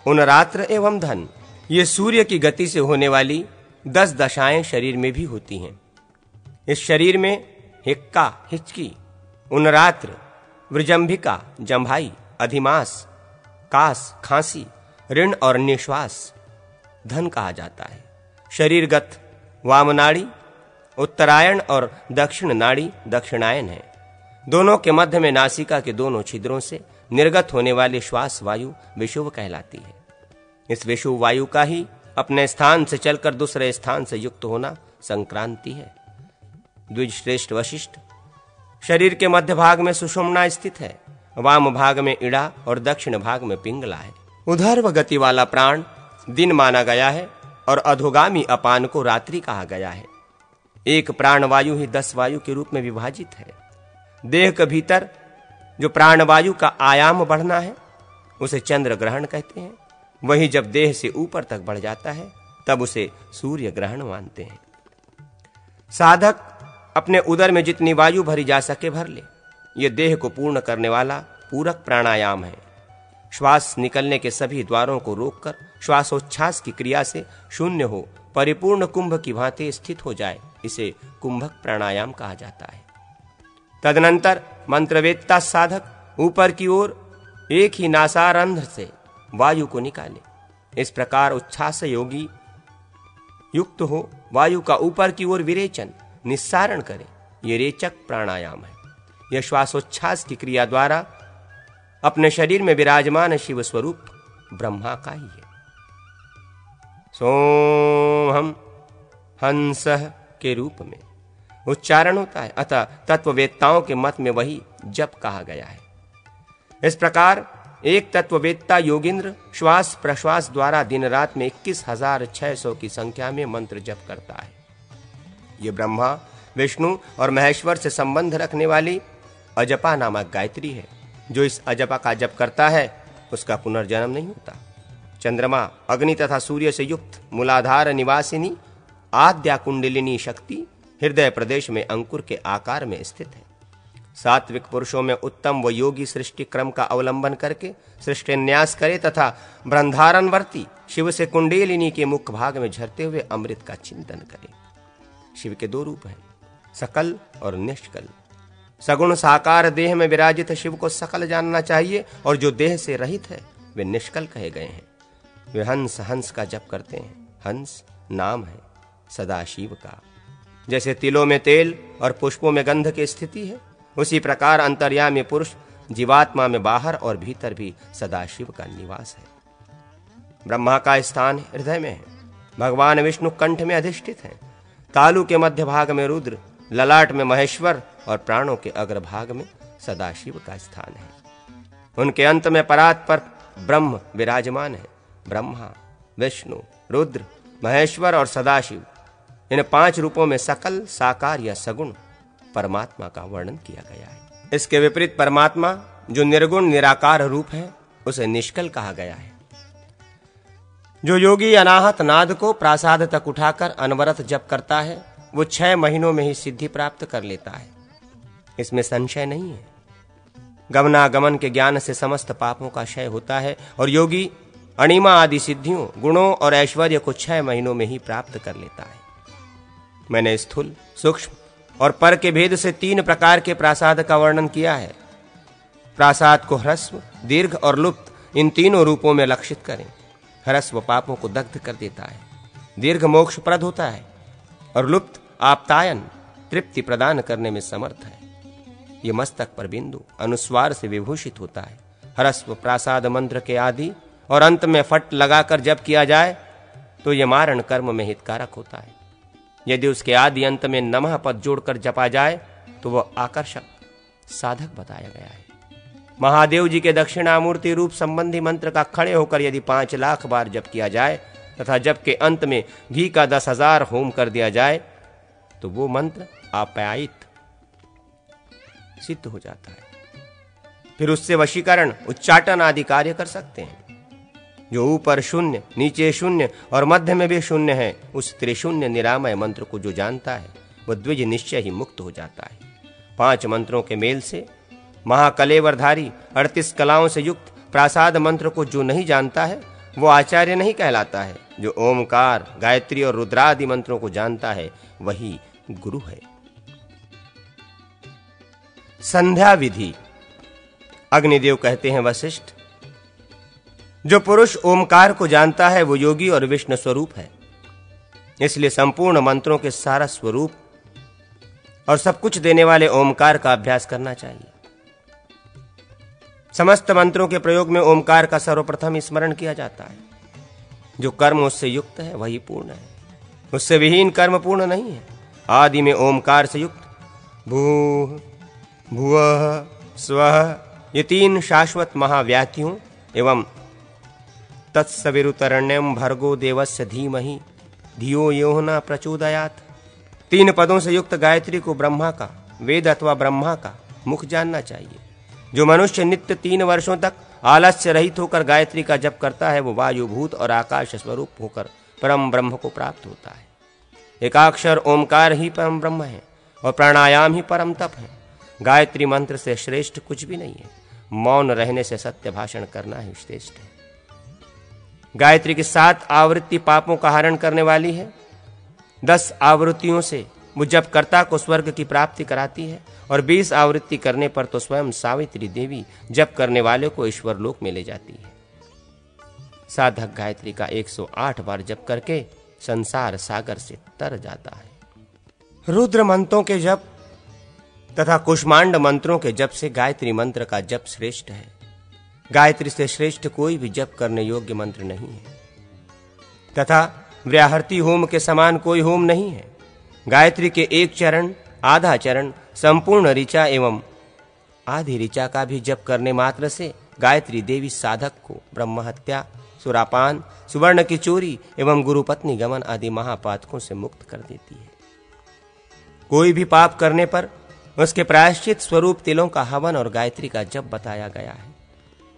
उनरात्र एवं धन, ये सूर्य की गति से होने वाली 10 दशाएं शरीर में भी होती हैं। इस शरीर में हिक्का, हिचकी, उनरात्र, वृजंभिका, जम्भाई, अधिमास, कास, खांसी, ऋण और निश्वास धन कहा जाता है। शरीरगत वामनाड़ी उत्तरायण और दक्षिण नाड़ी दक्षिणायन है। दोनों के मध्य में नासिका के दोनों छिद्रों से निर्गत होने वाली श्वास वायु विषुव कहलाती है। इस विषुव वायु का ही अपने स्थान से चलकर दूसरे स्थान से युक्त होना संक्रांति है। द्विजश्रेष्ठ वशिष्ठ, शरीर के मध्य भाग में सुषुम्ना स्थित है, वाम भाग में इड़ा और दक्षिण भाग में पिंगला है। उधर्व गति वाला प्राण दिन माना गया है और अधोगामी अपान को रात्रि कहा गया है। एक प्राण वायु ही 10 वायु के रूप में विभाजित है। देह के भीतर जो प्राण वायु का आयाम बढ़ना है उसे चंद्र ग्रहण कहते हैं। वही जब देह से ऊपर तक बढ़ जाता है तब उसे सूर्य ग्रहण मानते हैं। साधक अपने उदर में जितनी वायु भरी जा सके भर ले, यह देह को पूर्ण करने वाला पूरक प्राणायाम है। श्वास निकलने के सभी द्वारों को रोककर श्वासोच्छ्वास की क्रिया से शून्य हो परिपूर्ण कुंभ की भांति स्थित हो जाए, इसे कुंभक प्राणायाम कहा जाता है। तदनंतर मंत्रवेत्ता साधक ऊपर की ओर एक ही नासारंध्र से वायु को निकाले। इस प्रकार उच्छ्वास योगी युक्त हो वायु का ऊपर की ओर विरेचन निस्सारण करे, यह रेचक प्राणायाम है। यह श्वासोच्छ्वास की क्रिया द्वारा अपने शरीर में विराजमान शिव स्वरूप ब्रह्मा का ही है। सोम हंस के रूप में उच्चारण होता है, अतः तत्ववेत्ताओं के मत में वही जप कहा गया है। इस प्रकार एक तत्ववेत्ता योगिंद्र श्वास प्रश्वास द्वारा दिन रात में 21,600 की संख्या में मंत्र जप करता है। ये ब्रह्मा, विष्णु और महेश्वर से संबंध रखने वाली अजपा नामक गायत्री है। जो इस अजपा का जप करता है उसका पुनर्जन्म नहीं होता। चंद्रमा, अग्नि तथा सूर्य से युक्त मूलाधार निवासिनी आद्या कुंडलिनी शक्ति हृदय प्रदेश में अंकुर के आकार में स्थित है। सात्विक पुरुषों में उत्तम व योगी सृष्टि क्रम का अवलंबन करके सृष्टि न्यास करे तथा ब्रह्मधारणवर्ती शिव से कुंडलिनी के मुख भाग में झरते हुए अमृत का चिंतन करे। शिव के 2 रूप हैं, सकल और निष्कल। सगुण साकार देह में विराजित शिव को सकल जानना चाहिए और जो देह से रहित है वे निष्कल कहे गए हैं। वे हंस हंस का जप करते हैं। हंस नाम है सदा शिव का। जैसे तिलों में तेल और पुष्पों में गंध की स्थिति है, उसी प्रकार अंतर्यामी पुरुष जीवात्मा में बाहर और भीतर भी सदाशिव का निवास है। ब्रह्मा का स्थान हृदय में है। भगवान विष्णु कंठ में अधिष्ठित हैं। तालु के मध्य भाग में रुद्र, ललाट में महेश्वर और प्राणों के अग्रभाग में सदाशिव का स्थान है। उनके अंत में परात पर ब्रह्म विराजमान है। ब्रह्मा, विष्णु, रुद्र, महेश्वर और सदाशिव, इन 5 रूपों में सकल, साकार या सगुण परमात्मा का वर्णन किया गया है। इसके विपरीत परमात्मा जो निर्गुण निराकार रूप है उसे निष्कल कहा गया है। जो योगी अनाहत नाद को प्रासाद तक उठाकर अनवरत जप करता है वो 6 महीनों में ही सिद्धि प्राप्त कर लेता है, इसमें संशय नहीं है। गमनागमन के ज्ञान से समस्त पापों का क्षय होता है और योगी अणिमा आदि सिद्धियों, गुणों और ऐश्वर्य को 6 महीनों में ही प्राप्त कर लेता है। मैंने स्थूल, सूक्ष्म और पर के भेद से 3 प्रकार के प्रासाद का वर्णन किया है। प्रासाद को ह्रस्व, दीर्घ और लुप्त इन तीनों रूपों में लक्षित करें। ह्रस्व पापों को दग्ध कर देता है, दीर्घ मोक्षप्रद होता है और लुप्त आप्तायन, तृप्ति प्रदान करने में समर्थ है। ये मस्तक पर बिंदु अनुस्वार से विभूषित होता है। ह्रस्व प्रासाद मंत्र के आदि और अंत में फट लगाकर जप किया जाए तो ये मारण कर्म में हितकारक होता है। यदि उसके आदि अंत में नमः पद जोड़कर जपा जाए तो वह आकर्षक साधक बताया गया है। महादेव जी के दक्षिणामूर्ति रूप संबंधी मंत्र का खड़े होकर यदि 5 लाख बार जप किया जाए तथा जप के अंत में घी का 10,000 होम कर दिया जाए तो वो मंत्र आप्यायित सिद्ध हो जाता है। फिर उससे वशीकरण, उच्चाटन आदि कार्य कर सकते हैं। जो ऊपर शून्य, नीचे शून्य और मध्य में भी शून्य है, उस त्रिशून्य निरामय मंत्र को जो जानता है वह द्विज निश्चय ही मुक्त हो जाता है। 5 मंत्रों के मेल से महाकलेवरधारी 38 कलाओं से युक्त प्रासाद मंत्र को जो नहीं जानता है वो आचार्य नहीं कहलाता है। जो ओमकार, गायत्री और रुद्रादि मंत्रों को जानता है वही गुरु है। संध्या विधि। अग्निदेव कहते हैं, वशिष्ठ, जो पुरुष ओमकार को जानता है वो योगी और विष्णु स्वरूप है। इसलिए संपूर्ण मंत्रों के सारा स्वरूप और सब कुछ देने वाले ओमकार का अभ्यास करना चाहिए। समस्त मंत्रों के प्रयोग में ओमकार का सर्वप्रथम स्मरण किया जाता है। जो कर्म उससे युक्त है वही पूर्ण है, उससे विहीन कर्म पूर्ण नहीं है। आदि में ओमकार से युक्त भूः भुवः स्वः ये 3 शाश्वत महाव्याधियों एवं तत्सवितुतरण्यम भर्गो देवस्य धीमहि धियो यो न प्रचोदयात् 3 पदों से युक्त गायत्री को ब्रह्मा का, वेद अथवा ब्रह्मा का मुख जानना चाहिए। जो मनुष्य नित्य 3 वर्षों तक आलस्य रहित होकर गायत्री का जप करता है वो वायुभूत और आकाश स्वरूप होकर परम ब्रह्म को प्राप्त होता है। एकाक्षर ओमकार ही परम ब्रह्म है और प्राणायाम ही परम तप है। गायत्री मंत्र से श्रेष्ठ कुछ भी नहीं है। मौन रहने से सत्य भाषण करना ही श्रेष्ठ है। गायत्री की 7 आवृत्ति पापों का हरण करने वाली है। 10 आवृत्तियों से वो जप कर्ता को स्वर्ग की प्राप्ति कराती है और 20 आवृत्ति करने पर तो स्वयं सावित्री देवी जप करने वाले को ईश्वर लोक में ले जाती है। साधक गायत्री का 108 बार जप करके संसार सागर से तर जाता है। रुद्र मंत्रों के जप तथा कुष्मांड मंत्रों के जप से गायत्री मंत्र का जप श्रेष्ठ है। गायत्री से श्रेष्ठ कोई भी जप करने योग्य मंत्र नहीं है तथा व्याहृति होम के समान कोई होम नहीं है। गायत्री के 1 चरण, आधा चरण, संपूर्ण ऋचा एवं आधी ऋचा का भी जप करने मात्र से गायत्री देवी साधक को ब्रह्महत्या, सुरापान, सुवर्ण की चोरी एवं गुरुपत्नी गमन आदि महापातकों से मुक्त कर देती है। कोई भी पाप करने पर उसके प्रायश्चित स्वरूप तिलों का हवन और गायत्री का जप बताया गया है।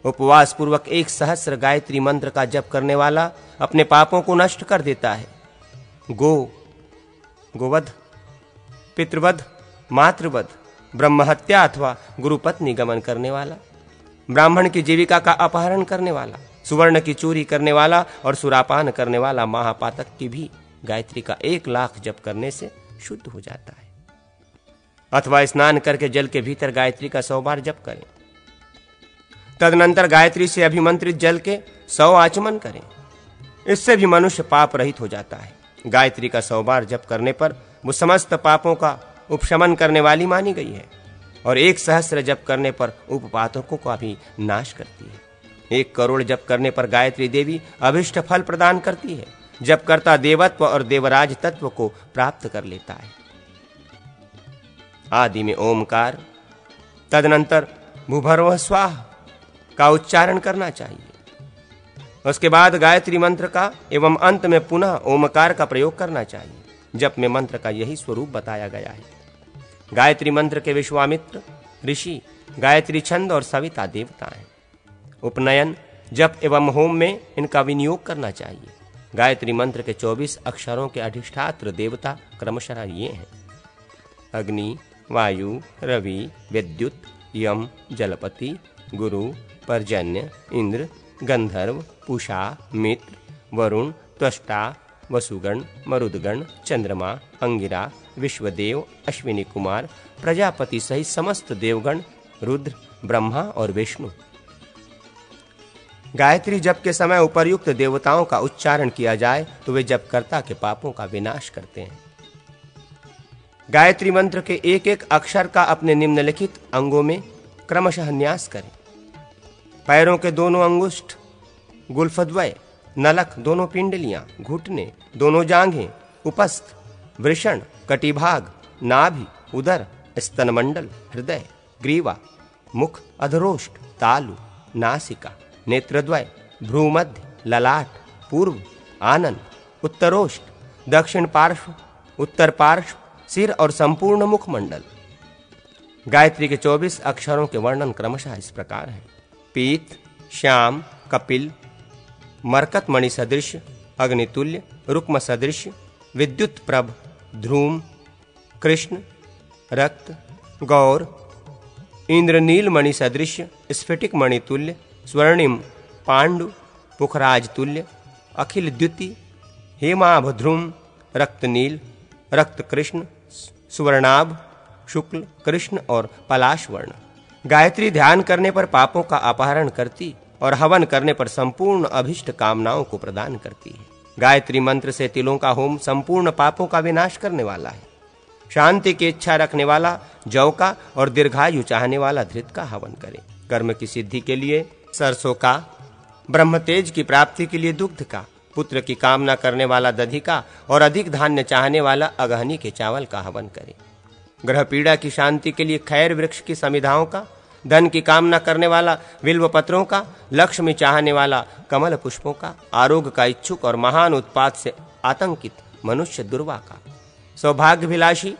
उपवास पूर्वक 1 सहस्र गायत्री मंत्र का जप करने वाला अपने पापों को नष्ट कर देता है। गोवध, पितृवध, मातृवध, ब्रह्महत्या अथवा गुरुपत्नी गमन करने वाला, ब्राह्मण की जीविका का अपहरण करने वाला, सुवर्ण की चोरी करने वाला और सुरापान करने वाला महापातक की भी गायत्री का 1 लाख जप करने से शुद्ध हो जाता है। अथवा स्नान करके जल के भीतर गायत्री का 100 बार जप करें। तदनंतर गायत्री से अभिमंत्रित जल के 100 आचमन करें। इससे भी मनुष्य पाप रहित हो जाता है। गायत्री का 100 बार जप करने पर वो समस्त पापों का उपशमन करने वाली मानी गई है और 1 सहस्र जप करने पर उपपातकों का भी नाश करती है। 1 करोड़ जप करने पर गायत्री देवी अभिष्ट फल प्रदान करती है। जप करता देवत्व और देवराज तत्व को प्राप्त कर लेता है। आदि में ओमकार, तदनंतर भूभर्वः स्वाहा का उच्चारण करना चाहिए। उसके बाद गायत्री मंत्र का एवं अंत में पुनः ओमकार का प्रयोग करना चाहिए। जप में मंत्र का यही स्वरूप बताया गया है। गायत्री मंत्र के विश्वामित्र ऋषि, गायत्री छंद और सविता देवता हैं। उपनयन, जप एवं होम में इनका विनियोग करना चाहिए। गायत्री मंत्र के 24 अक्षरों के अधिष्ठात्र देवता क्रमशः ये हैं: अग्नि, वायु, रवि, विद्युत, यम, जलपति, गुरु, पर्जन्य, इंद्र, गंधर्व, पूषा, मित्र, वरुण, त्वष्टा, वसुगण, मरुदगण, चंद्रमा, अंगिरा, विश्वदेव, अश्विनी कुमार, प्रजापति सहित समस्त देवगण, रुद्र, ब्रह्मा और विष्णु। गायत्री जप के समय उपर्युक्त देवताओं का उच्चारण किया जाए तो वे जपकर्ता के पापों का विनाश करते हैं। गायत्री मंत्र के एक एक अक्षर का अपने निम्नलिखित अंगों में क्रमशः न्यास करें। पैरों के दोनों अंगुष्ठ, गुल्फद्वय, नलक, दोनों पिंडलियां, घुटने, दोनों जांघें, उपस्थ, वृषण, कटिभाग, नाभि, उदर, स्तनमंडल, हृदय, ग्रीवा, मुख, अधरोष्ठ, तालु, नासिका, नेत्रद्वय, भ्रूमध्य, ललाट, पूर्व, आनन, उत्तरोष्ठ, दक्षिण पार्श्व, उत्तर पार्श्व, सिर और संपूर्ण मुखमंडल। गायत्री के 24 अक्षरों के वर्णन क्रमशः इस प्रकार है: पीत, श्याम, कपिल, मरकत मणि सदृश, अग्नितुल्य, रुक्म सदृश, विद्युत प्रभ, ध्रूम, कृष्ण, रक्त, गौर, इंद्रनील मणि सदृश, स्फटिक मणि तुल्य, स्वर्णिम, पांडु, पुखराज तुल्य, अखिल द्युति, हेमाभ ध्रुम, रक्तनील, रक्त कृष्ण, सुवर्णाभ, शुक्ल, कृष्ण और पलाश वर्ण। गायत्री ध्यान करने पर पापों का अपहरण करती और हवन करने पर संपूर्ण अभिष्ट कामनाओं को प्रदान करती है। गायत्री मंत्र से तिलों का होम संपूर्ण पापों का विनाश करने वाला है। शांति की इच्छा रखने वाला जौ का और दीर्घायु चाहने वाला धृत का हवन करे। कर्म की सिद्धि के लिए सरसों का, ब्रह्म तेज की प्राप्ति के लिए दुग्ध का, पुत्र की कामना करने वाला दधि का और अधिक धान्य चाहने वाला अगहनी के चावल का हवन करे। ग्रह पीड़ा की शांति के लिए खैर वृक्ष की समिधाओं का, धन की कामना करने वाला बिल्व पत्रों का, लक्ष्मी चाहने वाला कमल पुष्पों का, आरोग्य का इच्छुक और महान उत्पात से आतंकित मनुष्य दुर्वा का, सौभाग्यभिलाषी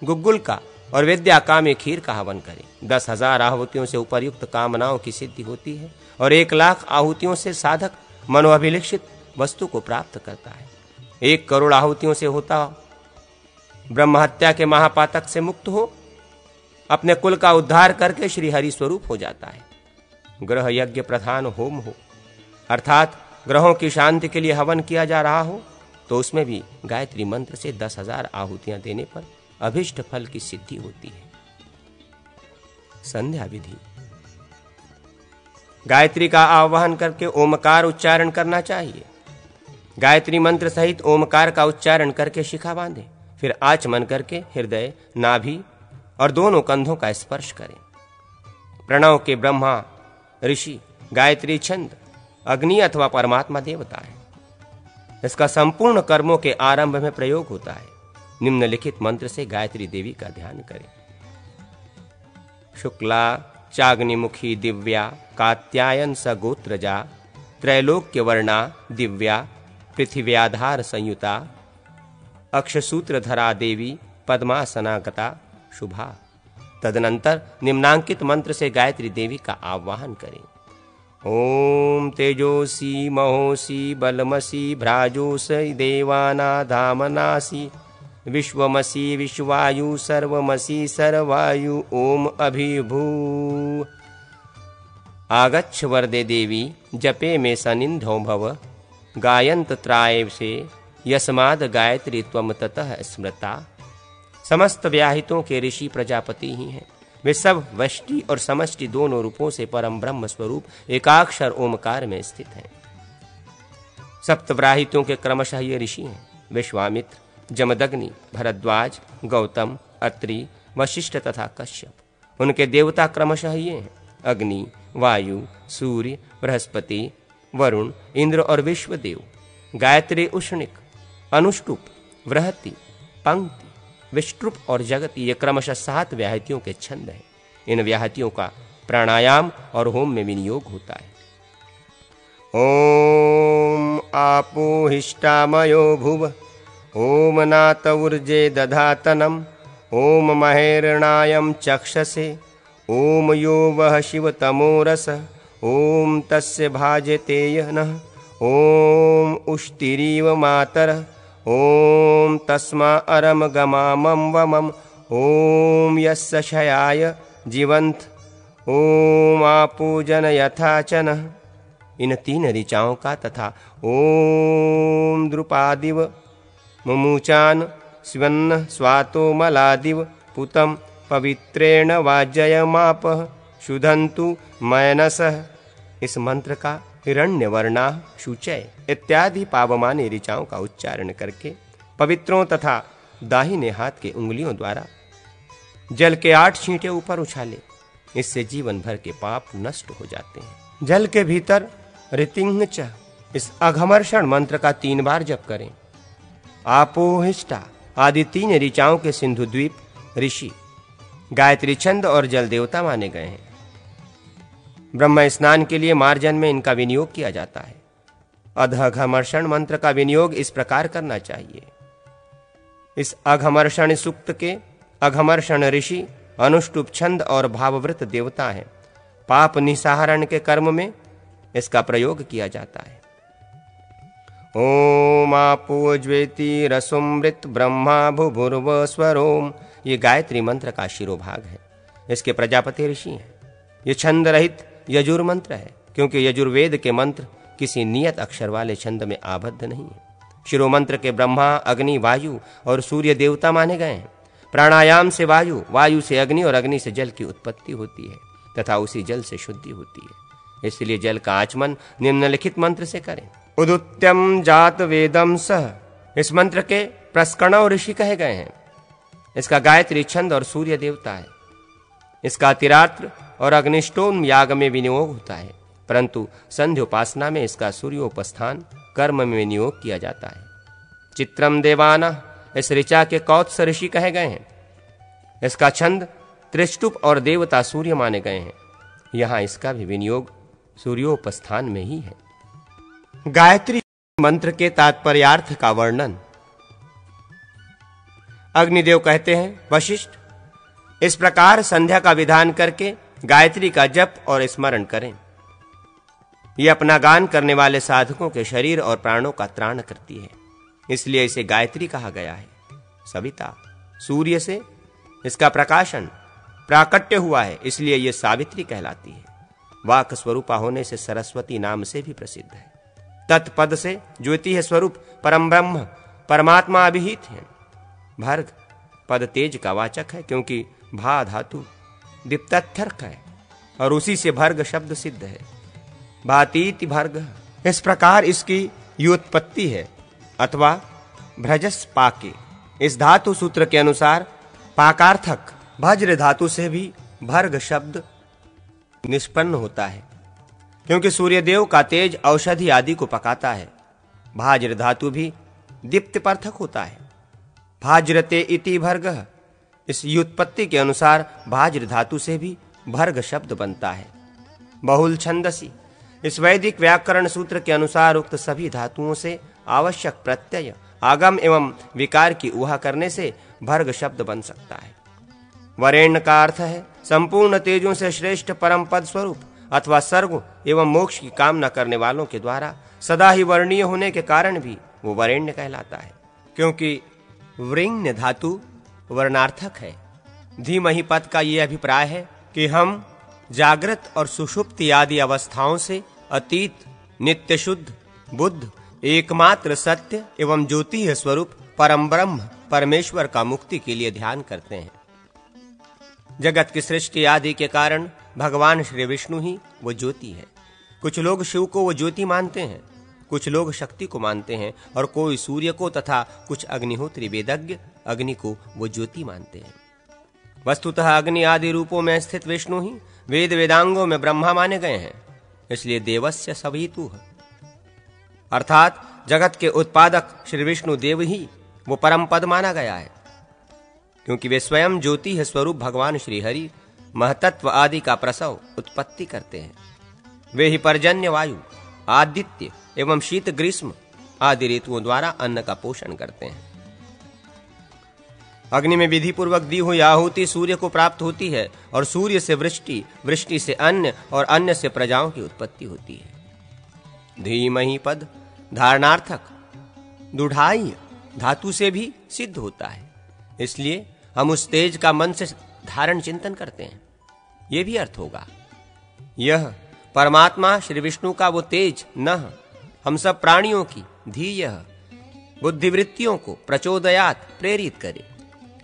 गुग्गुल का और विद्या कामी खीर का हवन करे। 10,000 आहुतियों से उपर्युक्त कामनाओं की सिद्धि होती है और 1,00,000 आहुतियों से साधक मनोअभिलषित वस्तु को प्राप्त करता है। 1 करोड़ आहुतियों से होता ब्रह्म हत्या के महापातक से मुक्त हो अपने कुल का उद्धार करके श्री हरि स्वरूप हो जाता है। ग्रह यज्ञ प्रधान होम हो, अर्थात ग्रहों की शांति के लिए हवन किया जा रहा हो, तो उसमें भी गायत्री मंत्र से 10,000 आहुतियां देने पर अभिष्ट फल की सिद्धि होती है। संध्या विधि: गायत्री का आवाहन करके ओमकार उच्चारण करना चाहिए। गायत्री मंत्र सहित ओमकार का उच्चारण करके शिखा बांधे, फिर आचमन करके हृदय, नाभि और दोनों कंधों का स्पर्श करें। प्रणव के ब्रह्मा ऋषि गायत्री छंद अग्नि अथवा परमात्मा देवता है। इसका संपूर्ण कर्मों के आरंभ में प्रयोग होता है। निम्नलिखित मंत्र से गायत्री देवी का ध्यान करें: शुक्ला चाग्निमुखी दिव्या कात्यायन सगोत्रजा त्रैलोक्य वर्णा दिव्या पृथिव्याधार संयुता अक्षसूत्रधरा देवी पद्मासनागता शुभा। तदनंतर निम्नांकित मंत्र से गायत्री देवी का आवाहन करें: ओम तेजोसी महोसी बलमसी भ्राजोसी देवानाधामनासी विश्वमसी विश्वायु सर्वमसी सर्वायु ओम अभिभू। आगच्छ वरदे देवी जपे में सनिंधो भव गायंत त्राय से यस्माद गायत्री त्वम ततः स्मृता। समस्त व्याहितों के ऋषि प्रजापति ही हैं। वे सब वष्टि और समष्टि दोनों रूपों से परम ब्रह्म स्वरूप एकाक्षर ओमकार में स्थित हैं। सप्तव्राहितों के क्रमशः ये ऋषि हैं: विश्वामित्र, जमदग्नि, भरद्वाज, गौतम, अत्रि, वशिष्ठ तथा कश्यप। उनके देवता क्रमशः ये हैं: अग्नि, वायु, सूर्य, बृहस्पति, वरुण, इंद्र और विश्वदेव। गायत्री उष्णिक, अनुष्टुप, वृहति, पंक्ति, विष्टुप और जगति ये क्रमशः 7 व्याहतियों के छंद हैं। इन व्याहतियों का प्राणायाम और होम में विनियोग होता है। ओम आपो हिष्टामयो भुव ओम नात ऊर्जे दधातनम ओम महेरणायम चक्षसे ओम यो वह शिव तमोरस ॐ तस्य भाजते नः ॐ उष्टिरीव मातरः ॐ तस्मा अरम गमामं वमम् ॐ यस्य शयाय जीवन्त ॐ आपूजन यथा च नः। इन 3 ऋचाओं का तथा ॐ द्रुपादिव मुमुचान स्वन्न स्वातो मलादिव पुतम पवित्रेण वाजयमापः शुद्धन्तु मयनसः, इस मंत्र का हिरण्यवर्णा शुचय इत्यादि पावमानी ऋचाओं का उच्चारण करके पवित्रों तथा दाहिने हाथ के उंगलियों द्वारा जल के 8 छींटे ऊपर उछाले। इससे जीवन भर के पाप नष्ट हो जाते हैं। जल के भीतर ऋतिंग च, इस अघमर्षण मंत्र का 3 बार जप करें। आपोहिष्टा आदि 3 ऋचाओं के सिंधु द्वीप ऋषि गायत्री छंद और जल देवता माने गए हैं। ब्रह्म स्नान के लिए मार्जन में इनका विनियोग किया जाता है। अघमर्षण मंत्र का विनियोग इस प्रकार करना चाहिए। इस अघमर्षण सूक्त के अघमर्षण ऋषि अनुष्टुप छंद और भावव्रत देवता हैं। पाप निसाहरण के कर्म में इसका प्रयोग किया जाता है। ओम आपो ज्वेति रसोमृत ब्रह्मा भूभुर्व स्वरोम, ये गायत्री मंत्र का शिरोभाग है। इसके प्रजापति ऋषि हैं। ये छंद रहित यजुर मंत्र है, क्योंकि यजुर्वेद के मंत्र किसी नियत अक्षर वाले छंद में आबद्ध नहीं है। शिरो मंत्र के ब्रह्मा, अग्नि, वायु और सूर्य देवता माने गए हैं। प्राणायाम से वायु, वायु से अग्नि और अग्नि से जल की उत्पत्ति होती है तथा उसी जल से शुद्धि होती है। इसलिए जल का आचमन निम्नलिखित मंत्र से करें। उदुत्यम जात वेदम सह, इस मंत्र के प्रस्कणव ऋषि कहे गए हैं। इसका गायत्री छंद और सूर्य देवता है। इसका तिरात्र और अग्निष्टोम याग में विनियोग होता है, परंतु संध्या उपासना में इसका सूर्योपस्थान कर्म में विनियोग किया जाता है। चित्रम देवाना, इस ऋचा के कौत्स ऋषि कहे गए हैं। इसका छंद त्रिष्टुप और देवता सूर्य माने गए हैं। यहां इसका भी विनियोग सूर्योपस्थान में ही है। गायत्री मंत्र के तात्पर्यार्थ का वर्णन। अग्निदेव कहते हैं, वशिष्ठ, इस प्रकार संध्या का विधान करके गायत्री का जप और स्मरण करें। यह अपना गान करने वाले साधकों के शरीर और प्राणों का त्राण करती है, इसलिए इसे गायत्री कहा गया है। सविता, सूर्य से इसका प्रकाशन प्राकट्य हुआ है, इसलिए यह सावित्री कहलाती है। वाक स्वरूपा होने से सरस्वती नाम से भी प्रसिद्ध है। तत्पद से ज्योति है स्वरूप परम ब्रह्म परमात्मा अभिहित है। भर्ग पद तेज का वाचक है, क्योंकि भा धातु दीप्तर्थर्क है और उसी से भर्ग शब्द सिद्ध है। भातीति भर्ग, इस प्रकार इसकी व्युत्पत्ति है, अथवा भ्रजस पाके। इस धातु सूत्र के अनुसार पाकार्थक वज्र धातु से भी भर्ग शब्द निष्पन्न होता है, क्योंकि सूर्यदेव का तेज औषधि आदि को पकाता है। भाज्र धातु भी दीप्तिपर्थक होता है। भाज्रते इति भर्ग, इस व्युत्पत्ति के अनुसार भाज्र धातु से भी भर्ग शब्द बनता है। बहुल छंदसी, इस वैदिक व्याकरण सूत्र के अनुसार उक्त सभी धातुओं से आवश्यक प्रत्यय, आगम एवं विकार की ऊहा करने से भर्ग शब्द बन सकता है। वरेण्य का अर्थ है संपूर्ण तेजों से श्रेष्ठ परम पद स्वरूप अथवा स्वर्ग एवं मोक्ष की कामना करने वालों के द्वारा सदा ही वर्णीय होने के कारण भी वो वरेण्य कहलाता है, क्योंकि वृण्य धातु वर्णार्थक है। धीमहि पद का ये अभिप्राय है कि हम जागृत और सुषुप्ति आदि अवस्थाओं से अतीत नित्य शुद्ध बुद्ध एकमात्र सत्य एवं ज्योति स्वरूप परम ब्रह्म परमेश्वर का मुक्ति के लिए ध्यान करते हैं। जगत की सृष्टि आदि के कारण भगवान श्री विष्णु ही वो ज्योति है। कुछ लोग शिव को वो ज्योति मानते हैं, कुछ लोग शक्ति को मानते हैं और कोई सूर्य को तथा कुछ अग्निहोत्री वेदज्ञ अग्नि को वो ज्योति मानते हैं। वस्तुतः अग्नि आदि रूपों में स्थित विष्णु ही वेद वेदांगों में ब्रह्मा माने गए हैं। इसलिए देवस्य सवितु, अर्थात जगत के उत्पादक श्री विष्णु देव ही वो परम पद माना गया है, क्योंकि वे स्वयं ज्योति है स्वरूप भगवान श्री हरि महतत्व आदि का प्रसव उत्पत्ति करते हैं। वे ही पर्जन्य वायु आदित्य एवं शीत ग्रीष्म आदि ऋतुओं द्वारा अन्न का पोषण करते हैं। अग्नि में विधि पूर्वक दी हुई आहुति सूर्य को प्राप्त होती है और सूर्य से वृष्टि, वृष्टि से अन्न और अन्न से प्रजाओं की उत्पत्ति होती है। धीमहि पद धारणार्थक दुढ़ाई धातु से भी सिद्ध होता है, इसलिए हम उस तेज का मन से धारण चिंतन करते हैं। ये भी अर्थ होगा, यह परमात्मा श्री विष्णु का वो तेज नह हम सब प्राणियों की धीयः बुद्धिवृत्तियों को प्रचोदयात प्रेरित करे।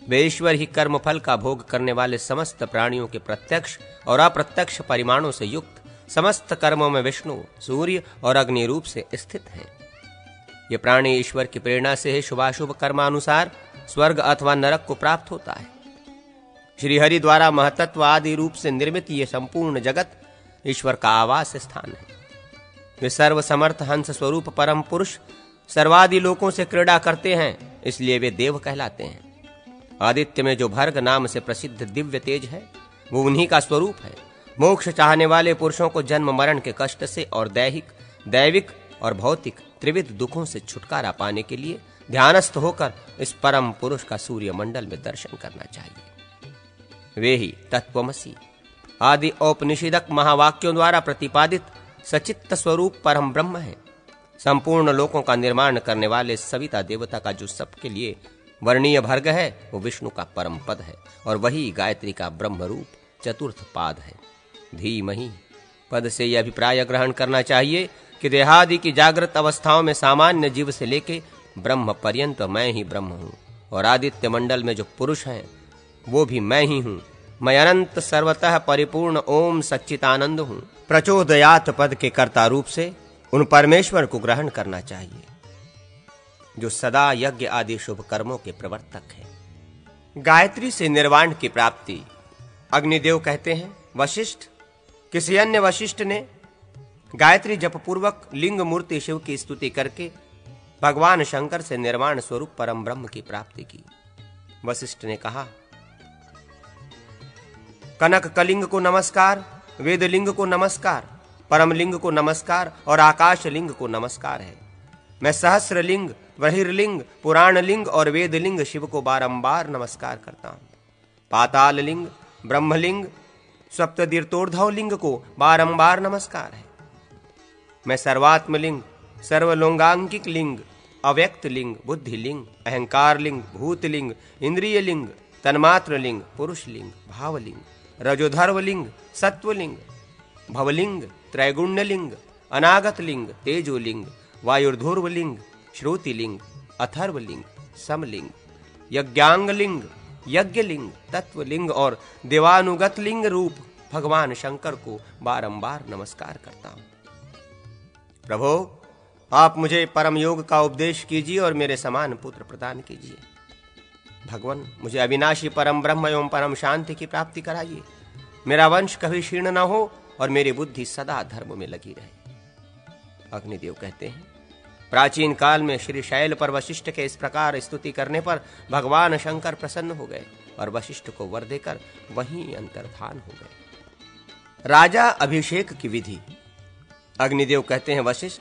वे ईश्वर ही कर्मफल का भोग करने वाले समस्त प्राणियों के प्रत्यक्ष और अप्रत्यक्ष परिमाणों से युक्त समस्त कर्मों में विष्णु, सूर्य और अग्नि रूप से स्थित हैं। ये प्राणी ईश्वर की प्रेरणा से ही शुभाशुभ कर्मानुसार स्वर्ग अथवा नरक को प्राप्त होता है। श्री हरि द्वारा महतत्व आदि रूप से निर्मित ये संपूर्ण जगत ईश्वर का आवास स्थान है। वे सर्व समर्थ हंस स्वरूप परम पुरुष सर्वादि लोकों से क्रीड़ा करते हैं, इसलिए वे देव कहलाते हैं। आदित्य में जो भर्ग नाम से प्रसिद्ध दिव्य तेज है, वो उन्हीं का स्वरूप है। मोक्ष चाहने वाले पुरुषों को जन्म मरण के कष्ट से और दैविक और भौतिक त्रिविध दुखों से छुटकारा पाने के लिए ध्यानस्थ होकर इस परम पुरुष का सूर्य मंडल में दर्शन करना चाहिए। वे ही तत्वमसि आदि औपनिषदक महावाक्यों द्वारा प्रतिपादित सचित्त स्वरूप परम ब्रह्म है। संपूर्ण लोकों का निर्माण करने वाले सविता देवता का जो सबके लिए वर्णीय भर्ग है, वो विष्णु का परम पद है और वही गायत्री का ब्रह्म रूप चतुर्थ पाद है। धीमहि पद से यह अभिप्राय ग्रहण करना चाहिए कि देहादि की जागृत अवस्थाओं में सामान्य जीव से लेके ब्रह्म पर्यंत मैं ही ब्रह्म हूँ और आदित्य मंडल में जो पुरुष हैं वो भी मैं ही हूँ। मैं अनंत सर्वतः परिपूर्ण ओम सच्चिदानंद हूँ। प्रचोदयात पद के कर्ता रूप से उन परमेश्वर को ग्रहण करना चाहिए जो सदा यज्ञ आदि शुभ कर्मों के प्रवर्तक है। गायत्री से निर्वाण की प्राप्ति अग्निदेव कहते हैं। वशिष्ठ किसी अन्य वशिष्ठ ने गायत्री जप पूर्वक लिंग मूर्ति शिव की स्तुति करके भगवान शंकर से निर्वाण स्वरूप परम ब्रह्म की प्राप्ति की। वशिष्ठ ने कहा, कनक कलिंग को नमस्कार, वेद लिंग को नमस्कार, परम लिंग को नमस्कार और आकाश लिंग को नमस्कार है। मैं सहस्र लिंग, बहिर्लिंग, पुराण लिंग और वेद लिंग शिव को बारंबार नमस्कार करता हूं। पाताल लिंग, ब्रह्मलिंग, सप्तदीर्तोर्धव लिंग को बारंबार नमस्कार है। मैं सर्वात्म लिंग, सर्वलोंगांकिक लिंग, अव्यक्त लिंग, बुद्धि लिंग, अहंकार लिंग, भूत लिंग, इंद्रिय लिंग, तन्मात्र लिंग, पुरुष लिंग, भावलिंग, रजोधर्व लिंग, सत्वलिंग, भवलिंग, त्रैगुण्य लिंग, अनागत लिंग, तेजोलिंग, वायुर्धुर्व लिंग, श्रुति लिंग, अथर्व लिंग, समलिंग, यज्ञांग लिंग, यज्ञ लिंग, तत्व लिंग और देवानुगत लिंग रूप भगवान शंकर को बारंबार नमस्कार करता हूं। प्रभो, आप मुझे परम योग का उपदेश कीजिए और मेरे समान पुत्र प्रदान कीजिए। भगवान, मुझे अविनाशी परम ब्रह्म एवं परम शांति की प्राप्ति कराइए। मेरा वंश कभी क्षीण न हो और मेरी बुद्धि सदा धर्म में लगी रहे। अग्निदेव कहते हैं, प्राचीन काल में श्री शैल पर वशिष्ठ के इस प्रकार स्तुति करने पर भगवान शंकर प्रसन्न हो गए और वशिष्ठ को वर देकर वहीं अंतर्धान हो गए। राजा अभिषेक की विधि। अग्निदेव कहते हैं, वशिष्ठ,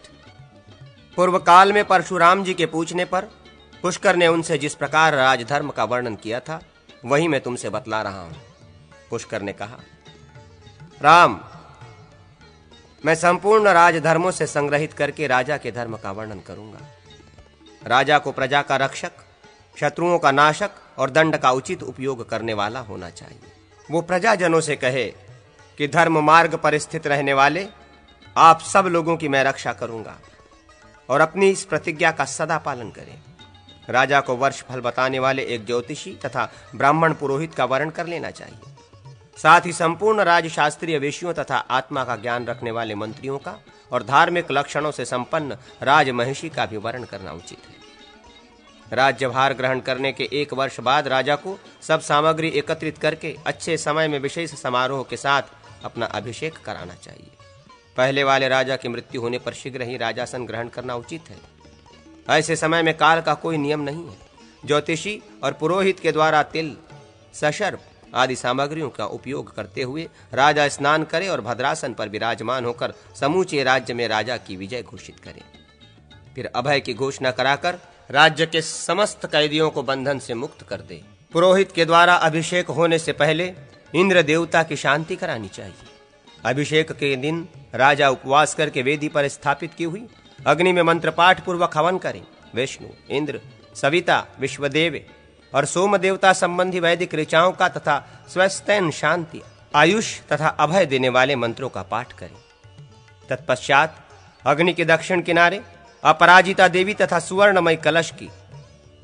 पूर्व काल में परशुराम जी के पूछने पर पुष्कर ने उनसे जिस प्रकार राजधर्म का वर्णन किया था वही मैं तुमसे बतला रहा हूं। पुष्कर ने कहा, राम, मैं संपूर्ण राजधर्मों से संग्रहित करके राजा के धर्म का वर्णन करूंगा। राजा को प्रजा का रक्षक, शत्रुओं का नाशक और दंड का उचित उपयोग करने वाला होना चाहिए। वो प्रजाजनों से कहे कि धर्म मार्ग पर स्थित रहने वाले आप सब लोगों की मैं रक्षा करूंगा और अपनी इस प्रतिज्ञा का सदा पालन करें। राजा को वर्ष फल बताने वाले एक ज्योतिषी तथा ब्राह्मण पुरोहित का वर्ण कर लेना चाहिए। साथ ही संपूर्ण राजशास्त्रीय विषयों तथा आत्मा का ज्ञान रखने वाले मंत्रियों का और धार्मिक लक्षणों से संपन्न राजमहिषी का भी वर्ण करना उचित है। राज्यभार ग्रहण करने के 1 वर्ष बाद राजा को सब सामग्री एकत्रित करके अच्छे समय में विशेष समारोह के साथ अपना अभिषेक कराना चाहिए। पहले वाले राजा की मृत्यु होने पर शीघ्र ही राजासन ग्रहण करना उचित है। ऐसे समय में काल का कोई नियम नहीं है। ज्योतिषी और पुरोहित के द्वारा तिल, सशर्प आदि सामग्रियों का उपयोग करते हुए राजा स्नान करे और भद्रासन पर विराजमान होकर समूचे राज्य में राजा की विजय घोषित करे। फिर अभय की घोषणा कराकर राज्य के समस्त कैदियों को बंधन से मुक्त कर दे। पुरोहित के द्वारा अभिषेक होने से पहले इंद्र देवता की शांति करानी चाहिए। अभिषेक के दिन राजा उपवास करके वेदी पर स्थापित की हुई अग्नि में मंत्र पाठ पूर्वक हवन करें। विष्णु, इंद्र, सविता, विश्वदेव और सोम देवता संबंधी वैदिक ऋचाओं का तथा स्वस्थैन, शांति, आयुष तथा अभय देने वाले मंत्रों का पाठ करें। तत्पश्चात अग्नि के दक्षिण किनारे अपराजिता देवी तथा सुवर्णमय कलश की,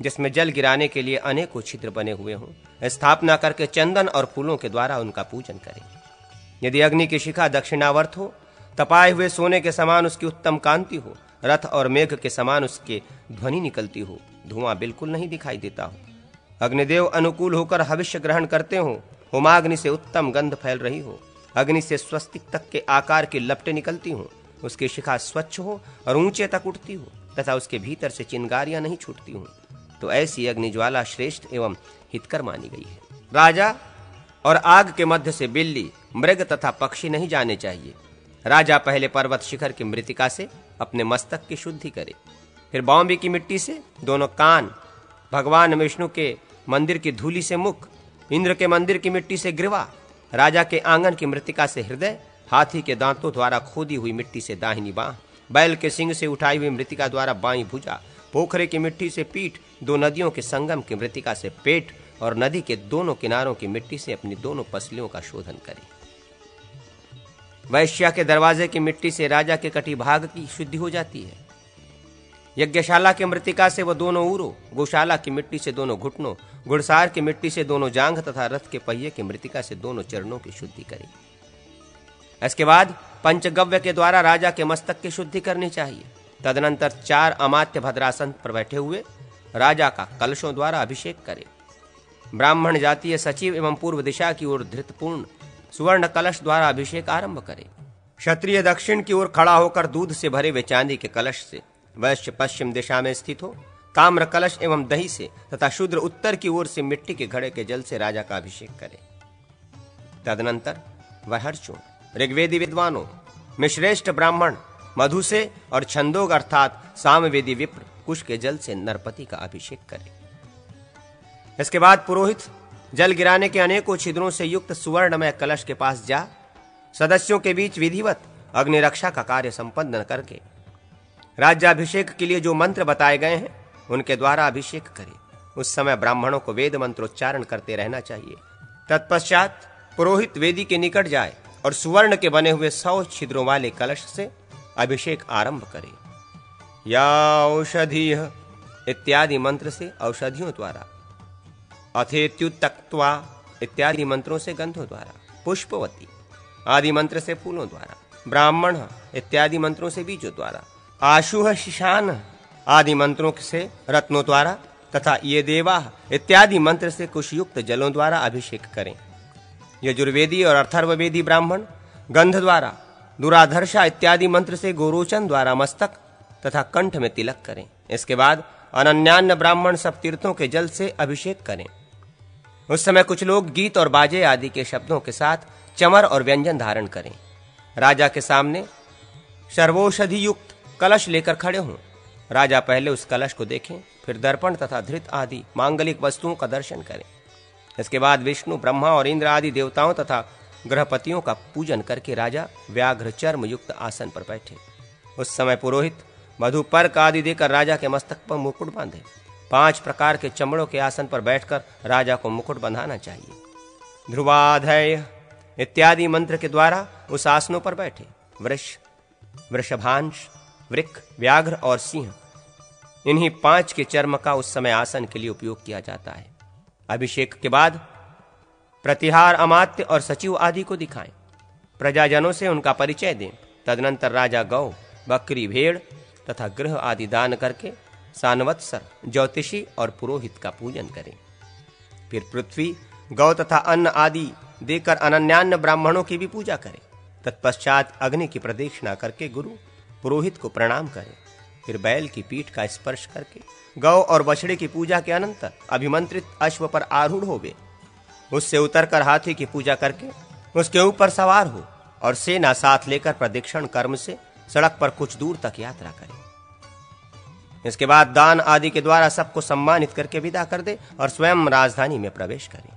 जिसमें जल गिराने के लिए अनेकों छिद्र बने हुए हों, स्थापना करके चंदन और फूलों के द्वारा उनका पूजन करें। यदि अग्नि की शिखा दक्षिणावर्त हो, तपाए हुए सोने के समान उसकी उत्तम कांति हो, रथ और मेघ के समान उसके ध्वनि निकलती हो, धुआं बिल्कुल नहीं दिखाई देता हो, अग्निदेव अनुकूल होकर हविष्य ग्रहण करते हो, होमाग्नि से उत्तम गंध फैल रही हो, अग्नि से स्वस्तिक तक के आकार की लपटें निकलती हो, उसकी शिखा स्वच्छ हो और ऊंचे तक उठती हो तथा उसके भीतर से चिंगारियां नहीं छूटती हो, तो ऐसी अग्नि ज्वाला श्रेष्ठ एवं हितकर मानी गई है। राजा और आग के मध्य से बिल्ली, मृग तथा पक्षी नहीं जाने चाहिए। राजा पहले पर्वत शिखर की मृतिका से अपने मस्तक की शुद्धि करे, फिर बॉम्बे की मिट्टी से दोनों कान, भगवान विष्णु के मंदिर की धूली से मुख, इंद्र के मंदिर की मिट्टी से ग्रीवा, राजा के आंगन की मृतिका से हृदय, हाथी के दांतों द्वारा खोदी हुई मिट्टी से दाहिनी बांह, बैल के सिंग से उठाई हुई मृतिका द्वारा बाईं भुजा, पोखरे की मिट्टी से पीठ, दो नदियों के संगम की मृतिका से पेट और नदी के दोनों किनारों की मिट्टी से अपनी दोनों पसलियों का शोधन करें। वैश्या के दरवाजे की मिट्टी से राजा के कटी भाग की शुद्धि हो जाती है। यज्ञशाला की मृतिका से वह दोनों ऊरों, गौशाला की मिट्टी से दोनों घुटनों, घुड़सार की मिट्टी से दोनों जांघ तथा रथ के पहिए की मृतिका से दोनों चरणों की शुद्धि करें। इसके बाद पंचगव्य के द्वारा राजा के मस्तक की शुद्धि करनी चाहिए। तदनंतर 4 अमात्य भद्रासन पर बैठे हुए राजा का कलशों द्वारा अभिषेक करें। ब्राह्मण जातीय सचिव एवं पूर्व दिशा की ओर धृतपूर्ण सुवर्ण कलश द्वारा अभिषेक आरंभ करें। क्षत्रिय दक्षिण की ओर खड़ा होकर दूध से भरे हुए चांदी के कलश से, वैश्य पश्चिम दिशा में स्थित हो ताम्र कलश एवं दही से तथा शूद्र उत्तर की ओर से मिट्टी के घड़े के जल से राजा का अभिषेक करें। तदनंतर वहर्षों, ऋग्वेदी विद्वानों में श्रेष्ठ ब्राह्मण मधु से और छंदोग अर्थात सामवेदी विप्र कुश के जल से नरपति का अभिषेक करें। इसके बाद पुरोहित जल गिराने के अनेकों छिद्रों से युक्त सुवर्णमय कलश के पास जा सदस्यों के बीच विधिवत अग्नि रक्षा का कार्य संपन्न करके राज्याभिषेक के लिए जो मंत्र बताए गए हैं उनके द्वारा अभिषेक करे। उस समय ब्राह्मणों को वेद मंत्रोच्चारण करते रहना चाहिए। तत्पश्चात पुरोहित वेदी के निकट जाए और सुवर्ण के बने हुए 100 छिद्रों वाले कलश से अभिषेक आरंभ करे। या औषधीय इत्यादि मंत्र से औषधियों द्वारा, अथेत्युत्तक्त्वा इत्यादि मंत्रों से गंधों द्वारा, पुष्पवती आदि मंत्र से फूलों द्वारा, ब्राह्मण इत्यादि मंत्रों से बीजों द्वारा, आशुह शिशान आदि मंत्रों से रत्नों द्वारा तथा ये देवा इत्यादि मंत्र से कुशयुक्त जलों द्वारा अभिषेक करें। यजुर्वेदी और अथर्ववेदी ब्राह्मण गंध द्वारा, दुराधर्षा इत्यादि मंत्र से गोरोचन द्वारा मस्तक तथा कंठ में तिलक करें। इसके बाद अनन्यान्न ब्राह्मण सब तीर्थों के जल से अभिषेक करें। उस समय कुछ लोग गीत और बाजे आदि के शब्दों के साथ चमर और व्यंजन धारण करें। राजा के सामने सर्वौषधि युक्त कलश लेकर खड़े हों। राजा पहले उस कलश को देखें, फिर दर्पण तथा धृत आदि मांगलिक वस्तुओं का दर्शन करें। इसके बाद विष्णु, ब्रह्मा और इंद्र आदि देवताओं तथा ग्रहपतियों का पूजन करके राजा व्याघ्र चर्म युक्त आसन पर बैठे। उस समय पुरोहित मधुपर्क आदि देकर राजा के मस्तक पर मुकुट बांधे। 5 प्रकार के चमड़ों के आसन पर बैठकर राजा को मुकुट बंधाना चाहिए। ध्रुवाधय इत्यादि मंत्र के द्वारा उस आसनों पर बैठे। वृष, वृषभांश, वृक, व्याघ्र और सिंह, इन्हीं 5 के चर्म का उस समय आसन के लिए उपयोग किया जाता है। अभिषेक के बाद प्रतिहार अमात्य और सचिव आदि को दिखाएं। प्रजाजनों से उनका परिचय दें। तदनंतर राजा गौ, बकरी, भेड़ तथा गृह आदि दान करके सानवत्सर, ज्योतिषी और पुरोहित का पूजन करें। फिर पृथ्वी, गौ तथा अन्न आदि देकर अनन्यान्न ब्राह्मणों की भी पूजा करें। तत्पश्चात अग्नि की प्रदक्षिणा करके गुरु पुरोहित को प्रणाम करें। फिर बैल की पीठ का स्पर्श करके गौ और बछड़े की पूजा के अनंतर अभिमंत्रित अश्व पर आरूढ़ होवे। उससे उतरकर हाथी की पूजा करके उसके ऊपर सवार हो और सेना साथ लेकर प्रदक्षिण कर्म से सड़क पर कुछ दूर तक यात्रा करें। इसके बाद दान आदि के द्वारा सबको सम्मानित करके विदा कर दे और स्वयं राजधानी में प्रवेश करे।